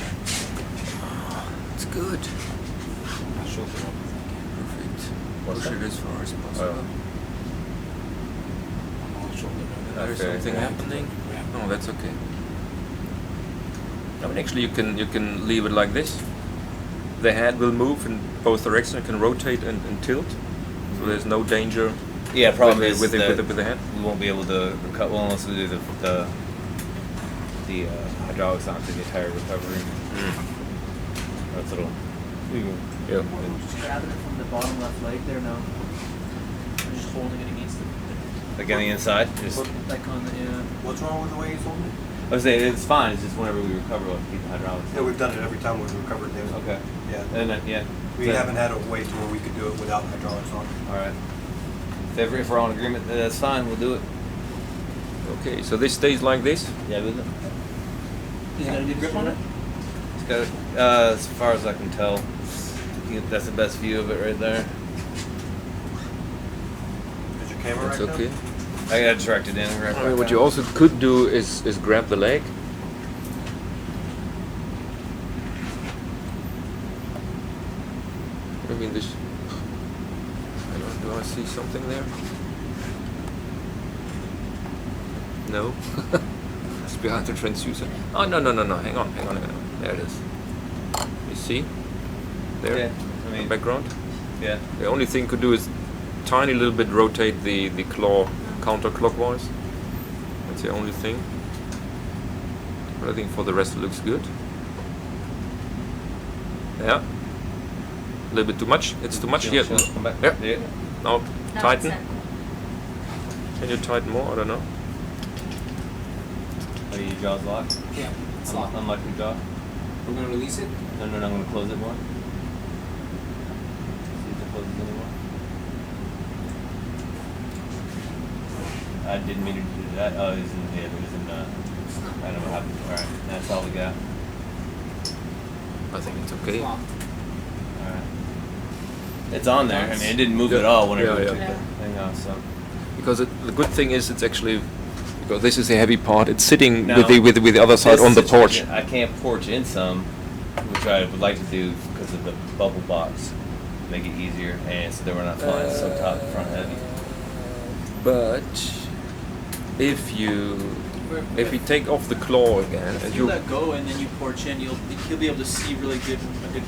It's good. I'll shoulder up. Perfect. What's push that? it as far as possible. On the shoulder. There's Okay. something happening. No, that's okay. I mean, actually, you can leave it like this. The head will move in both directions. It can rotate and tilt, so there's no danger. Yeah, problem with, is with, that with the head. we won't be able to recover well, unless we do the hydraulics onto the entire recovery. That's a little. Yeah. Just grabbing it from the bottom left leg there now. I'm just holding it against the Like on the inside. Just, like on the What's wrong with the way he's holding it? I was saying it's fine. It's just whenever we recover, we'll keep the hydraulics. Yeah, we've done it every time we've recovered things. Okay. Yeah. And then, yeah. We haven't had a way to where we could do it without hydraulics on. All right. If we're on agreement, that's fine. We'll do it. Okay, so this stays like this. Yeah, with it. Is that a good grip on it? It's got, as far as I can tell, that's the best view of it right there. Is your camera That's right now? okay. I got it directed in. Right I mean, what you also could do is grab the leg. I mean, this. I don't. Do I see something there? No. It's behind the transducer. Oh no. Hang on. There it is. You see? There. Yeah. I In mean, the background. yeah. The only thing could do is tiny little bit rotate the claw counterclockwise. That's the only thing. But I think for the rest it looks good. Yeah. A little bit too much. It's too much here. Come back. Yeah. Yeah. Now No, tighten. it's Can you tighten more? I don't know. Are your jaws locked? Yeah, it's locked. Unlock your jaw. We're gonna release it. No, I'm gonna close it more. See if it closes anymore. I didn't mean to do that. Oh, it was in the. It was in. I don't know what happened. All right, that's all we got. I think it's It's okay. locked. All right. It's on there. I mean, it didn't move at all whenever we Yeah, took yeah. the thing off. So. Because the good thing is it's actually because this is a heavy part. It's sitting Now, with the other side This on the porch. situation, I can't porch in some, which I would like to do because of the bubble box, make it easier, and so that we're not flying so top front heavy. But if you take off the claw again If and you let go and then you porch in, you'll be able to see really good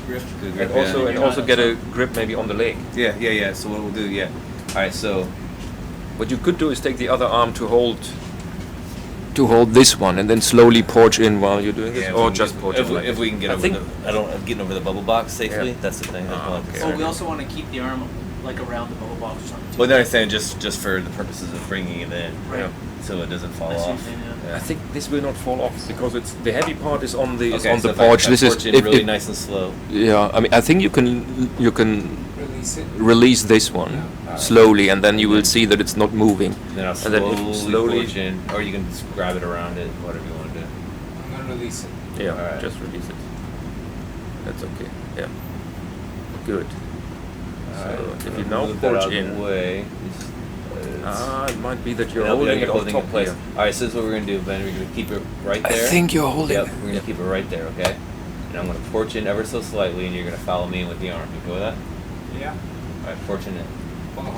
grip. Good and grip, also yeah. and also get a grip maybe on the leg. Yeah. So what we'll do, yeah. All right, so What you could do is take the other arm to hold this one and then slowly porch in while you're doing this, yeah, or just porch in like if we can get I over think- getting over the bubble box safely. Yeah. That's the thing. That's Ah, my okay. concern. Oh, we also want to keep the arm like around the bubble box or something. too. Well, then I'm saying just for the purposes of bringing it in, Right. so it doesn't fall I see what off. you're saying, yeah. I think this will not fall off because it's the heavy part is on the Okay, so if porch. I This porch is in really nice and slow. Yeah, I mean I think you can Release it. release this one Yeah. slowly and then you will see that it's not moving. Then I'll And then if slowly porch in, or you can just grab it around it, whatever you want to do. I'm gonna release it. Yeah, Alright. just release it. That's okay. Yeah. Good. So if you now Move that porch out of the in, way. it might be that you're You're holding it on holding top in place. here. All right, so this is what we're gonna do, Ben. We're gonna keep it right there. I think you're holding Yep, it. we're gonna keep it right there, okay? And I'm gonna porch in ever so slightly, and you're gonna follow me in with the arm. You go with that? Yeah. All right, porch in. Hold on.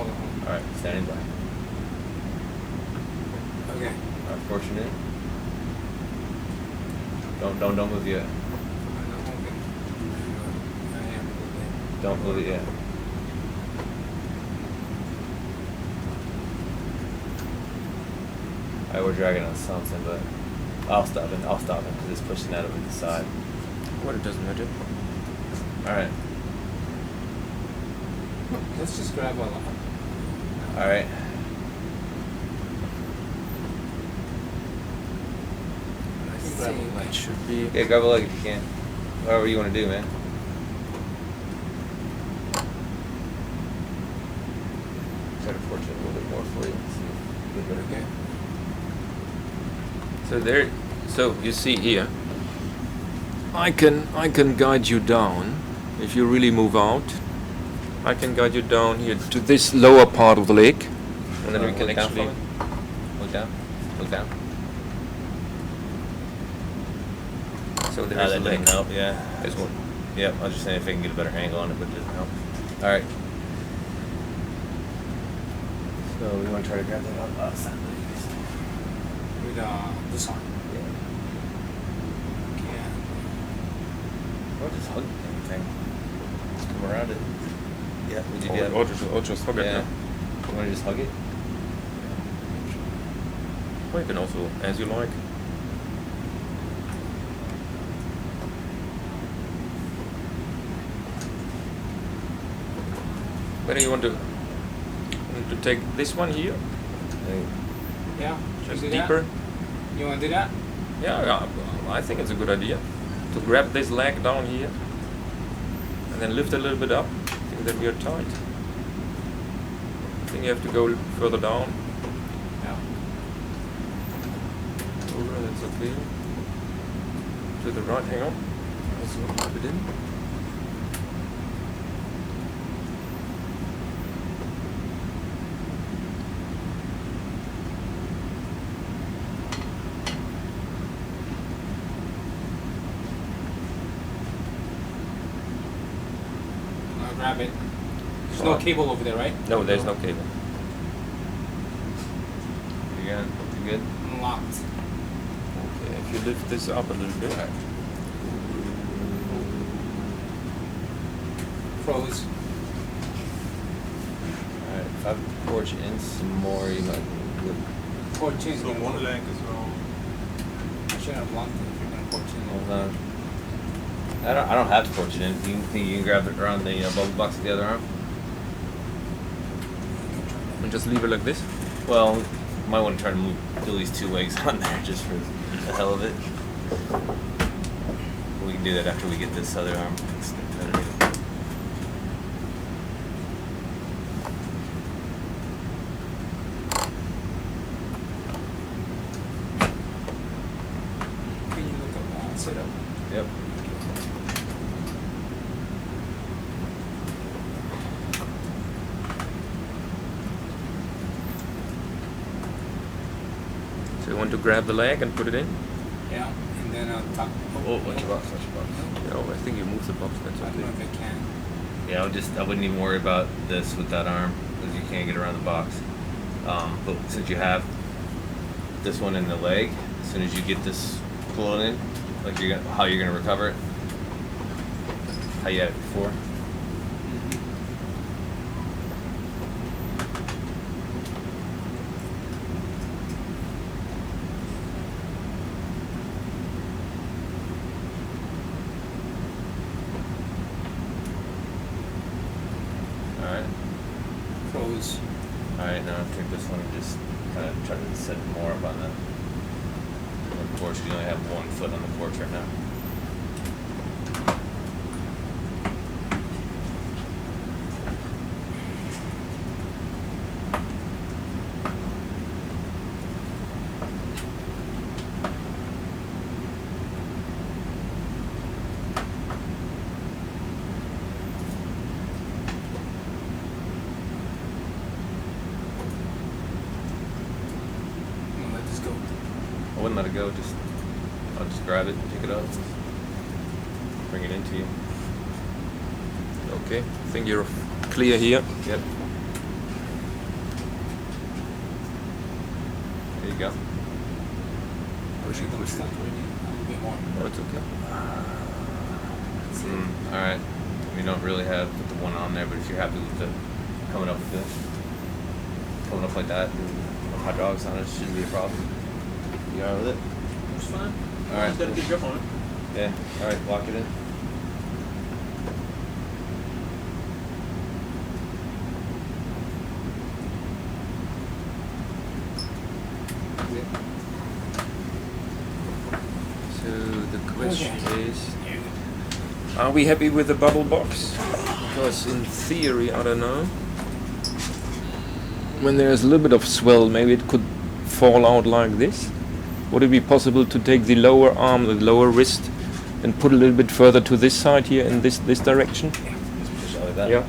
All right, standing by. Okay. All right, porch in. Don't move yet. I'm not moving. I am moving. Don't move it yet. Alright, we're dragging on something, but I'll stop it because it's pushing that over the side. Well, it doesn't matter. Alright, Let's just grab a lot. alright. I think that should be. Okay, grab a leg if you can. Whatever you want to do, man. Try to porch it a little bit more for you. See if you get better. Okay. So there. So you see here. I can guide you down if you really move out. I can guide you down here to this lower part of the lake, and then we can Look down actually. for me. Look down. Look down. So there Ah, is a that lake. doesn't help, yeah. This one. Yep, I was just saying if I can get a better angle on it, but it doesn't help. Alright. So we want to try to grab that outside. With this arm. Yeah. Or just hug everything. Just come around it. Yeah, would you do that? Or just hug it. Yeah. Yeah. You want to just hug it? Or you can also, as you like. Whether you want to take this one here, Yeah. just You do that? deeper. You want to do that? Yeah, I think it's a good idea to grab this leg down here and then lift a little bit up. I think that we are tight. I think you have to go further down. Yeah. Over, that's okay. To the right, hang on. Let's rub it in. Grab it. There's no cable over there, right? No, there's no cable. You good? You good? Unlocked. Okay, if you lift this up a little bit. Froze. Alright, if I porch in some more, you might be good. Porch in. So one leg is wrong. I should have locked it if you're gonna porch in. Hold on. I don't have to porch it in. You can grab it around the bubble box with the other arm. And just leave it like this. Well, might want to try to move at least 2 legs on there just for the hell of it. We can do that after we get this other arm fixed. Can you look up setup? Yep. So you want to grab the leg and put it in? Yeah. And then top. Oh, watch your box, watch your box. No, I think you move the box, that's I don't know okay. if I can. Yeah, I wouldn't even worry about this with that arm because you can't get around the box. But since you have this one in the leg, as soon as you get this pulled in, like how you're gonna recover it, how you had it before. All right. Froze. Alright, now take this one and just kind of try to set more up on the porch. You only have 1 foot on the porch right now. I'm gonna let this go. I wouldn't let it go, I'll just grab it and pick it up. Bring it into you. Okay, I think you're clear here. Yep. There you go. Push it, push it. A little bit more. No, it's okay. Alright. We don't really have put the one on there, but if you're happy with the coming up with this, coming up like that, and hydraulics on it shouldn't be a problem. You alright with it? It's fine. Alright. He's got a good grip on it. Yeah. Alright, lock it in. So the question is, are we happy with the bubble box? Because in theory, I don't know. When there's a little bit of swell, maybe it could fall out like this. Would it be possible to take the lower arm, the lower wrist, and put a little bit further to this side here in this direction? Just push it like that. Yeah.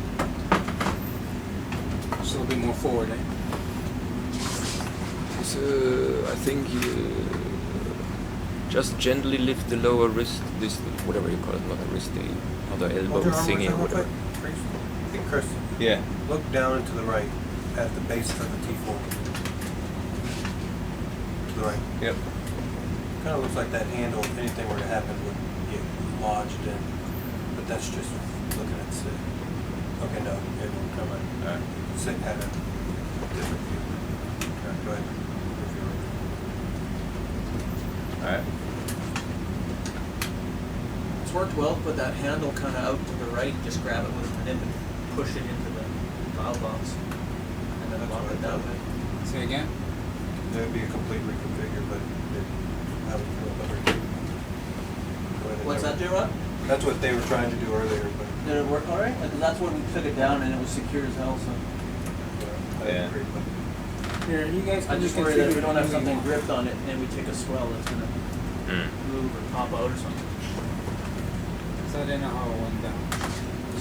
Just a little bit more forward, eh? So I think you just gently lift the lower wrist, this whatever you call it, not a wrist, the other elbow thingy, whatever. I think Chris, Yeah. look down and to the right. at the base for the T4. To the right. Yep. Kind of looks like that handle, if anything were to happen, would get lodged in. But that's just looking at Sid. Okay, no, it won't come in. Alright. Sid had a different view. Okay, go ahead. Alright. It's worked well, put that handle kind of out to the right, just grab it with a nip and push it into the dial box. And then lock it that way. Say again? That would be a complete reconfigure, but I would feel better. What's that do, Rod? That's what they were trying to do earlier, but Did it work all right? Because that's when we took it down and it was secure as hell, so. I Yeah. agree. But Here, you guys I can just worry that if we don't have anything something you want. gripped on it and we take a swell, it's gonna move or pop out or something. So I didn't know how it went down.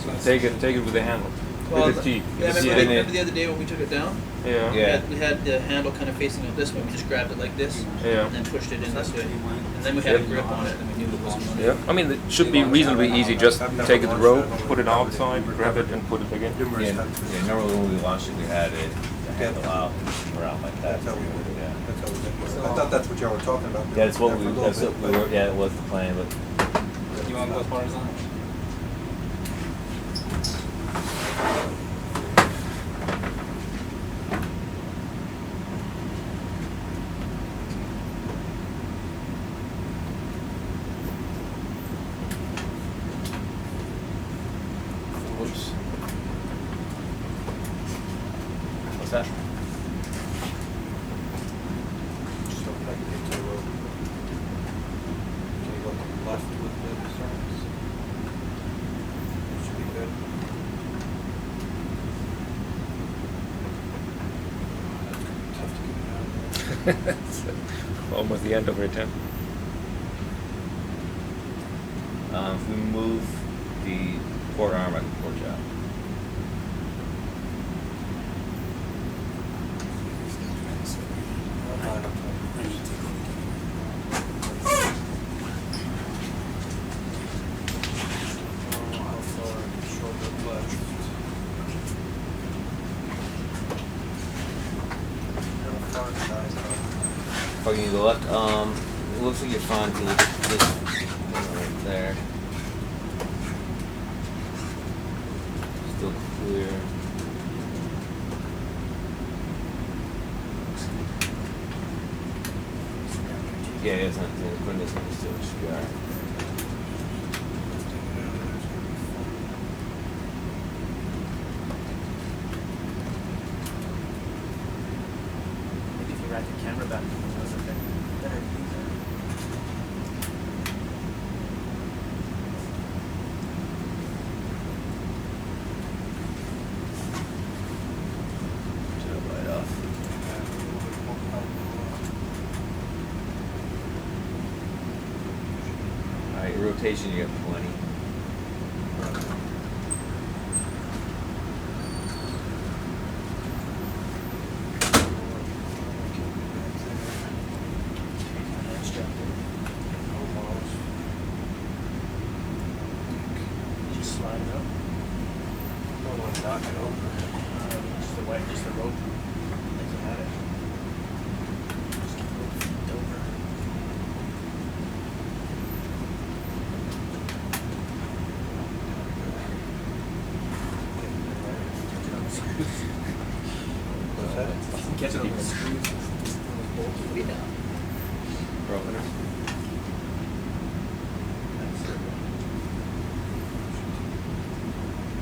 So it's- Take it with the handle. Well, with the teeth. Yeah, You see remember, it? remember the other day when we took it down? Yeah. Yeah. We had the handle kind of facing out this way. We just grabbed it like this Yeah. and then pushed it in this way. And then we had a grip on it and we knew it wasn't running. Yeah. I mean, it should be reasonably easy. Just take the rope, put it outside, grab it, and put it again. numerous Yeah, times. yeah, normally when we launched it, we had it the handle out around like that. That's how we did it. Yeah. That's how we did it. I thought that's what y'all were talking about. Yeah, that's what There we, for a little that's bit, what we but- were, yeah, it was the plan, but You want both parts on? Whoops. what's that? Just hope I can get to the road. Can you look left with the signs? Should be good. That's gonna be tough to get it out of there. It's almost the end of it, huh? If we move the port arm, I can port you out. Fucking go left. It looks like you're fine to this right there. Still clear. Yeah, it's not the windows are still SPR. Maybe if you rack the camera back, that's a better view. Turn it right off. Alright, your rotation you have plenty. Just slide it up. Don't want to knock it over. Just the white, just the rope. Doesn't matter. Just keep it flipped over. What's that? Catch it on the screws. Opener.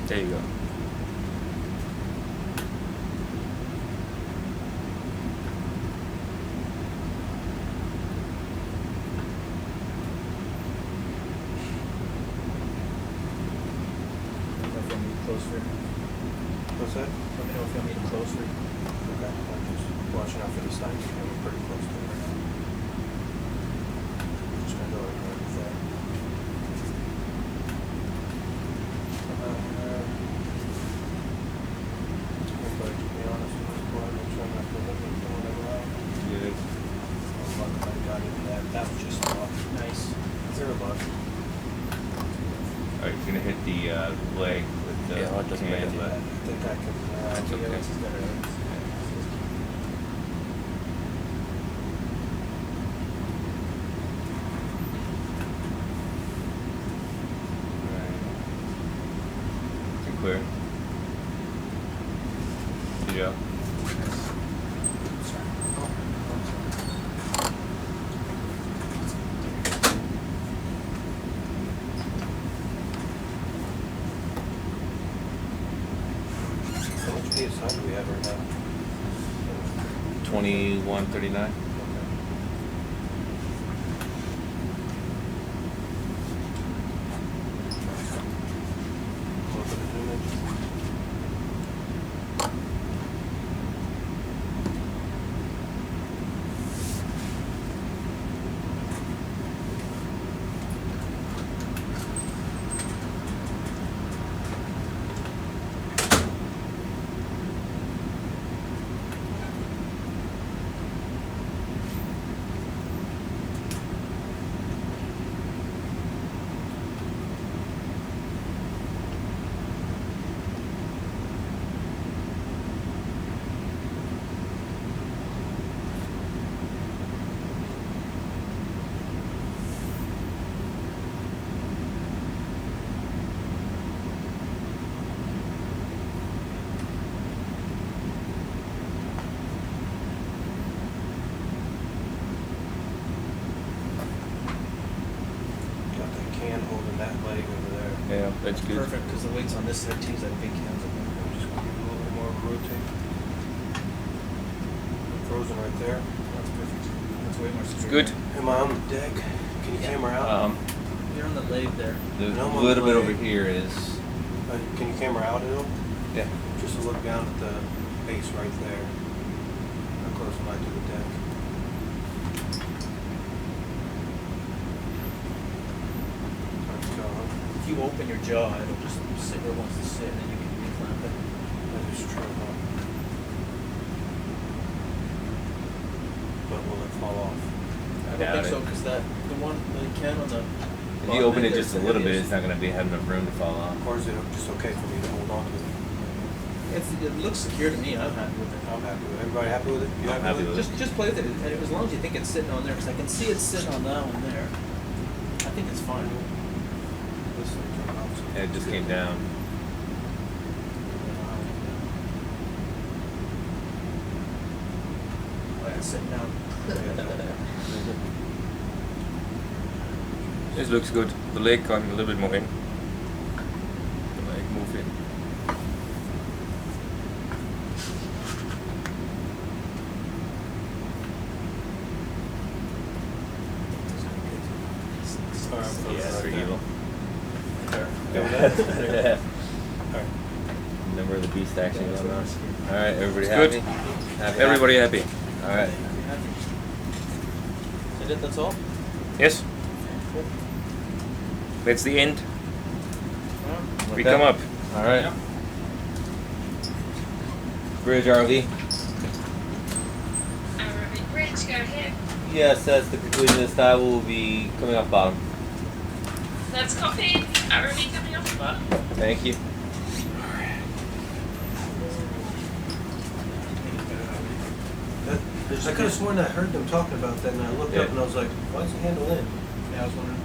There you go. Closer. What's that? Let me know if you want me to closer. Okay, I'm just watching out for the signs. We're pretty close to it right now. Just gonna go right with that. Everybody, to be honest with this board, make sure I'm not delivering to whatever I Good. got into that. That was just Nice. $0. Alright, you're gonna hit the leg with the Yeah, it doesn't hand, matter. but I think I can. That's okay. Alex has got it. clear. Good job. How much PSI do we have right now? 2139. Look at the zoom in. Got that can holding that leg over there. Yeah, that's good. Perfect, because the weight's on this side too, that big cans up there. I'm just gonna give it a little bit more of a rotate. Frozen right there. That's perfect. That's way more It's secure. good. Am I on the deck? Can you camera out? You're on the lathe there. The No, I'm on little the bit way. over here is, Can you camera out at all? yeah. Just to look down at the base right there. How close am I to the deck? Hard to tell, huh? If you open your jaw, it'll just sit where it wants to sit, and then you can reclamp it. That is true, huh? But will it fall off? I don't Doubt think so, it. because the can on the. If you open it just a little bit, it's not going to have enough room to fall off. Or is it just okay for me to hold on to it? It looks secure to me. I'm happy with it. I'm happy with it. Everybody happy with it? You I'm happy with it. Just play with it, and as long as you think it's sitting on there, because I can see it sitting on that one there. I think it's fine. This thing turned off, so- And it just came down. Oh, yeah, it's sitting down. This looks good. The leg coming a little bit more in. The leg move in. All right, I'm Yeah, right for there. evil. There. There. All right. Number of the beast action going on. Alright, everybody It's happy? good. Happy? Everybody happy. Alright. Is it? That's all? Yes? That's the end. We Okay. come up. Alright. Bridge ROV. Bridge, go ahead. Yes, that's the conclusion. This dive will be coming off bottom. That's copied. ROV coming off the bottom. Thank you. I could have sworn I heard them talking about that, and I looked up Yeah. and I was like, why is the handle in? Yeah, I was wondering.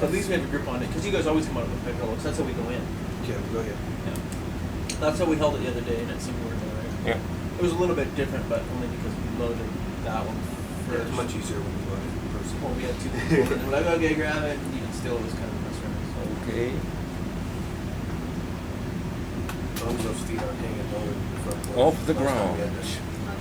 At least we have a grip on it, because you guys always come out of the pipe so that's how we go in. Okay, go ahead. Yeah. That's how we held it the other day, and it seemed to work all right. Yeah. It was a little bit different, but only because we loaded that one Yeah, first. it's much easier when you load it in person. Well, we had two people, and we're like, okay, grab it, and even still, it was kind of a mess around. So. Okay. As long as those feet aren't hanging lower than the front. Off the Last time ground.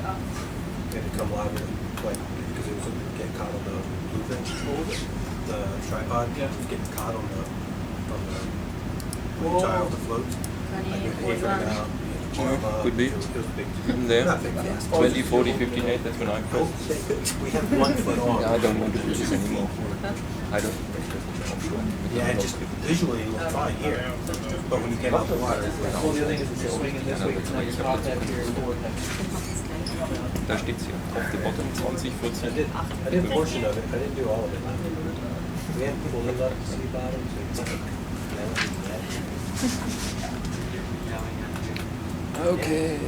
We had to come louder, like, because it was getting caught on the blue thing. What was it? The tripod. Yeah. It was getting caught on the when Whoa. you tie off the floats. Like, you had to figure it out. You had to arm up. Could be. It was big. Even there. Not big, fast. 20, 40, 58, that's when I Oh, pressed. we have 1 foot on. Yeah, I don't want to do this anymore. I don't. Yeah, it just visually it looked fine here. But when you get out the water, Well, the other thing is it's swinging this way, now your top head here is forward head. Da steht's hier. Auf the bottom 20, 40. I did a portion of it. I didn't do all of it. We had people that love to see bottoms. Okay.